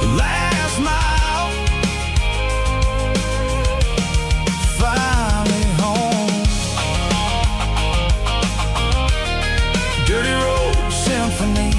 The last mile, finally home. Dirty Road Symphony.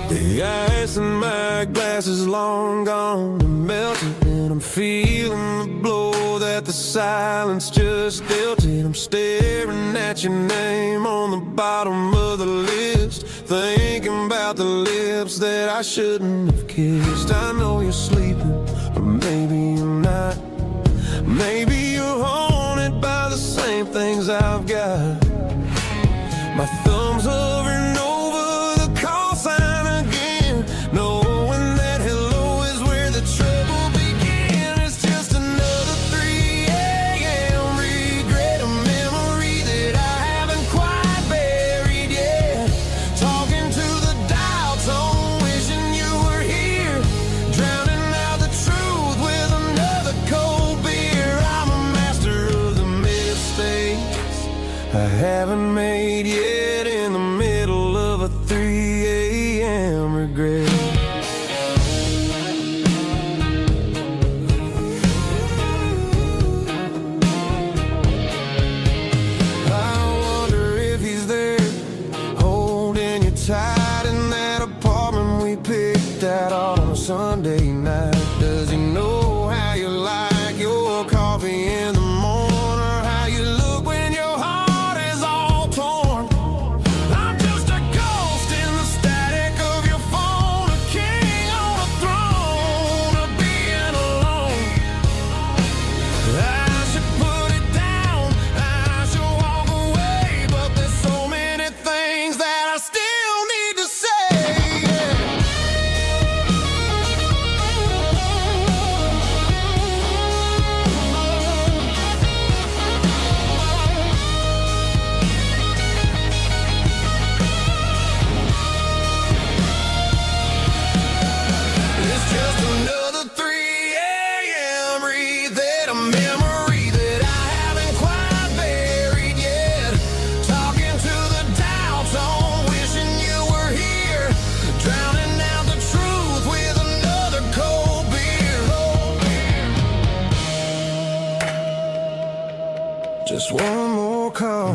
The ice in my glass is long gone and melted, and I'm feeling the blow that the silence just dealt it. I'm staring at your name on the bottom of the list, thinking about the lips that I shouldn't have kissed. I know you're sleeping, but maybe you're not. Maybe you're haunted by the same things I've got. My thumb's hovering over the call sign again, knowing that hello is where the trouble began. It's just another 3 a.m. regret, a memory that I haven't quite buried yet. Talking to the dial tone, wishing you were here, drowning out the truth with another cold beer. I'm a master of the mistakes I haven't made yet, in the middle of a 3 a.m. regret. I wonder if he's there, holding you tight in that apartment we picked out on a Sunday night. Does he know how you like your coffee in the morning, or how you look when your heart is all torn? I'm just a ghost in the static of your phone, a king on a throne of being alone. I should put it down, I should walk away, but there's so many things that I still need to say. It's just another 3 a.m. read, a memory that I haven't quite buried yet. Talking to the dial tone, wishing you were here, drowning out the truth with another cold beer. Just one more call,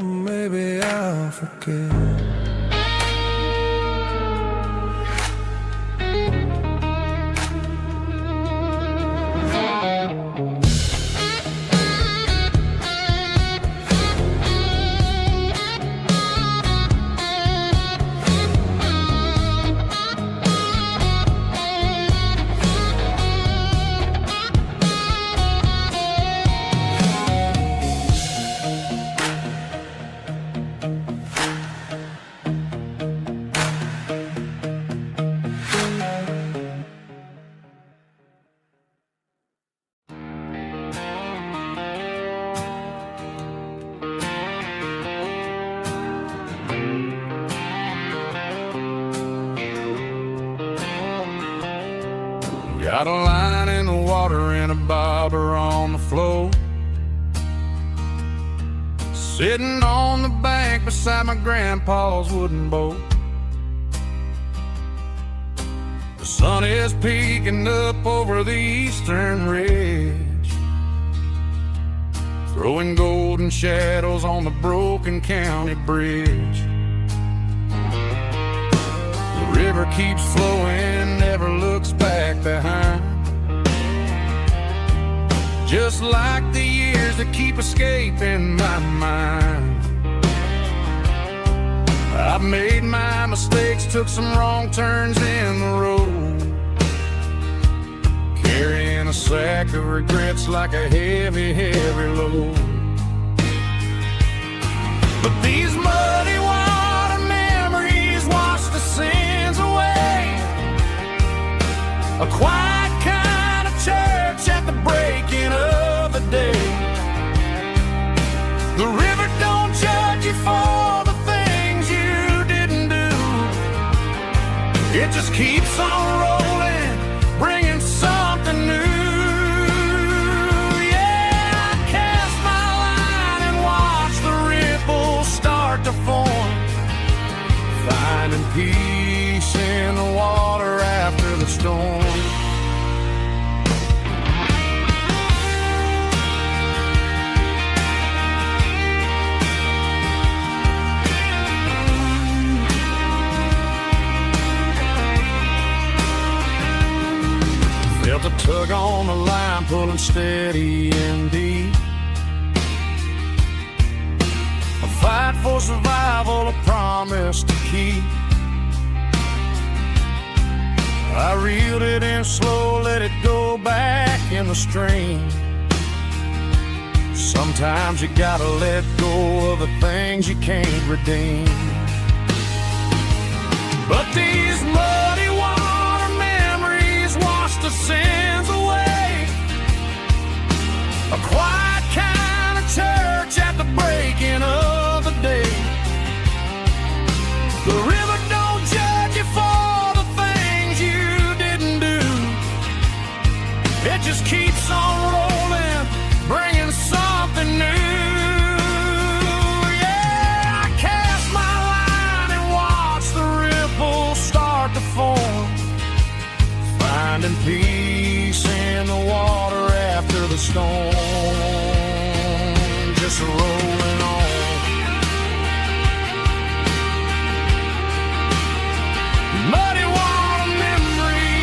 maybe I'll forget. Got a line in the water and a bobber on the floor. Sitting on the bank beside my grandpa's wooden boat. The sun is peeking up over the eastern ridge, throwing golden shadows on the broken county bridge. The river keeps flowing, never looks back behind, just like the years that keep escaping my mind. I've made my mistakes, took some wrong turns in the road, carrying a sack of regrets like a heavy, heavy load. But these muddy water memories wash the sins away. A quiet kind of church at the breaking of the day. The river don't judge you for the things you didn't do. It just keeps on rolling, bringing something new. Yeah, I cast my line and watch the ripples start to form, finding peace in the water after the storm. Felt a tug on the line, pulling steady and deep. A fight for survival, a promise to keep. I reeled it in slow, let it go back in the stream. Sometimes you gotta let go of the things you can't redeem. But these muddy water memories wash the sins away. A quiet kind of church at the breaking of the day. The river don't judge you for the things you didn't do. It just keeps on rolling, bringing something new. Yeah, I cast my line and watch the ripples start to form, finding peace in the water after the storm. Just rolling on. Muddy water memory.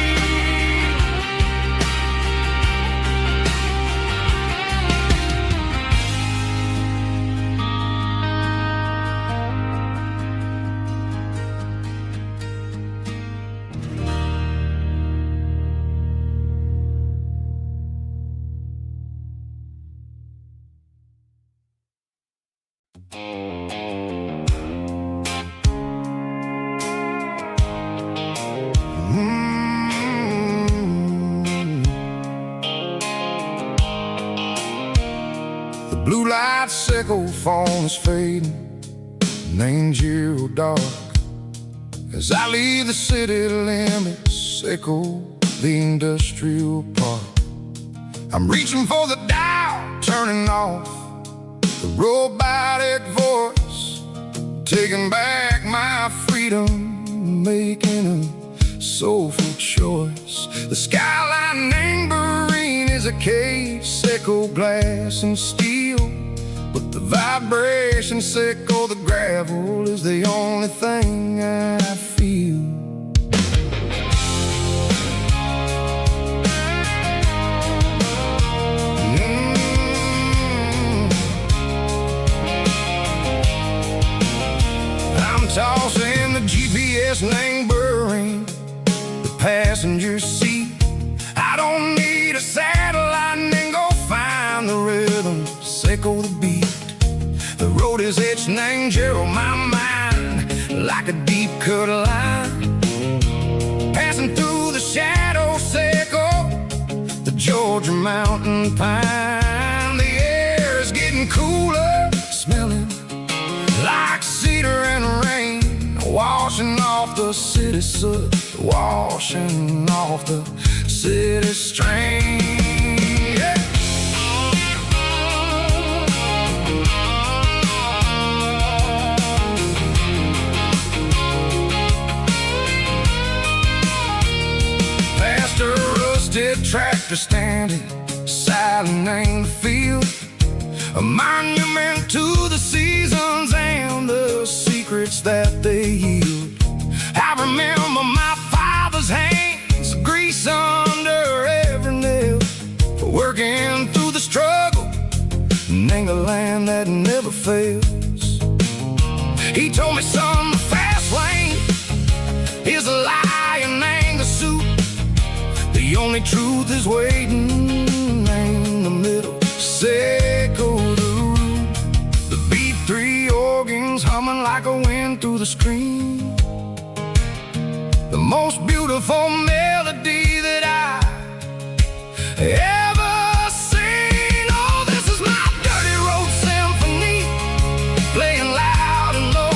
The blue light sickle phone is fading, named zero dark. As I leave the city limits, sickle the industrial park. I'm reaching for the dial, turning off the robotic voice, taking back my freedom, making a soulful choice. The skyline named Bryan is a case, sickle glass and steel, but the vibration sickle the gravel is the only thing I feel. I'm tossing the GPS named Bryan, the passenger seat. I don't need a satellite and go find the rhythm, sickle the beat. The road is etched named Gerald, my mind, like a deep cut line. Passing through the shadow sickle, the Georgia mountain pine. The air is getting cooler, smelling like cedar and rain, washing off the city soot, washing off the city strain. Yeah. Past a rusted tractor standing silent in the field, a monument to the seasons and the secrets that they yield. I remember my father's hands, grease under every nail, working through the struggle, and ain't a land that never fails. He told me, son, the fast lane is a lie and ain't a suit. The only truth is waiting in the middle. Seco the root, the B3 organs humming like a wind through the screen. The most beautiful melody that I ever seen. Oh, this is my dirty road symphony, playing loud and low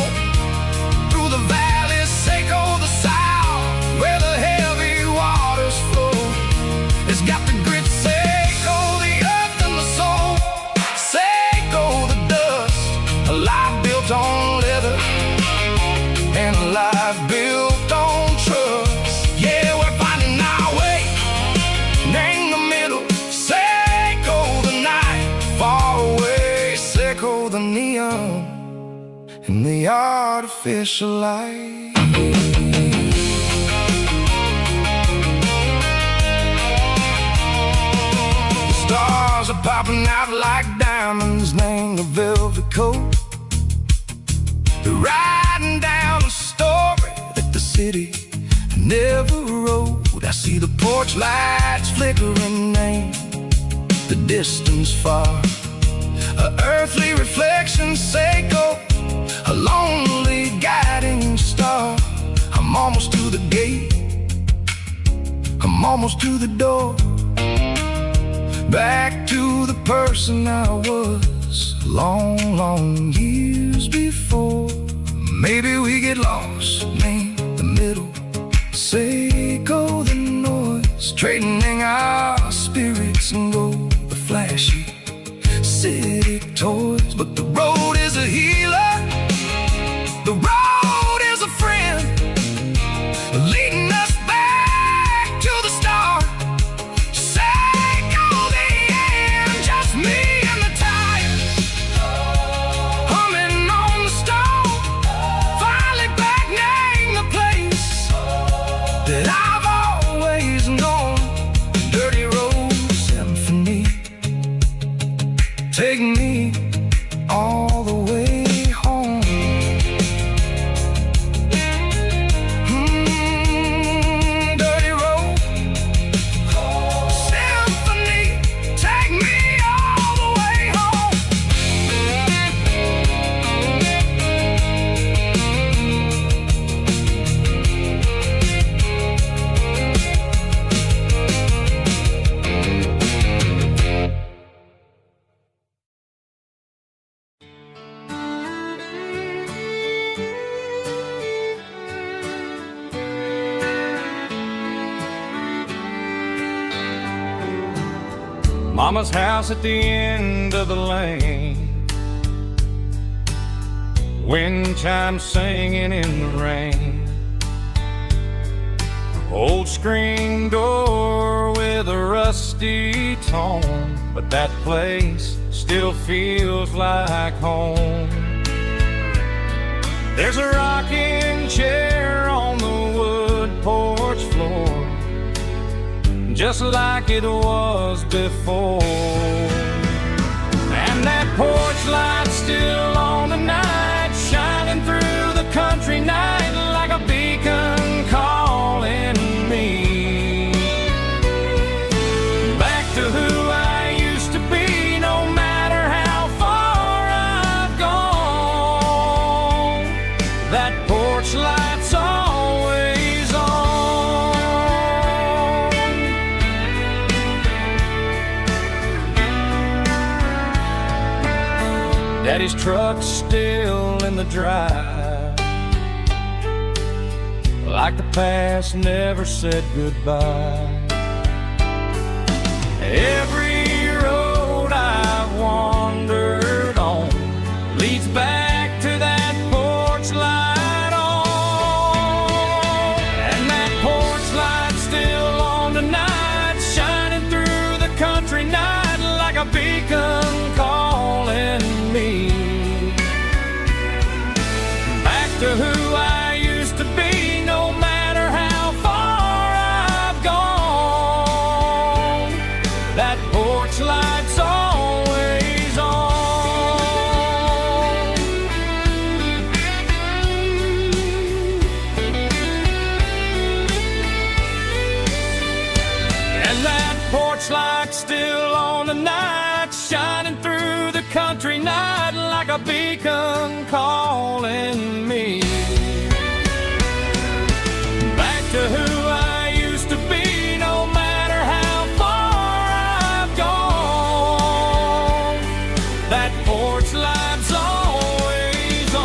through the valleys, Seco the south, where the heavy waters flow. It's got the grit, Seco the earth and the soul, Seco the dust, a life built on leather and a life built on trust. Yeah, we're finding our way in the middle. Seco the night, far away. Seco the neon and the artificial light. The stars are popping out like diamonds, named the velvet coat. They're riding down a story that the city never wrote. I see the porch lights flickering in the distance far, a earthly reflection, Seco, a lonely guiding star. I'm almost to the gate, I'm almost to the door, back to the person I was long, long years before. Maybe we get lost in the middle, Seco the noise, trading our spirits and go the flashy city toys. But the road is a healer, the road is a friend, leading us back to the start. Seco the end, just me and the tires, humming on the stove, finally back name the place that I've always known. Dirty road symphony, take me all the way home. Dirty road symphony, take me all the way home. Mama's house at the end of the lane, wind chimes singing in the rain, old screen door with a rusty tone, but that place still feels like home. There's a rocking chair on the wood porch floor, just like it was before. And that porch light's still on tonight, shining through the country night like a beacon calling me back to who I used to be. No matter how far I've gone, that porch light's always on. Daddy's truck's still in the drive, like the past never said goodbye. Every road I've wandered on leads back to that porch light on. And that porch light's still on tonight, shining through the country night like a beacon calling me back to who I used to be, no matter how far I've gone. That porch light's always on. And that porch light's still on tonight, shining through the country night like a beacon calling me back to who I used to be, no matter how far I've gone. That porch light's always on,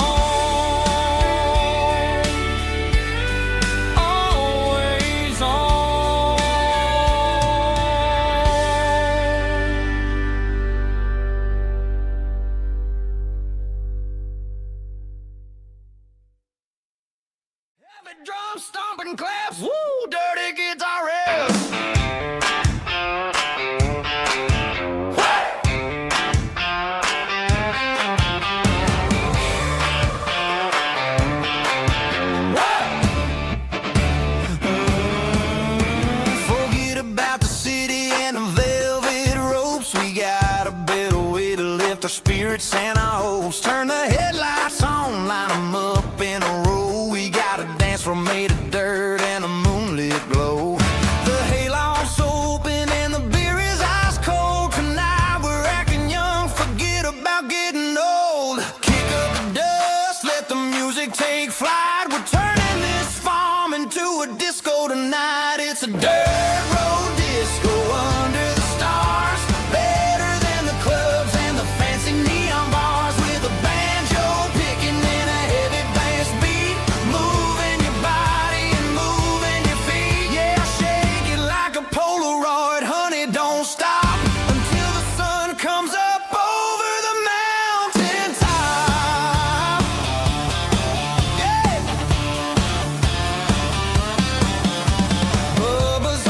always on. Heavy drum stomping claps, woo, dirty guitar riffs. Forget about the city and the velvet ropes. We got a better way to lift our spirits and our hopes. Turn the headlights on, line them up in a row. We got a dance floor made of dirt and a moonlit glow. The hayloft's open and the beer is ice cold. Tonight we're acting young, forget about getting old. Kick up the dust, let the music take flight. We're turning this farm into a disco tonight. It's a dirt road disco under the stars. Better than the clubs and the fancy neon bars. With a banjo picking in a heavy bass beat. Moving your body and moving your feet. Yeah, shake it like a Polaroid, honey, don't stop until the sun comes up over the mountain top. Yeah. Bubba's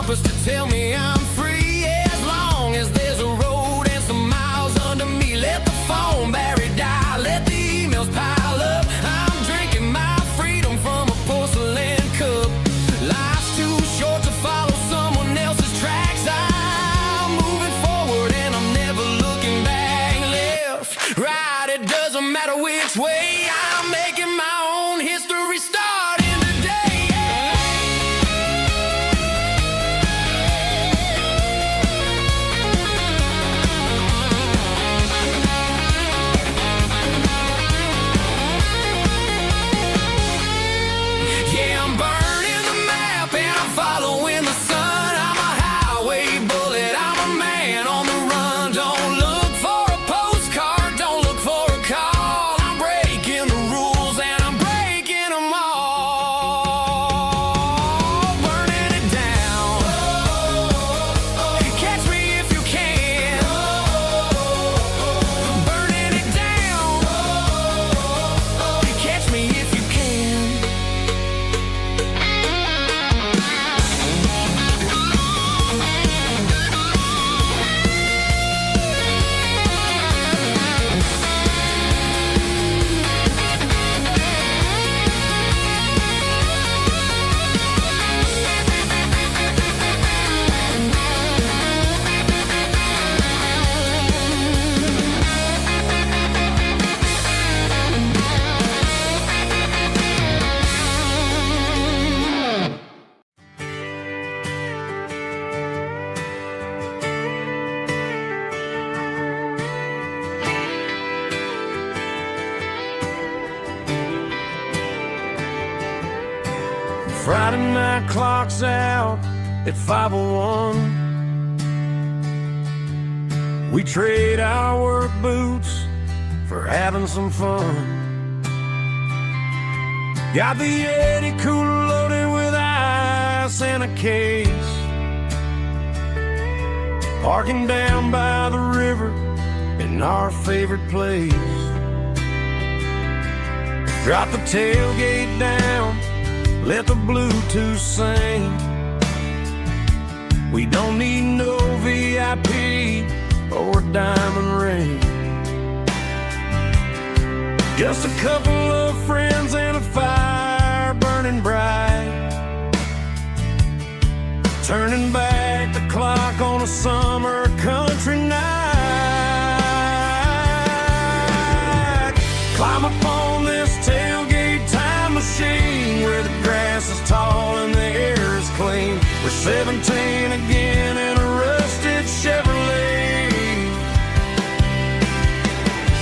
compass to tell me I'm free. As long as there's a road and some miles under me. Let the phone battery die, let the emails pile up. I'm drinking my freedom from a porcelain cup. Life's too short to follow someone else's tracks. I'm moving forward and I'm never looking back. Left, right, it doesn't matter which way. I'm making my own history starting today. Yeah, I'm burning the map and I'm following the sun. I'm a highway bullet, I'm a man on the run. Don't look for a postcard, don't look for a call. I'm breaking the rules and I'm breaking them all. Burning it down. Catch me if you can. Burning it down. Catch me if you can. Friday night clock's out at 5:01. We trade our work boots for having some fun. Got the Yeti cooler loaded with ice and a case. Parking down by the river in our favorite place. Drop the tailgate down, let the Bluetooth sing. We don't need no VIP or diamond ring. Just a couple of friends and a fire burning bright. Turning back the clock on a summer country night. Climb up on this tailgate time machine where the grass is tall and the air is clean. We're 17 again in a rusted Chevrolet.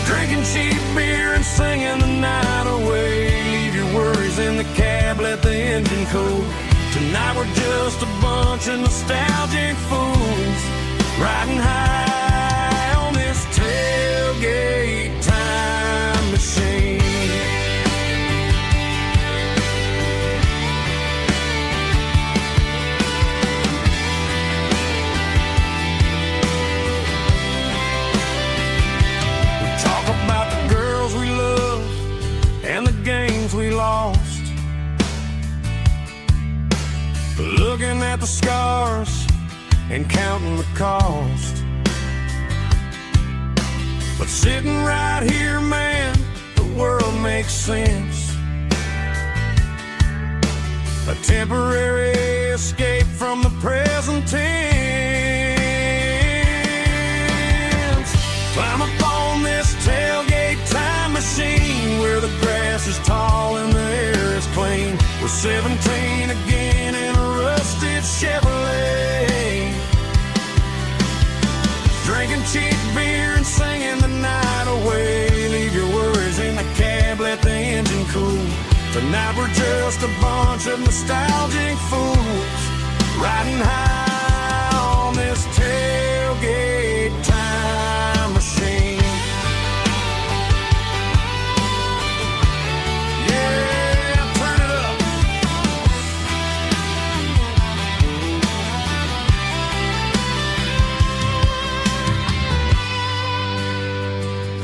Drinking cheap beer and singing the night away. Leave your worries in the cab, let the engine cool. Tonight we're just a bunch of nostalgic fools riding high on this tailgate time machine. We talk about the girls we love and the games we lost. Looking at the scars and counting the cost. But sitting right here, man, the world makes sense. A temporary escape from the present tense. Climb up on this tailgate time machine where the grass is tall and the air is clean. We're 17 again in a rusted Chevrolet. Drinking cheap beer and singing the night away. Leave your worries in the cab, let the engine cool. Tonight we're just a bunch of nostalgic fools riding high on this tailgate time machine. Yeah, turn it up.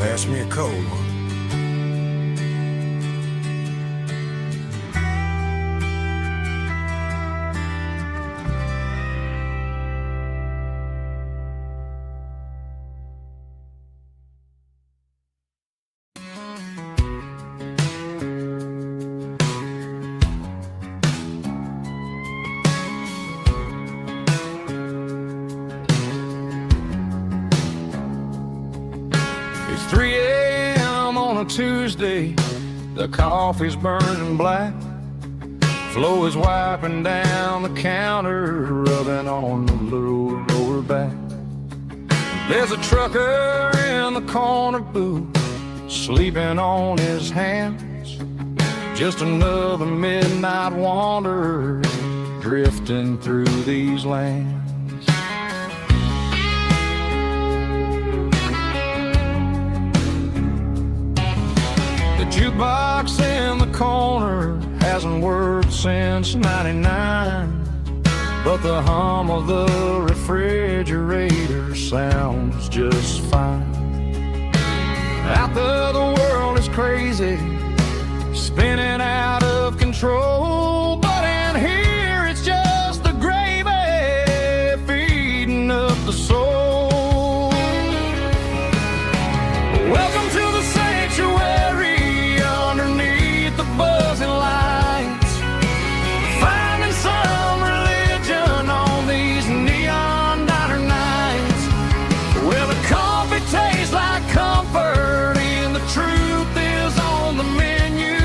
Pass me a cold one. Tuesday, the coffee's burning black. Flo is wiping down the counter, rubbing on the lower back. There's a trucker in the corner booth, sleeping on his hands. Just another midnight wanderer drifting through these lands. The jukebox in the corner hasn't worked since '99, but the hum of the refrigerator sounds just fine. Out there the world is crazy, spinning out of control, but in here it's just the gravy feeding up the soul. Welcome to the sanctuary underneath the buzzing lights, finding some religion on these neon diner nights, where the coffee tastes like comfort and the truth is on the menu.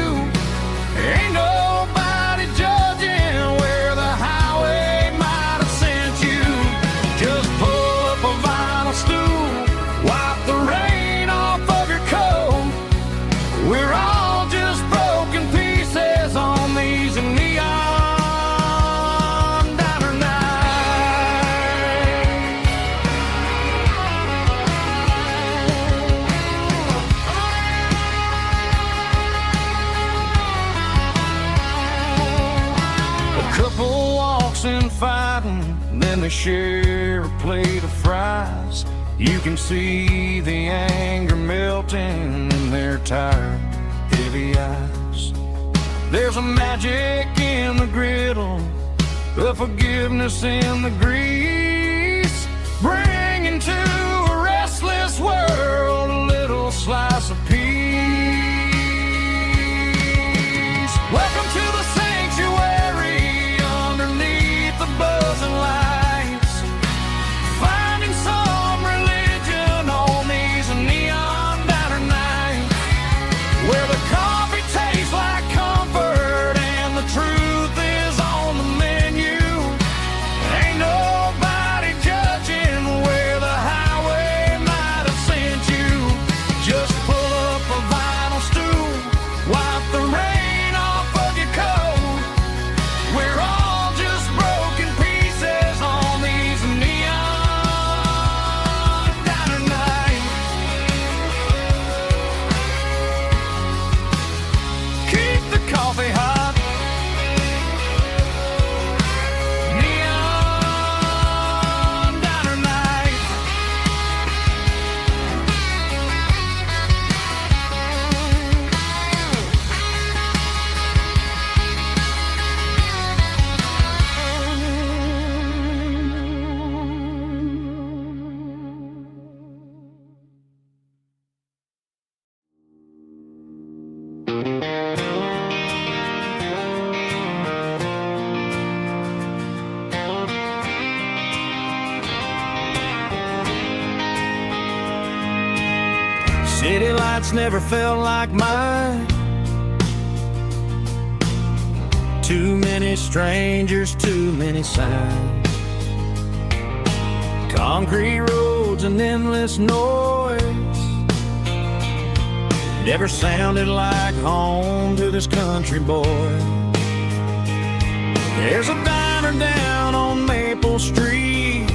Ain't nobody judging where the highway might have sent you. Just pull up a vinyl stool, wipe the rain off of your coat. We're all just broken pieces on these neon diner nights. A couple walks in fighting, then they share a plate of fries. You can see the anger melting in their tired, heavy eyes. There's a magic in the griddle, a forgiveness in the grease, bringing to a restless world a little slice of peace. Welcome to the sanctuary underneath the buzzing lights, finding some religion on these neon diner nights, where the coffee tastes like comfort and the truth is on the menu. Ain't nobody judging where the highway might have sent you. Just pull up a vinyl stool, wipe the rain off of your coat. We're all just broken pieces on these neon diner nights. Keep the coffee hot. Neon diner nights. City lights never felt like mine. Too many strangers, too many signs. Concrete roads and endless noise never sounded like home to this country boy. There's a diner down on Maple Street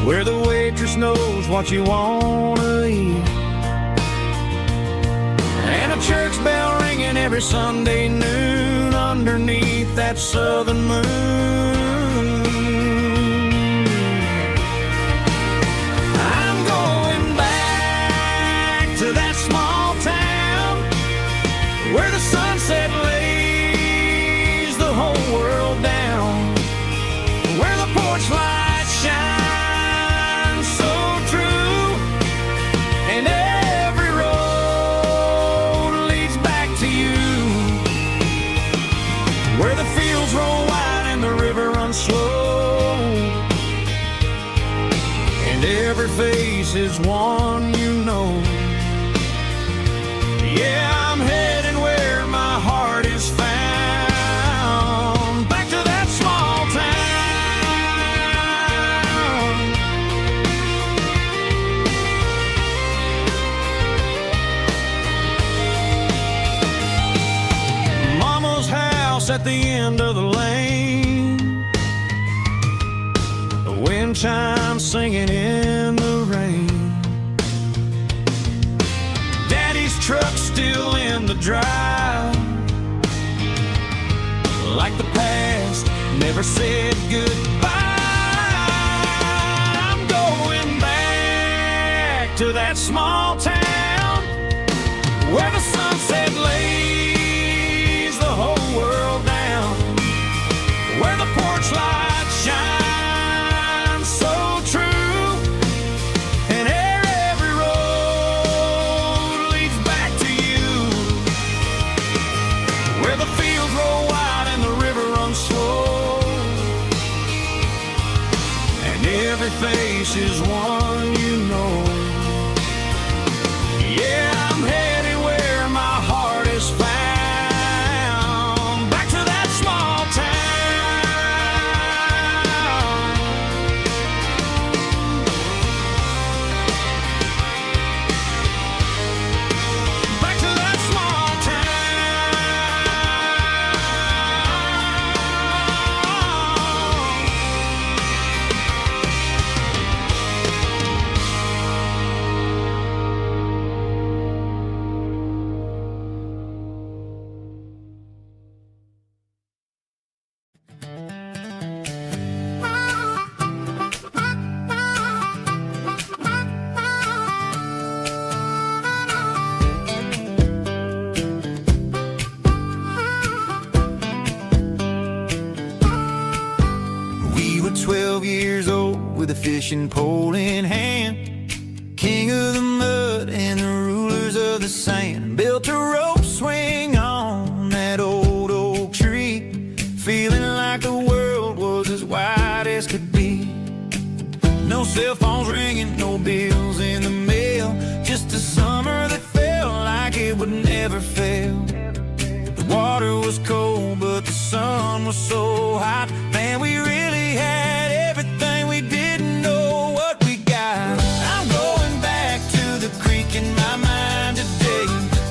where the waitress knows what you wanna eat, and a church bell ringing every Sunday noon underneath that southern moon. I'm going back to that small town where the sunset lays the whole world down, where the porch lights shine so true, and every road leads back to you, where the fields roll wide and the river runs slow, and every face is one you know. Yeah, I'm heading where my heart is found, back to that small town. Mama's house at the end of the lane, the wind chimes singing in the rain. Daddy's truck still in the drive, like the past never said goodbye. I'm going back to that small town where the sunset lays the whole world down, where the porch lights shine so true, and every road leads back to you, where the fields roll wide and the river runs slow, and every face is one you know. Yeah, I'm headed where my heart is found, back to that small town. Back to that small We were 12 years old with a fishing pole in hand, king of the mud and the rulers of the sand. Built a rope swing on that old oak tree, feeling like the world was as wide as could be. No cell phones ringing, no bills in the mail, just a summer that felt like it would never fail. The water was cold, but the sun was so hot. Man, we really had everything, we didn't know what we got. I'm going back to the creek in my mind today,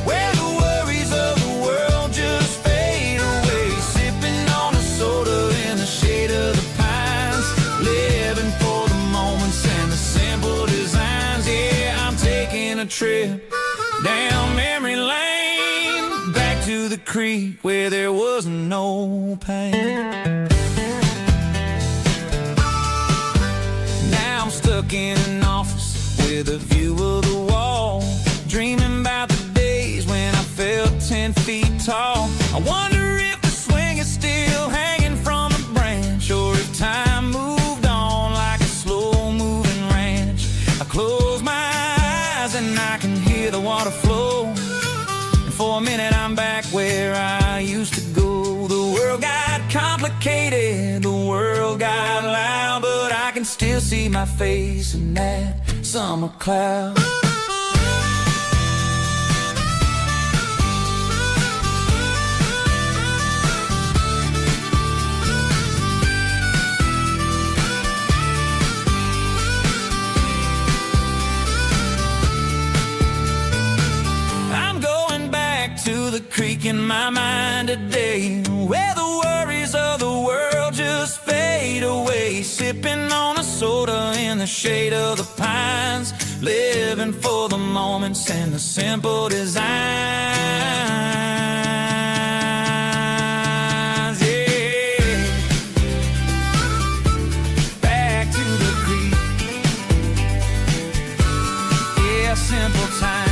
where the worries of the world just fade away. Sipping on a soda in the shade of the pines, living for the moments and the simple designs. Yeah, I'm taking a trip down memory lane, back to the creek where there was no pain. Now I'm stuck in an office with a view of the wall, dreaming about the days when I felt 10 feet tall. I wonder if the swing is still hanging from a branch, or if time moved on like a slow-moving ranch. I close my eyes and I can hear the water flow, and for a minute I'm back where I used to go. The world got complicated, the world got loud, but I can still see my face in that summer cloud. I'm going back to the creek in my mind today, where the worries of the world just fade away. Sipping on a soda in the shade of the pines, living for the moments and the simple designs. Yeah, back to the creek. Yeah, simple times.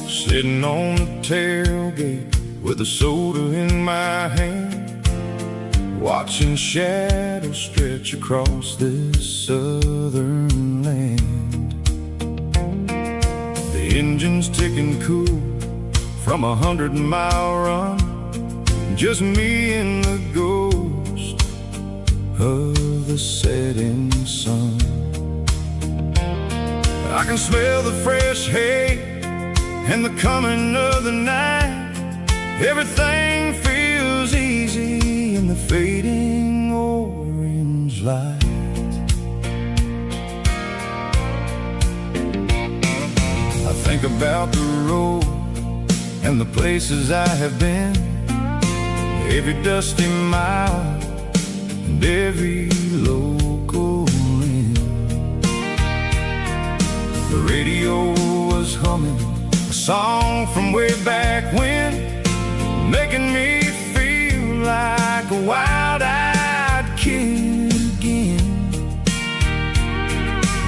Sitting on the tail tailgate with a soda in my hand, watching shadows stretch across this southern land. The engine's ticking cool from 100-mile run, just me and the ghost of the setting sun. I can smell the fresh hay and the coming of the night. Everything feels easy in the fading orange light. I think about the road and the places I have been, every dusty mile and every local inn. The radio was humming a song from way back when, making me feel like a wild-eyed kid again.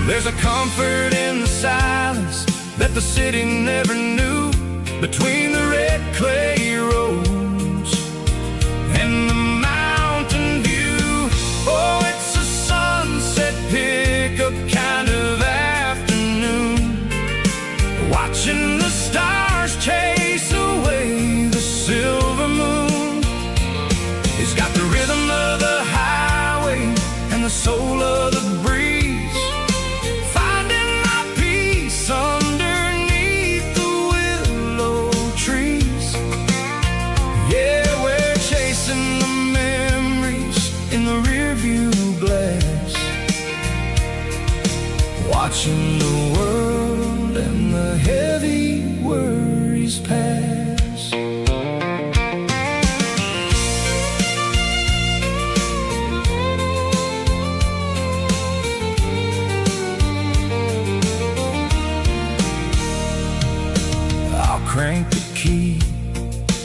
There's a comfort in the silence that the city never knew, between the red clay roads and the mountain view. Oh, it's a sunset pickup kind of afternoon, watching the stars chase away the silver moon. It's got the rhythm of the highway and the soul of the breeze, finding my peace underneath the willow trees. Yeah, we're chasing the memories in the rearview glass, watching the world and the heavy worries pass. I'll crank the key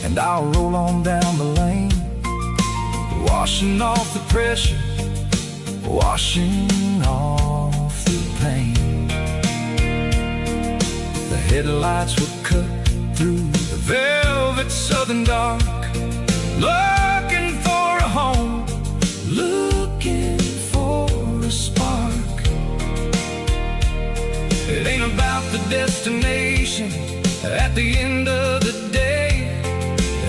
and I'll roll on down the lane, washing off the pressure, washing off the pain. The headlights will cut through the velvet southern dark, looking for a home, looking for a spark. It ain't about the destination at the end of the day,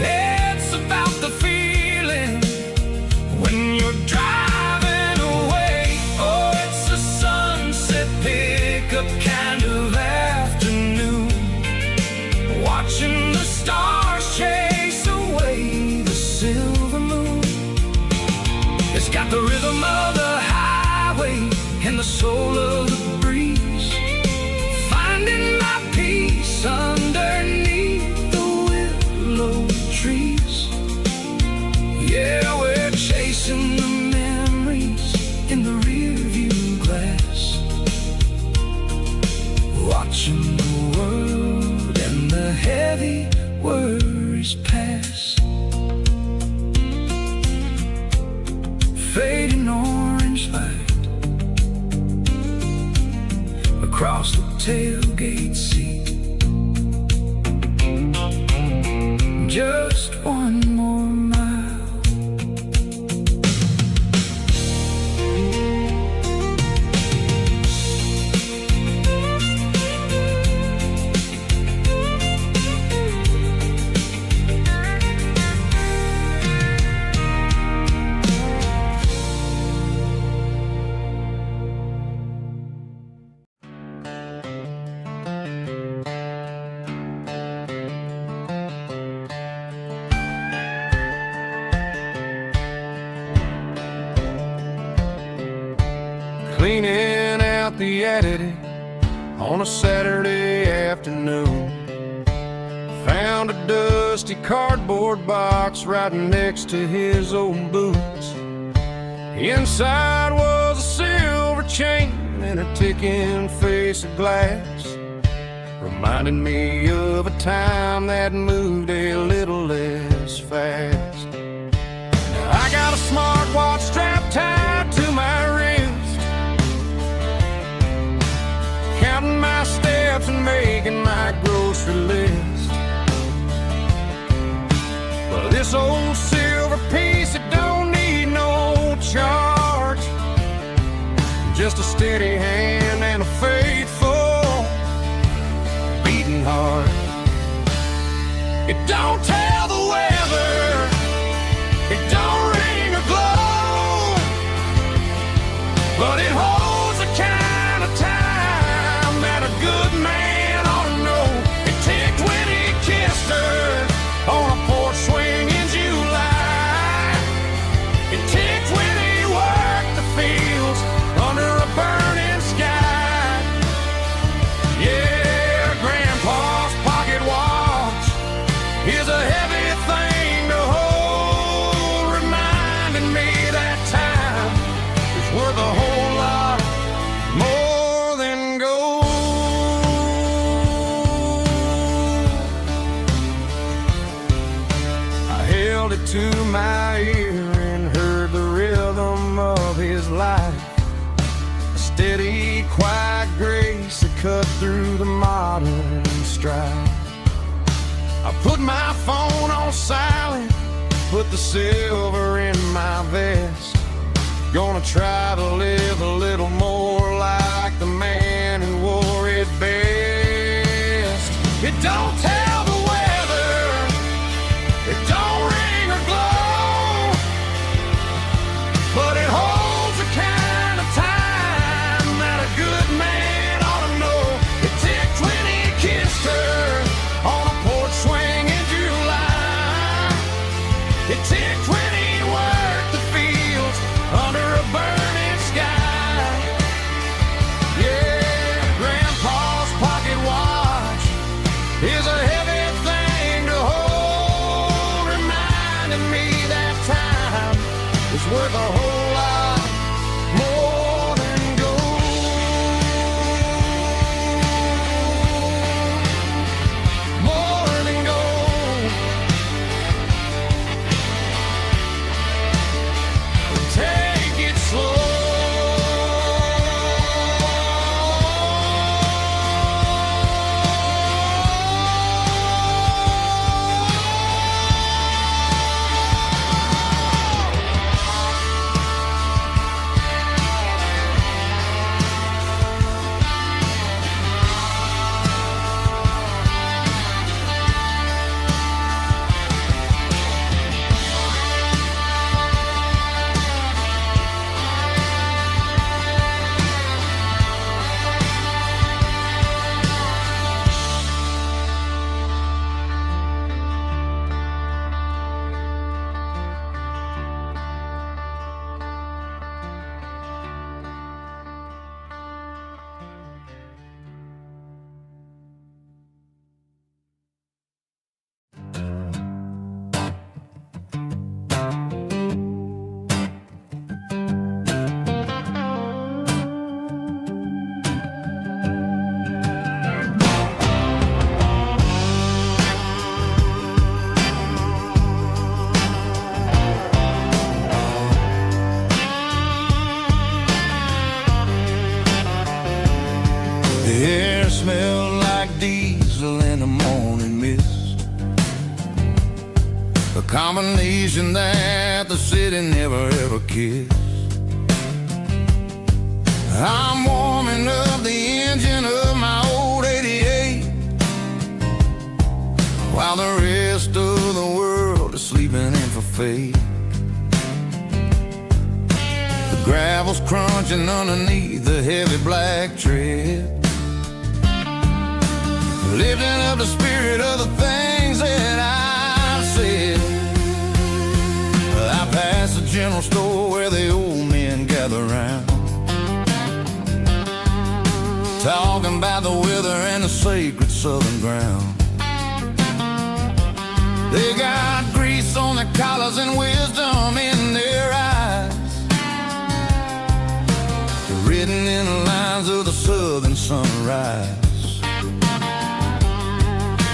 it's about the feeling when you're driving away. Oh, it's a sunset pickup kind of afternoon, watching the stars chase away the silver moon. It's got the rhythm of the highway and the soul of the breeze, finding my peace underneath the willow trees. Yeah, we're chasing the memories in the rearview glass, watching the world and the heavy worries pass. Fading orange light across the tailgate seat, just one more mile. Cleaning out the attic on a Saturday afternoon, found a dusty cardboard box right next to his old boots. Inside was a silver chain and a ticking face of glass, reminding me of a time that moved a little less fast. I got a smartwatch strapped tied to my wrist, counting my steps and making my grocery list. old silver piece that don't need no charge, just a steady hand and a faithful beating heart. It don't tell the weather, it don't ring or glow, but it holds the kind of time that a good man ought to know. It ticked when he kissed her on a porch swing in July. It ticked when he worked the fields under a burning sky. Yeah, Grandpa's pocket watch is a heavy thing to hold, reminding me that time is worth a whole lot more than gold. I held it to my ear and heard the rhythm of his life, a steady, quiet grace that cut through the modern strife. I put my phone on silent, put the silver in my vest. Gonna try to live a little more like the man who wore it best. It don't tell the weather, it don't ring or glow, but it holds the kind of time that a good man ought to know. It ticked when he kissed her on a porch swing in July. It ticked when he worked the fields under a burning sky. Yeah, Grandpa's pocket watch is a heavy thing to hold, reminding me that time is worth a whole lot more than gold. More than gold. Take it slow. The air smelled like diesel in the morning mist, a combination that the city never ever kissed. I'm warming up the engine of my old 88, while the rest of the world is sleeping in for fate. The gravel's crunching underneath the heavy black tread, lifting up the spirit of the things that I've said. I passed the general store where the old men gather round, talking about the weather and the sacred southern ground. They got grease on their collars and wisdom in their eyes, written in the lines of the southern sunrise.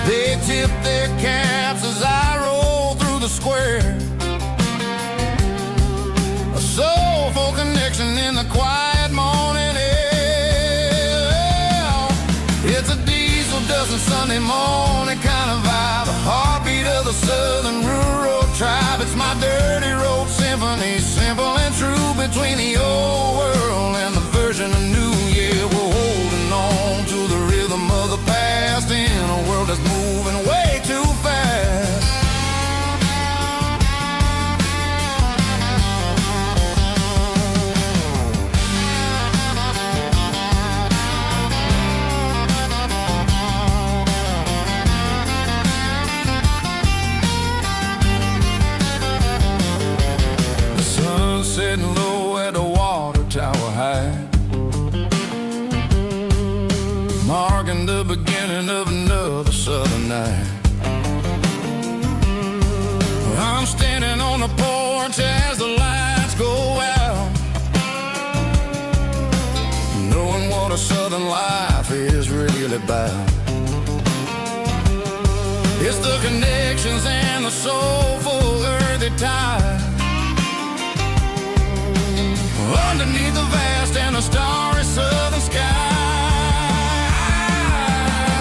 They tip their caps as I roll through the square, a soulful connection in the quiet morning air. It's a diesel dusting Sunday morning kind of vibe, the heartbeat of the southern rural tribe. dirty road symphony, simple and true, between the old world and the version of new. Yeah, we're holding on to the rhythm of the past in a world that's moving way too fast. Sitting low at the water tower high, marking the beginning of another southern night. I'm standing on the porch as the lights go out, knowing what a southern life is really about. It's the connections and the soulful earthy ties underneath the vast and the starry southern skies.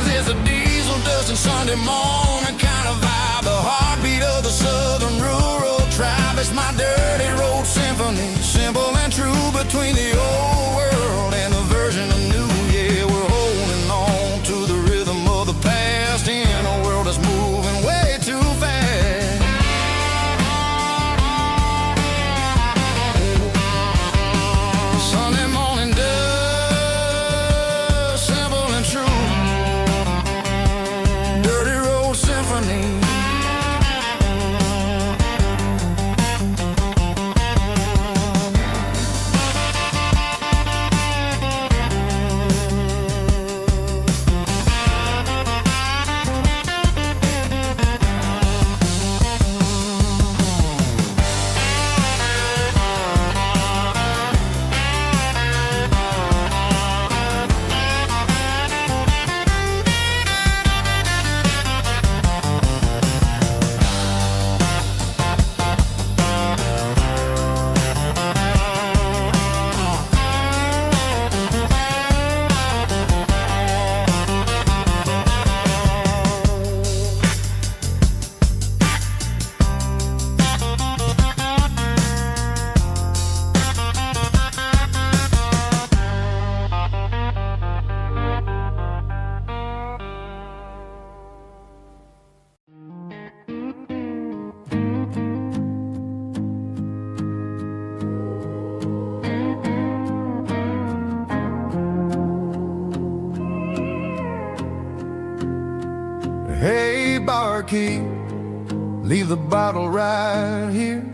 It's a diesel dusting Sunday morning kind of vibe, the heartbeat of the southern rural tribe. It's my dirty road symphony, simple and true, between the old world and the version of new. Yeah, we're holding on to the rhythm of the past in a world that's moving way too fast. Sunday morning dust, simple and true, dirty road symphony. Hey, barkeep, leave the bottle right here.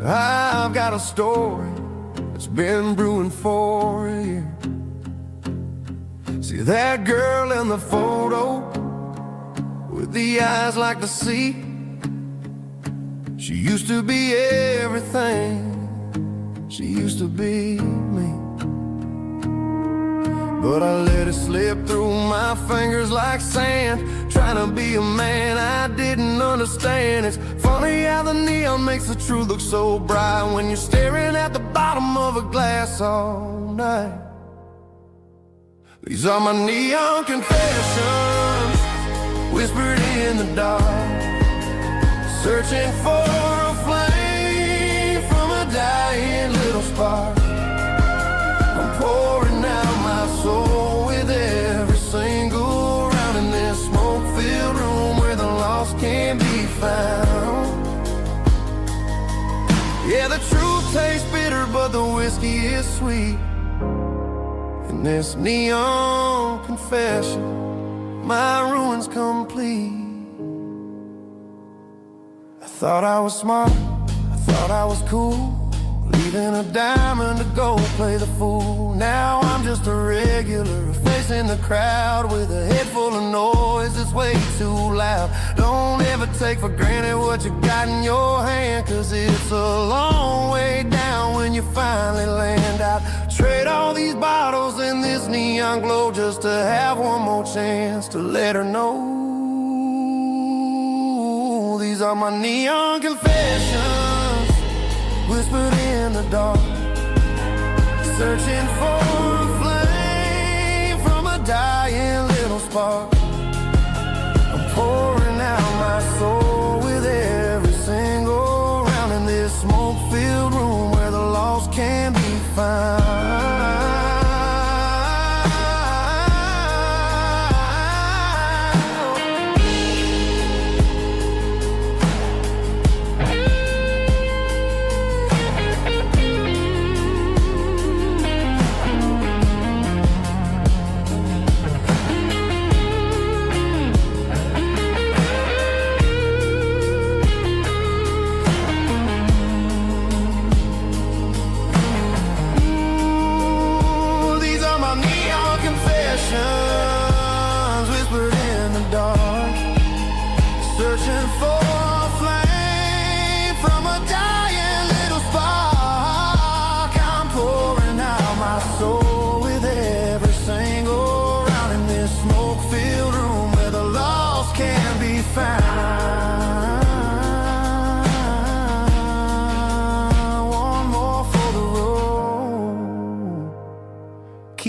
I've got a story that's been brewing for a year. See that girl in the photo with the eyes like the sea? She used to be everything, she used to be me. But I let it slip through my fingers like sand, trying to be a man I didn't understand. It's funny how the neon makes the truth look so bright when you're staring at the bottom of a glass all night. These are my neon confessions, whispered in the dark, searching for a flame from a dying little spark. I'm pouring out my soul with every single round in this smoke-filled room where the lost can't be found. Yeah, the truth tastes bitter, but the whiskey is sweet. In this neon confession, my ruin's complete. I thought I was smart, I thought I was cool, leaving a diamond to go play the fool. Now I'm just a regular, facing the crowd with a head full of noise that's way too loud. Don't ever take for granted what you got in your hand, 'cause it's a long way down when you finally land out. Trade all these bottles and this neon glow just to have one more chance to let her know. These are my neon confessions, whispered in the dark, searching for a flame from a dying little spark. I'm pouring out my soul with every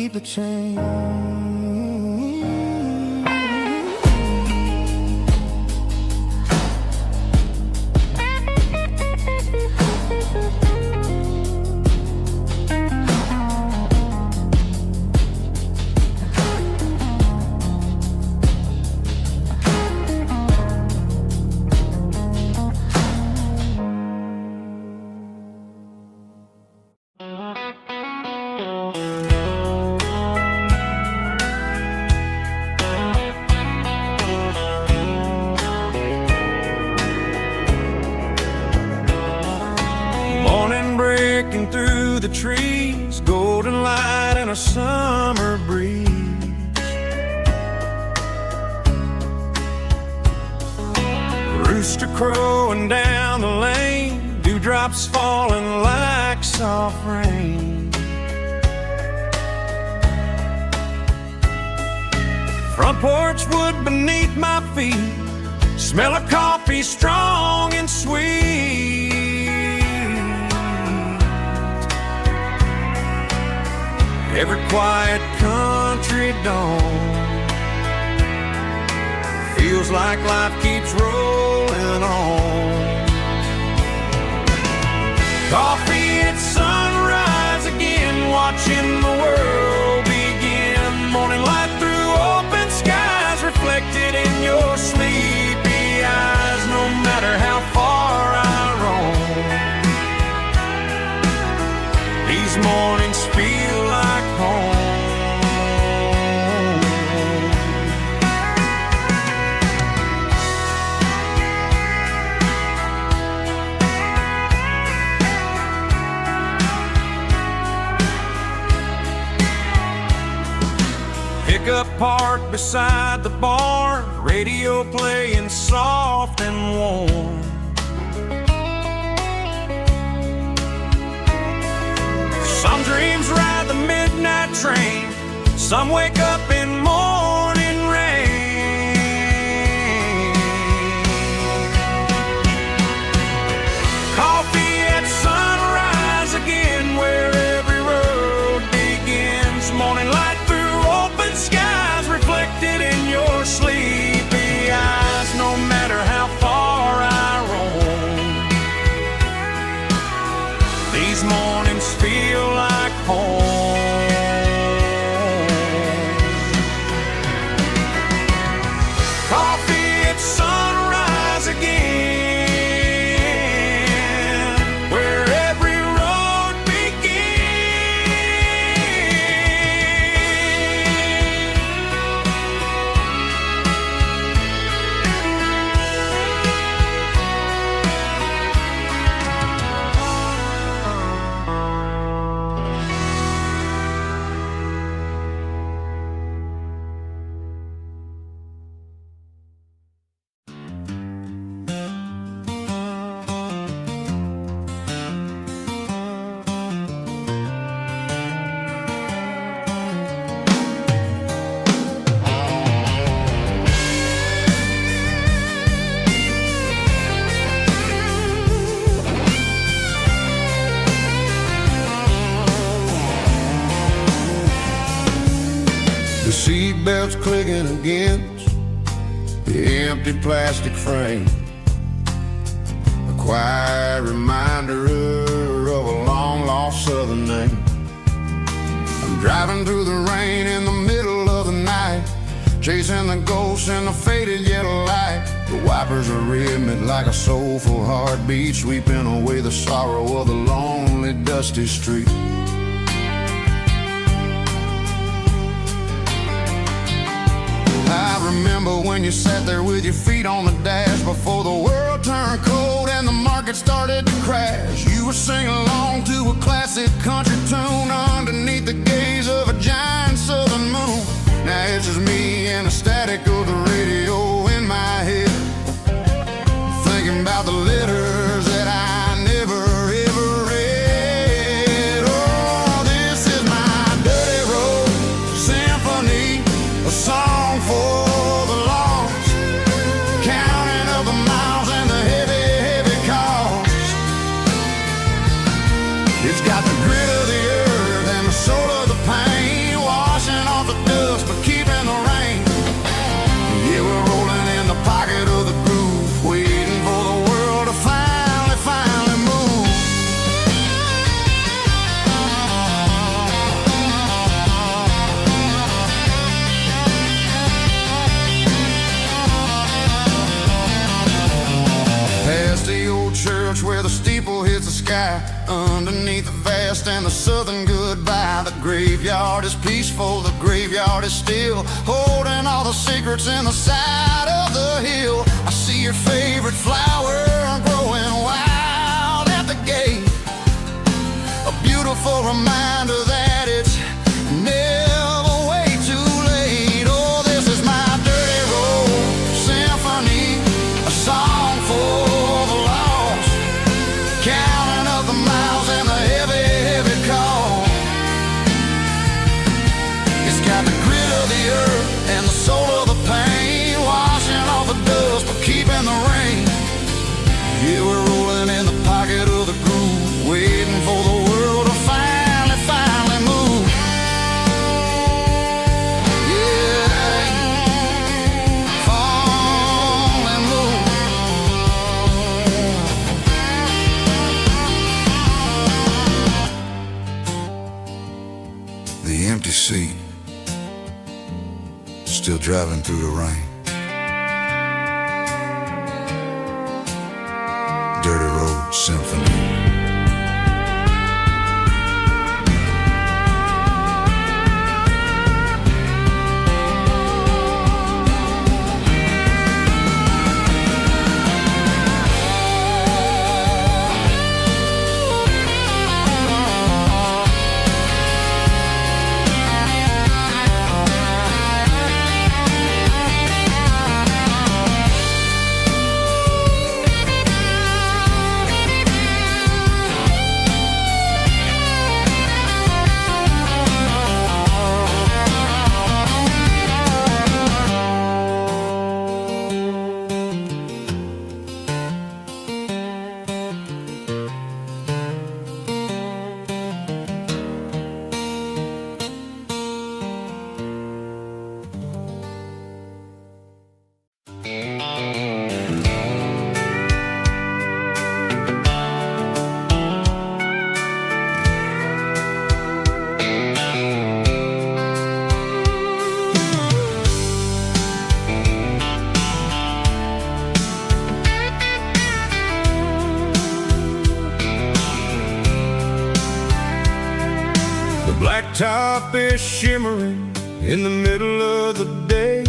keep the change. Morning breaking through the trees, golden light and a summer breeze. Rooster crowing down the lane, dewdrops falling like soft rain. Front porch wood beneath my feet, smell of coffee strong and sweet. Every quiet country dawn feels like life keeps rolling on. Coffee at sunrise again, watching the world begin. Morning light through open skies, reflected in your sleepy eyes. No matter how far I roam, these mornings feel like home. Pickup parked beside the barn, radio playing soft and warm. Some dreams ride the midnight train, some wake up in morning rain. Coffee at sunrise again, where every road begins. Morning light through open skies, reflected in your sleepy eyes. No matter how far I roam, these mornings feel like home. Coffee at sunrise again, where every road The seatbelt's clicking against the empty plastic frame, a quiet reminder of a long-lost southern name. I'm driving through the rain in the middle of the night, chasing the ghosts in the faded yellow light. The wipers are rhythmic like a soulful heartbeat, sweeping away the sorrow of the lonely, dusty street. I remember when you sat there with your feet on the dash, before the world turned cold and the market started to crash. You were singing along to a classic country tune underneath the gaze of a giant southern moon. Now it's just me and the static of the radio in my head, thinking about the letters that I never ever read. Oh, this is my dirty road symphony, a song for the lost, counting up the miles and the heavy, heavy cost. It's got the grit of the earth and the soul of the pain. steeple hits the sky. Underneath the vast and the southern goodbye, the graveyard is peaceful, the graveyard is still, holding all the secrets in the side of the hill. I see your favorite flower growing wild at the gate, a beautiful reminder that it's never way too late. Oh, this is my dirty road symphony, a song for the lost, counting up the miles and the heavy, heavy call. It's got the grit of the earth and the soul of the pain, washing off the dust but keeping the rain. Yeah, we're rolling in the pocket of the groove, waiting for the world to finally move. Yeah, finally move. The empty seat, still driving through the rain. Dirty Road Symphony. Blacktop is shimmering in the middle of the day.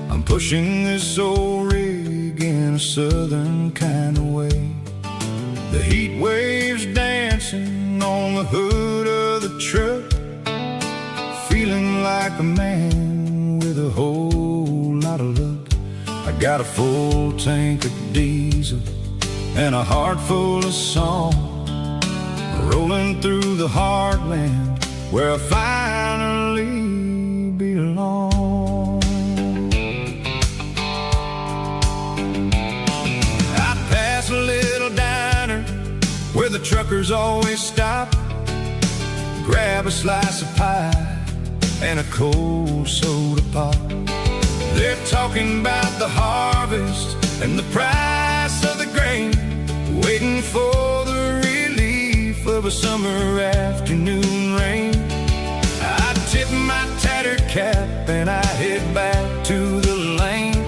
I'm pushing this old rig in a southern kind of way. The heat waves dancing on the hood of the truck, feeling like a man with a whole lot of luck. I got a full tank of diesel and a heart full of song, rolling through the heartland where I finally belong. I pass a little diner where the truckers always stop, grab a slice of pie and a cold soda pop. They're talking about the harvest and the price of the grain, waiting for the relief of a summer afternoon rain. I tip my tattered cap and I head back to the lane,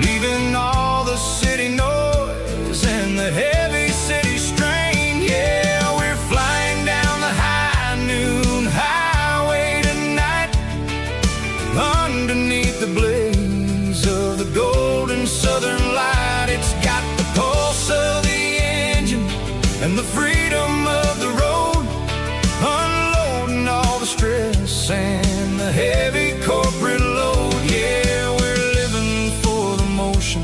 leaving all the city noise and the heavy city strain. Yeah, we're flying down the high noon highway tonight, underneath the blaze of the golden southern light. It's got the pulse of the engine and the freedom of the road, unloading all the stress and the heavy corporate load. Yeah, we're living for the motion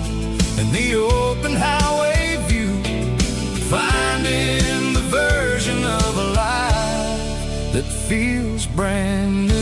and the open highway view, finding the version of a life that feels brand new.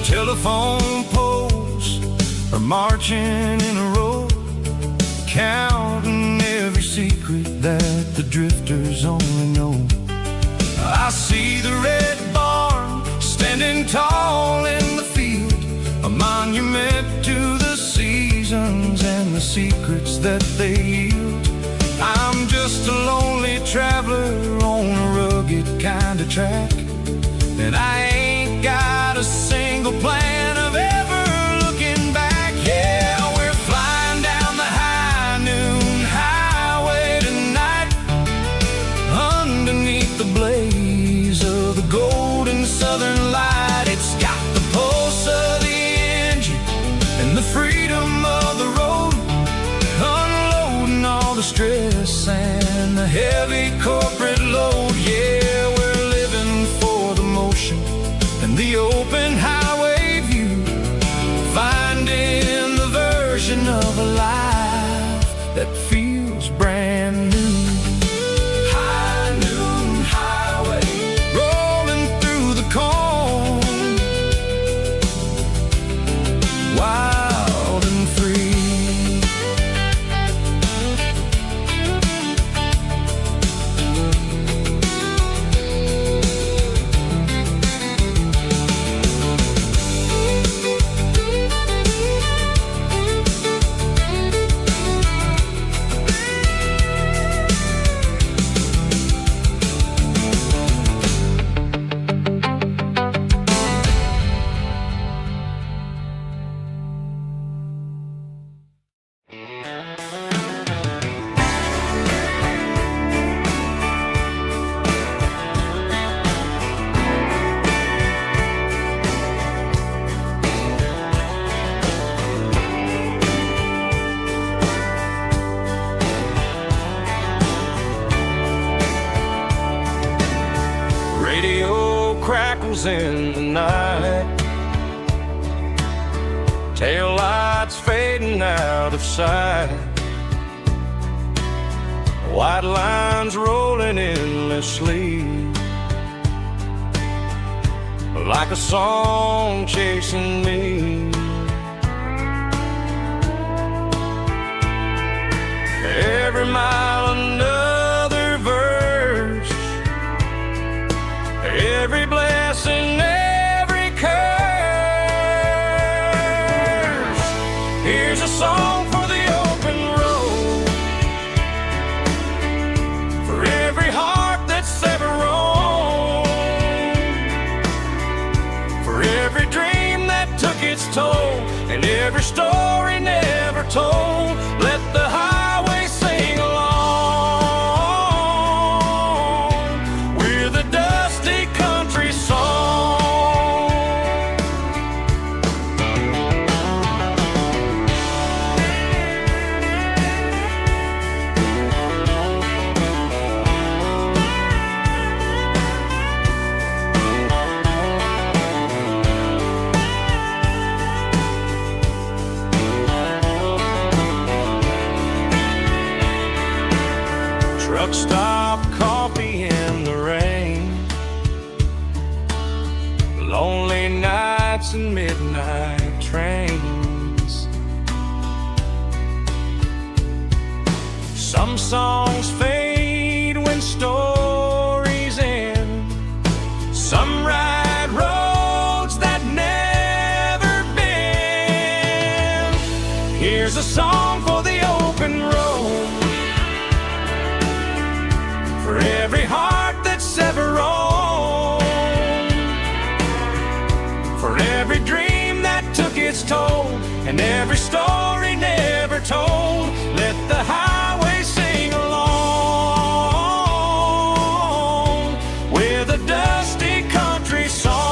Telephone poles are marching in a row, counting every secret that the drifters only know. I see the red barn standing tall in the field, a monument testament to the seasons and the secrets that they yield. I'm just a lonely traveler on a rugged kind of track, and I ain't got a single plan of ever looking back. Yeah, we're flying down the high noon highway tonight, underneath the blaze of the golden southern light. It's got the pulse of the engine and the freedom of the road, unloading all the stress and the heavy corporate load. Yeah, we're living for the motion and the open highway view, finding the version of a life that feels brand new. High noon highway, rolling through the corn, wild and free. Radio crackles in the night, tail lights fading out of sight, white lines rolling endlessly, like a song chasing me. Every mile another verse, every blessing, every curse. Here's a song for the open road, for every heart that's ever roamed, for every dream that took its toll, and every story never told. Let the highway sing along with a dusty country song. Truck stop, coffee in the rain, lonely nights and midnight trains. Some songs fade when stories end, some ride roads that never bend. Here's a song for the open road, for every heart that's ever roamed, for every dream that took its toll, and every story never told. Let the highway sing along with a dusty country song.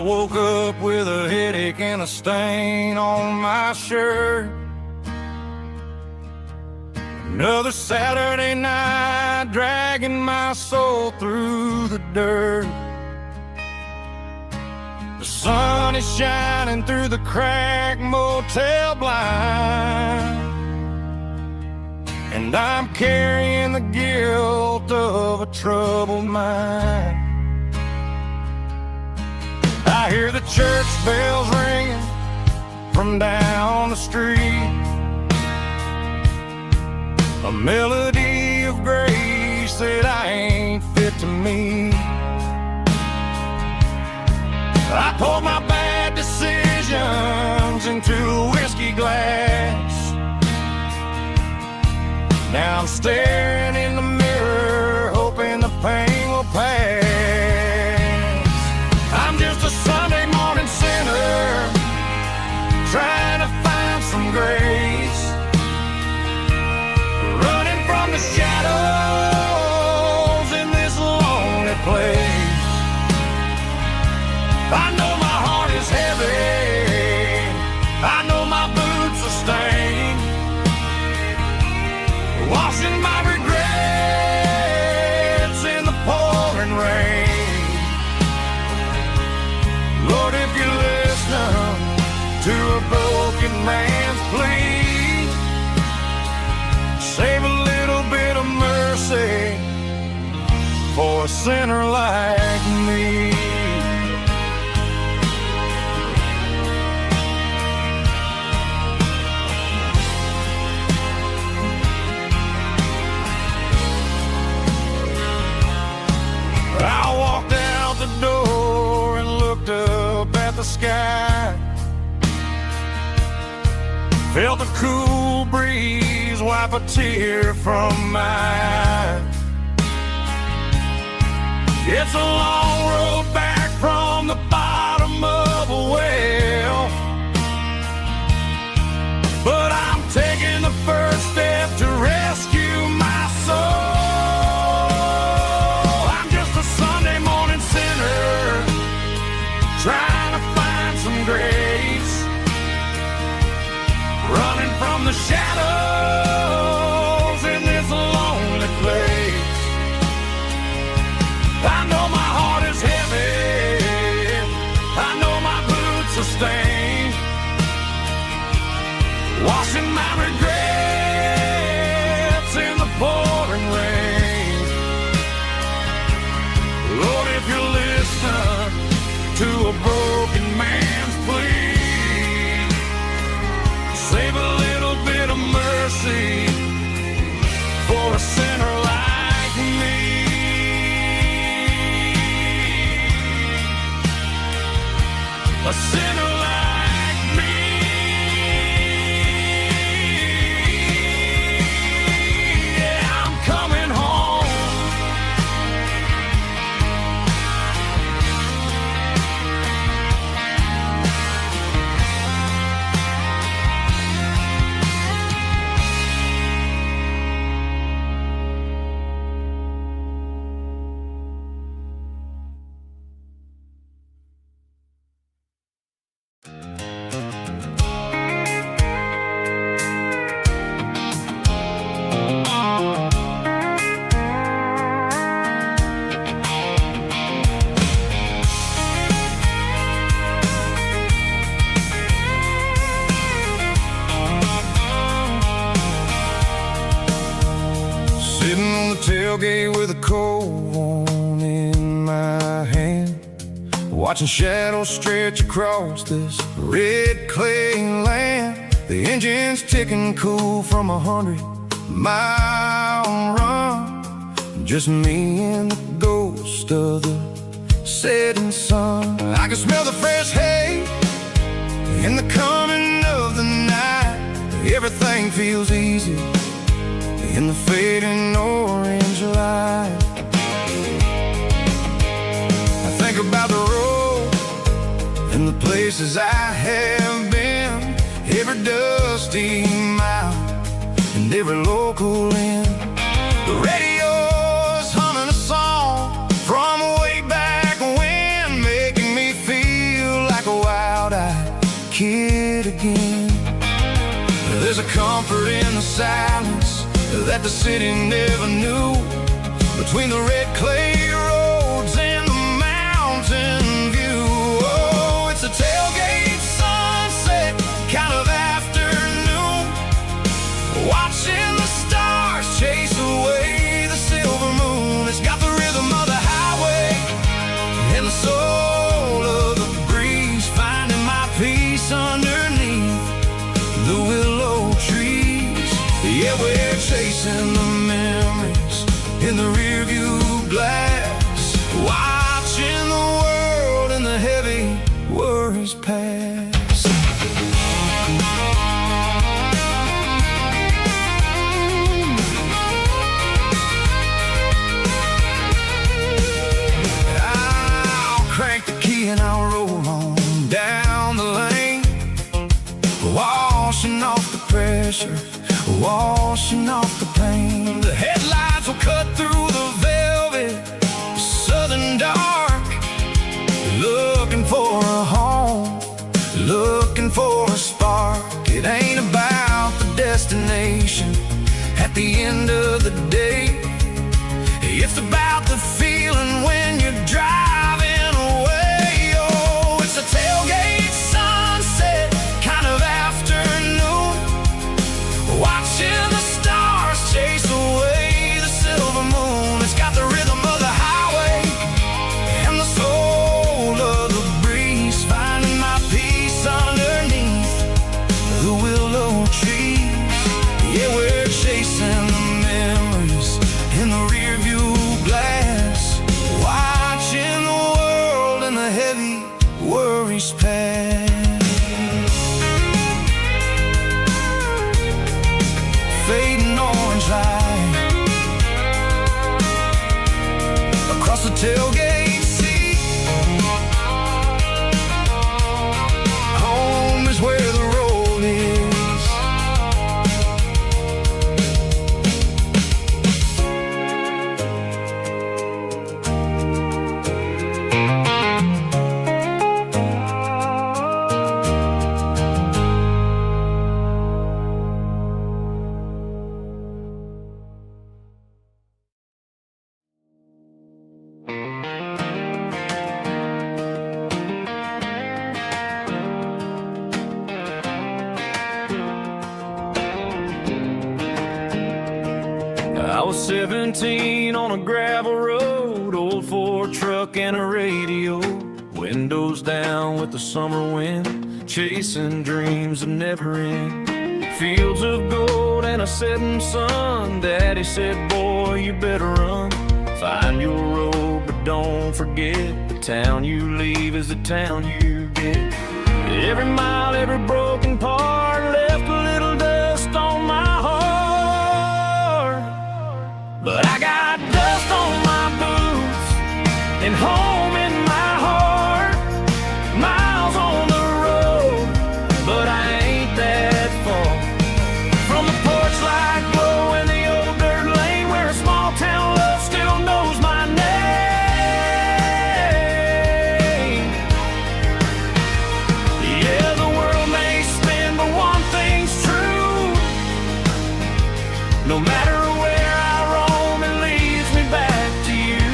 woke up with a headache and a stain on my shirt. Another Saturday night dragging my soul through the dirt. The sun is shining through the cracked motel blind, and I'm carrying the guilt of a troubled mind. I hear the church bells ringing from down the street, a melody of grace that I ain't fit to meet. I poured my bad decisions into a whiskey glass. Now I'm staring in the mirror, hoping the pain will pass. I'm just a Sunday morning sinner, trying to find some grace, running from the shadows in this lonely place. I know my heart is heavy, I know my boots are stained, washing my regrets in the pouring rain. Lord, if you listen to a broken man's plea, save a little bit of mercy for a sinner like me. I walked out the door and looked up at the sky, felt the cool breeze wipe a tear from my eye. It's a long road back from the bottom of a well, but I'm taking the first step to rescue my soul. Trying to find some grace, running from the shadows in this lonely place. I know my heart is heavy, I know my boots are stained, washing my regrets in the pouring rain. Lord, if you listen to a broken man's plea, save a little bit of mercy for a sinner like me. A sinner like me. Yeah, I'm coming home. Tailgate with a cold one in my hand, watching shadows stretch across this red clay land. The engine's ticking cool from 100-mile run, just me and the ghost of the setting sun. I can smell the fresh hay in the coming of the night. Everything feels easy in the fading orange light. I think about the road and the places I have been, every dusty mile and every local inn. The radio's humming a song from way back when, making me feel comfort in the silence that the city never knew. Between the red clay roads and the mountain view. Oh, it's a tailgate sunset kind of afternoon, watching the stars chase away the silver moon. It's got the rhythm of the highway and the soul of the breeze, finding my peace underneath the willow trees. Yeah, we're chasing the memories in the rearview glass, watching the world and the heavy worries pass. I'll crank the key and I'll roll on down the lane, washing off the pressure, washing off the pain. The headlights will cut through the velvet southern dark, looking for a home, looking for a spark. It ain't about the destination at the end of the day, it's about the feeling when you're driving away. Oh, it's a tailgate sunset kind of afternoon, watching the stars chase away the silver moon. It's got the rhythm of the highway and the soul of the breeze, finding my peace underneath the willow trees. Yeah, we're chasing the memories in the rearview glass, watching the world and the heavy worries pass. Fading orange light across the tailgate seat. Home is where the road is. I was 17 on a gravel road, old Ford truck and a radio, windows down with the summer wind, chasing dreams that never end. Fields of gold and a setting sun. Daddy said, boy, you better run. Find your road, but don't forget, the town you leave is the town you get. Every mile, every broken part left a little dust on my heart. But I got dust on my boots and home in my heart. Miles on the road, but I ain't that far from the porch light glow and the old dirt lane where a small town love still knows my name. Yeah, the world may spin, but one thing's true. No matter where I roam, it leads me back to you.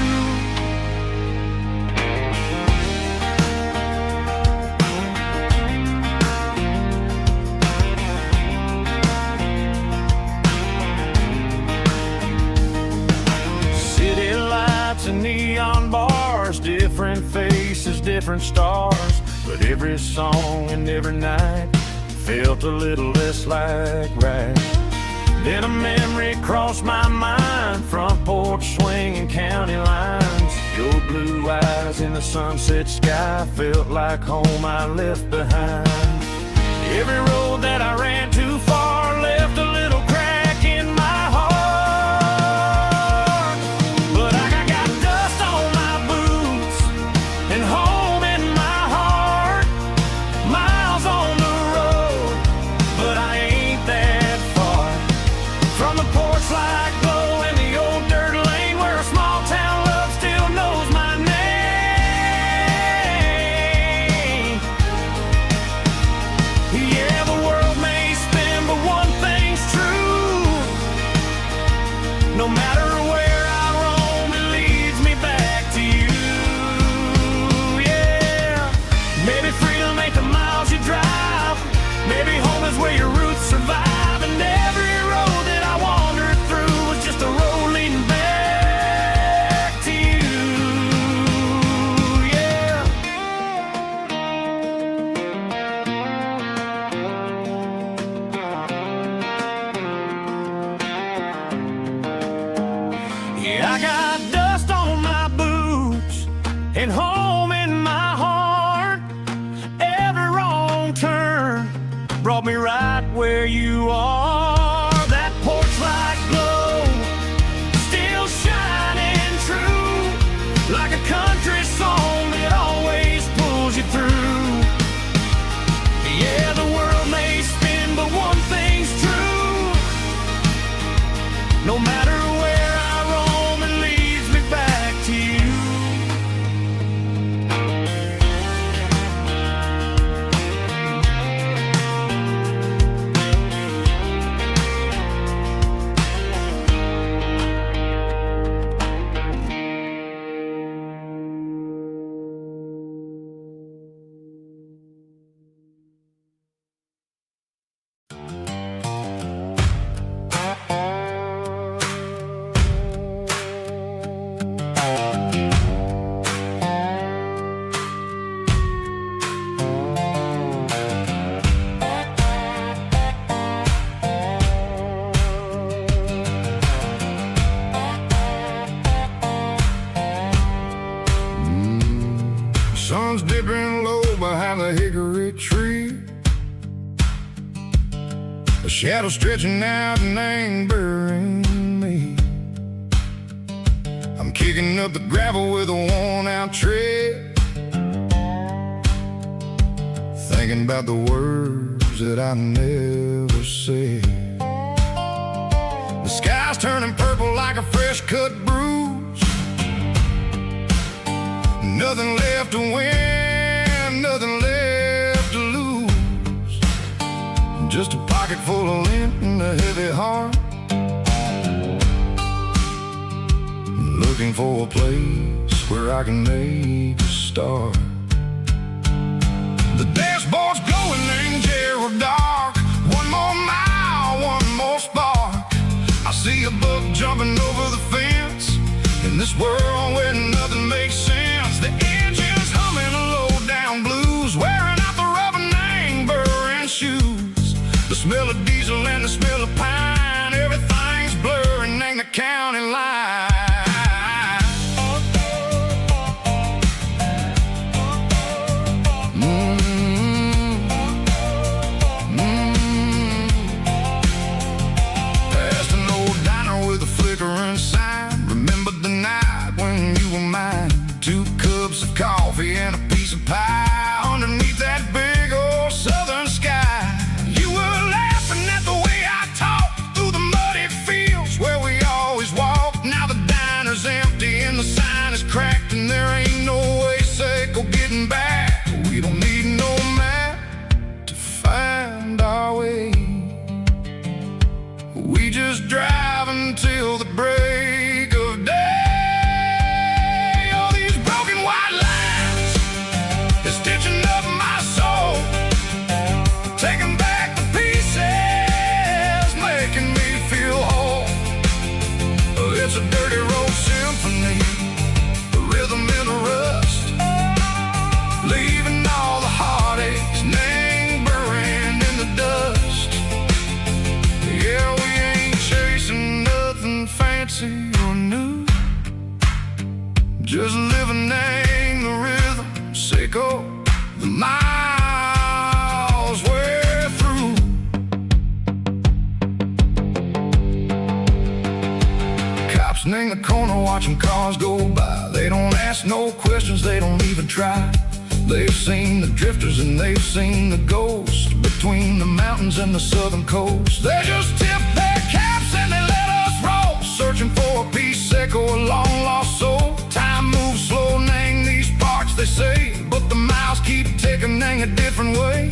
City lights and neon bars, different faces, different stars, but every song and every night felt a little less like right. Then a memory crossed my mind, front porch swinging county lines. Your blue eyes in the sunset sky felt like home I left behind. Every road that I ran too far left a little crack in my heart. But I got dust on my boots and home in my heart. Miles on the road, but I ain't that far from the porch light glow and the old dirt lane where a small town love still knows my name. Yeah, the world may spin, but one No matter where I roam, it leads me back to you. Sun's dipping low behind the hickory tree. A shadow stretching out and angering me. I'm kicking up the gravel with a worn-out tread, thinking about the words that I never said. The sky's turning purple like a fresh-cut bruise. Nothing left to win, nothing left to lose. Just a pocket full of lint and a heavy heart, looking for a place where I can make a start. The dashboard's glowing in Gerald dark. One more mile, one more spark. I see a buck jumping over the fence in this world where nothing makes sense. The engine's humming a low-down blues, wearing out the rubber name burring shoes. The smell of diesel and the smell of pine, everything's blurring in the county line. Past an old diner with a flickering sign. Remember the night when you were mine. 2 cups of coffee and a piece of pie underneath that big old southern sky. You were laughing at the way I talked through the muddy fields where we always walked. Now the diner's empty and the sign is cracked, and there ain't no way safe or getting back. We don't need no map to find our way. We just drive until the break of day. Stitching up my soul, taking back the pieces, making me feel whole. It's a dirty road symphony, a rhythm in a rust, leaving all the heartaches, name burning in the dust. Yeah, we ain't chasing nothing fancy or new, just living in the rhythm. Sicko, the miles we're through. Cops in the corner watching cars go by. They don't ask no questions, they don't even try. They've seen the drifters and they've seen the ghosts between the mountains and the southern coast. They just tip their caps and they let us roll, searching for a piece, Sicko, a long lost soul. Time moves slow, nang these parts, they say, but the miles keep ticking in a different way.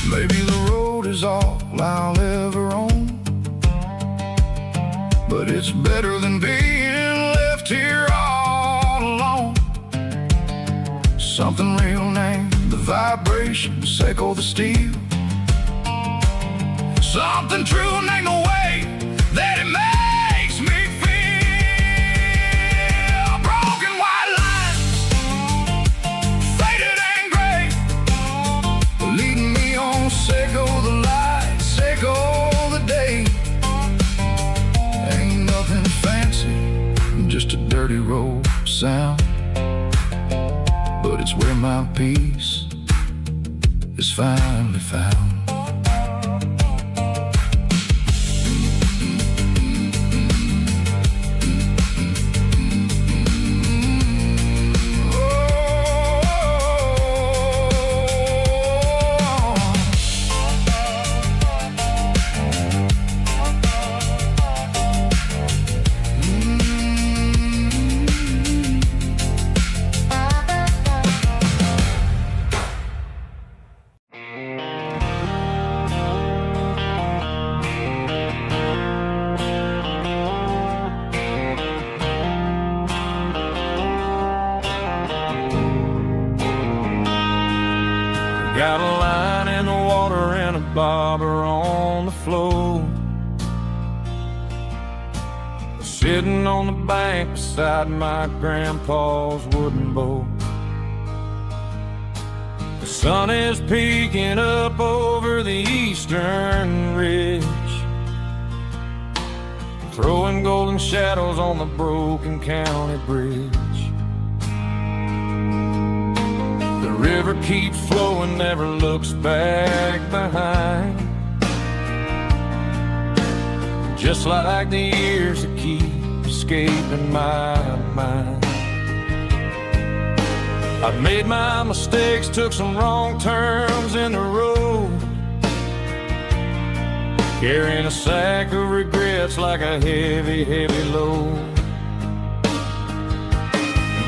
Maybe the road is all I'll ever own, but it's better than being left here all alone. Something real named the vibration, Sicko the steel. Something true named the way that it makes me feel. Broken white lines, faded and gray, leading me on, Sicko the light, Sicko the day. Ain't nothing fancy, just a dirty road sound, but it's where my peace is finally found. bobber on the floor, sitting on the bank beside my grandpa's wooden boat. The sun is peeking up over the eastern ridge, throwing golden shadows on the broken county bridge. The river keeps flowing, never looks back behind, just like the years that keep escaping my mind. I've made my mistakes, took some wrong turns in the road, carrying a sack of regrets like a heavy, heavy load.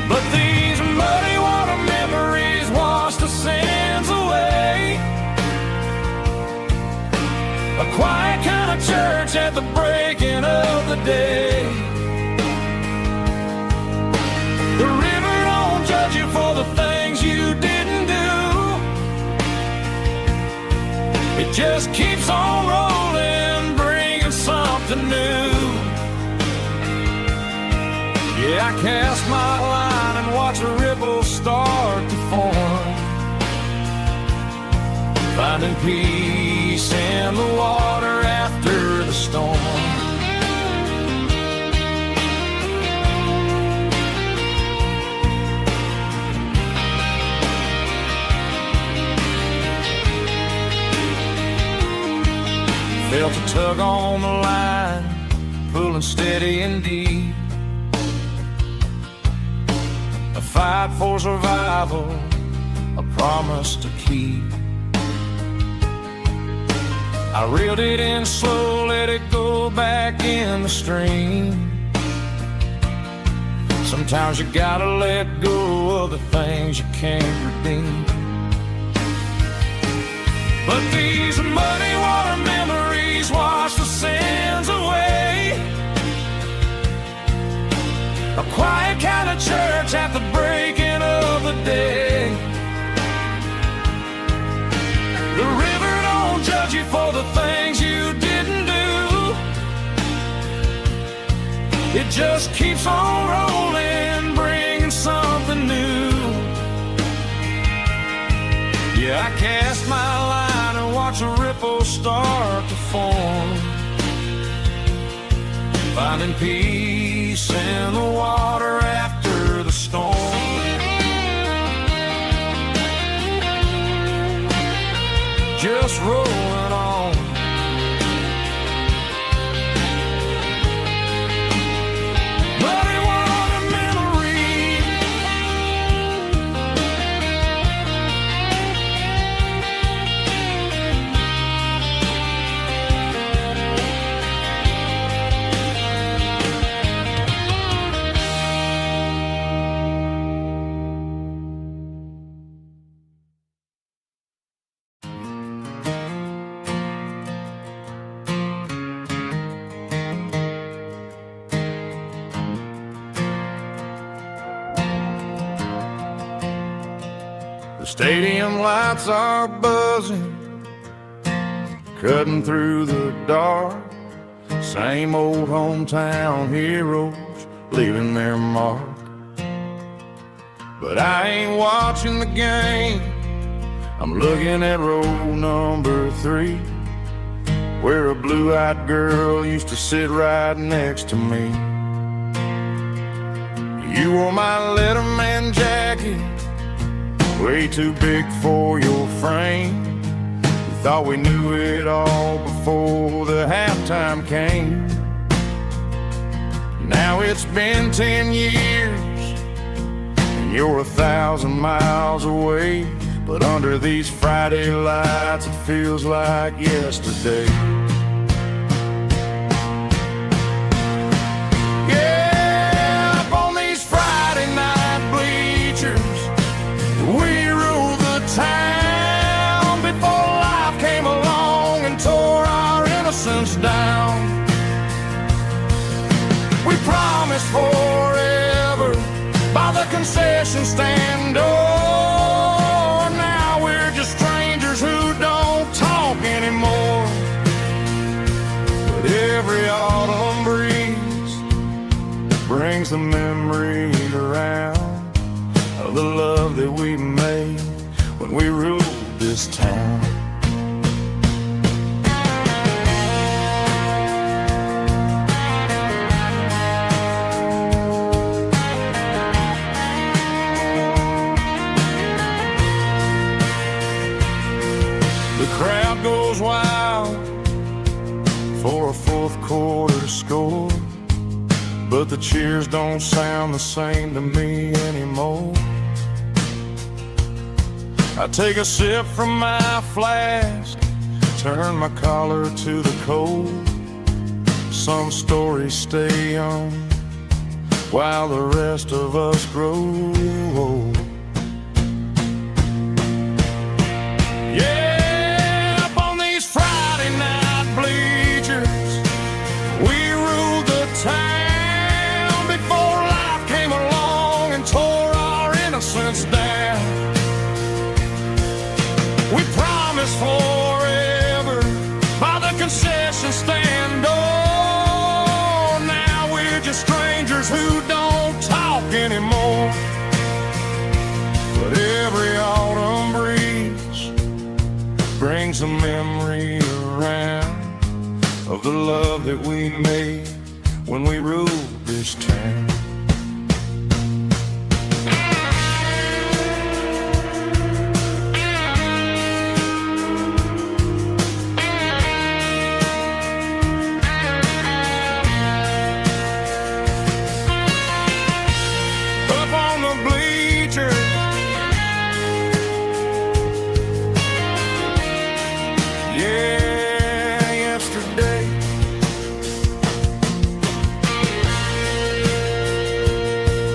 But these muddy water memories wash the sins away. A quiet kind of church at the breaking of the day. The river don't judge you for the things you didn't do. It just keeps on rolling, bringing something new. Yeah, I cast my line and watch a ripple start to form, finding peace in the water after the storm. Felt a tug on the line, pulling steady and deep. A fight for survival, a promise to keep. I reeled it in slow, let it go back in the stream. Sometimes you gotta let go of the things you can't redeem. But these muddy water memories wash the sins away. A quiet kind of church at the breaking of the day. The river don't judge you for the things you didn't do. It just keeps on rolling, bringing something new. Yeah, I cast my line and watch a ripple start to form, finding peace in the water after the storm. Just rolling on. Muddy water memories. The stadium lights are buzzing, cutting through the dark. Same old hometown heroes leaving their mark. But I ain't watching the game, I'm looking at row number 3, where a blue-eyed girl used to sit right next to me. You wore my Letterman jacket, way too big for your frame. We thought we knew it all before the halftime came. Now it's been 10 years and you're 1,000 miles away, but under these Friday lights it feels like yesterday. Yeah, up on these Friday night bleachers, we rule the town before life came along and tore our innocence down. We promised forever by the concession stand door. Now we're just strangers who don't talk anymore. every autumn breeze brings the memory around of the love that we made when we ruled this town. The crowd goes wild for a fourth quarter score, but the cheers don't sound the same to me anymore. I take a sip from my flask, turn my collar to the cold. Some stories stay young while the rest of us grow old. Yeah, up on these Friday night bleachers, we ruled the town before life came along and tore our innocence down. We promised forever by the concession stand door. Now we're just strangers who don't talk anymore. But every autumn breeze brings a memory around of the love that we made when we ruled this town.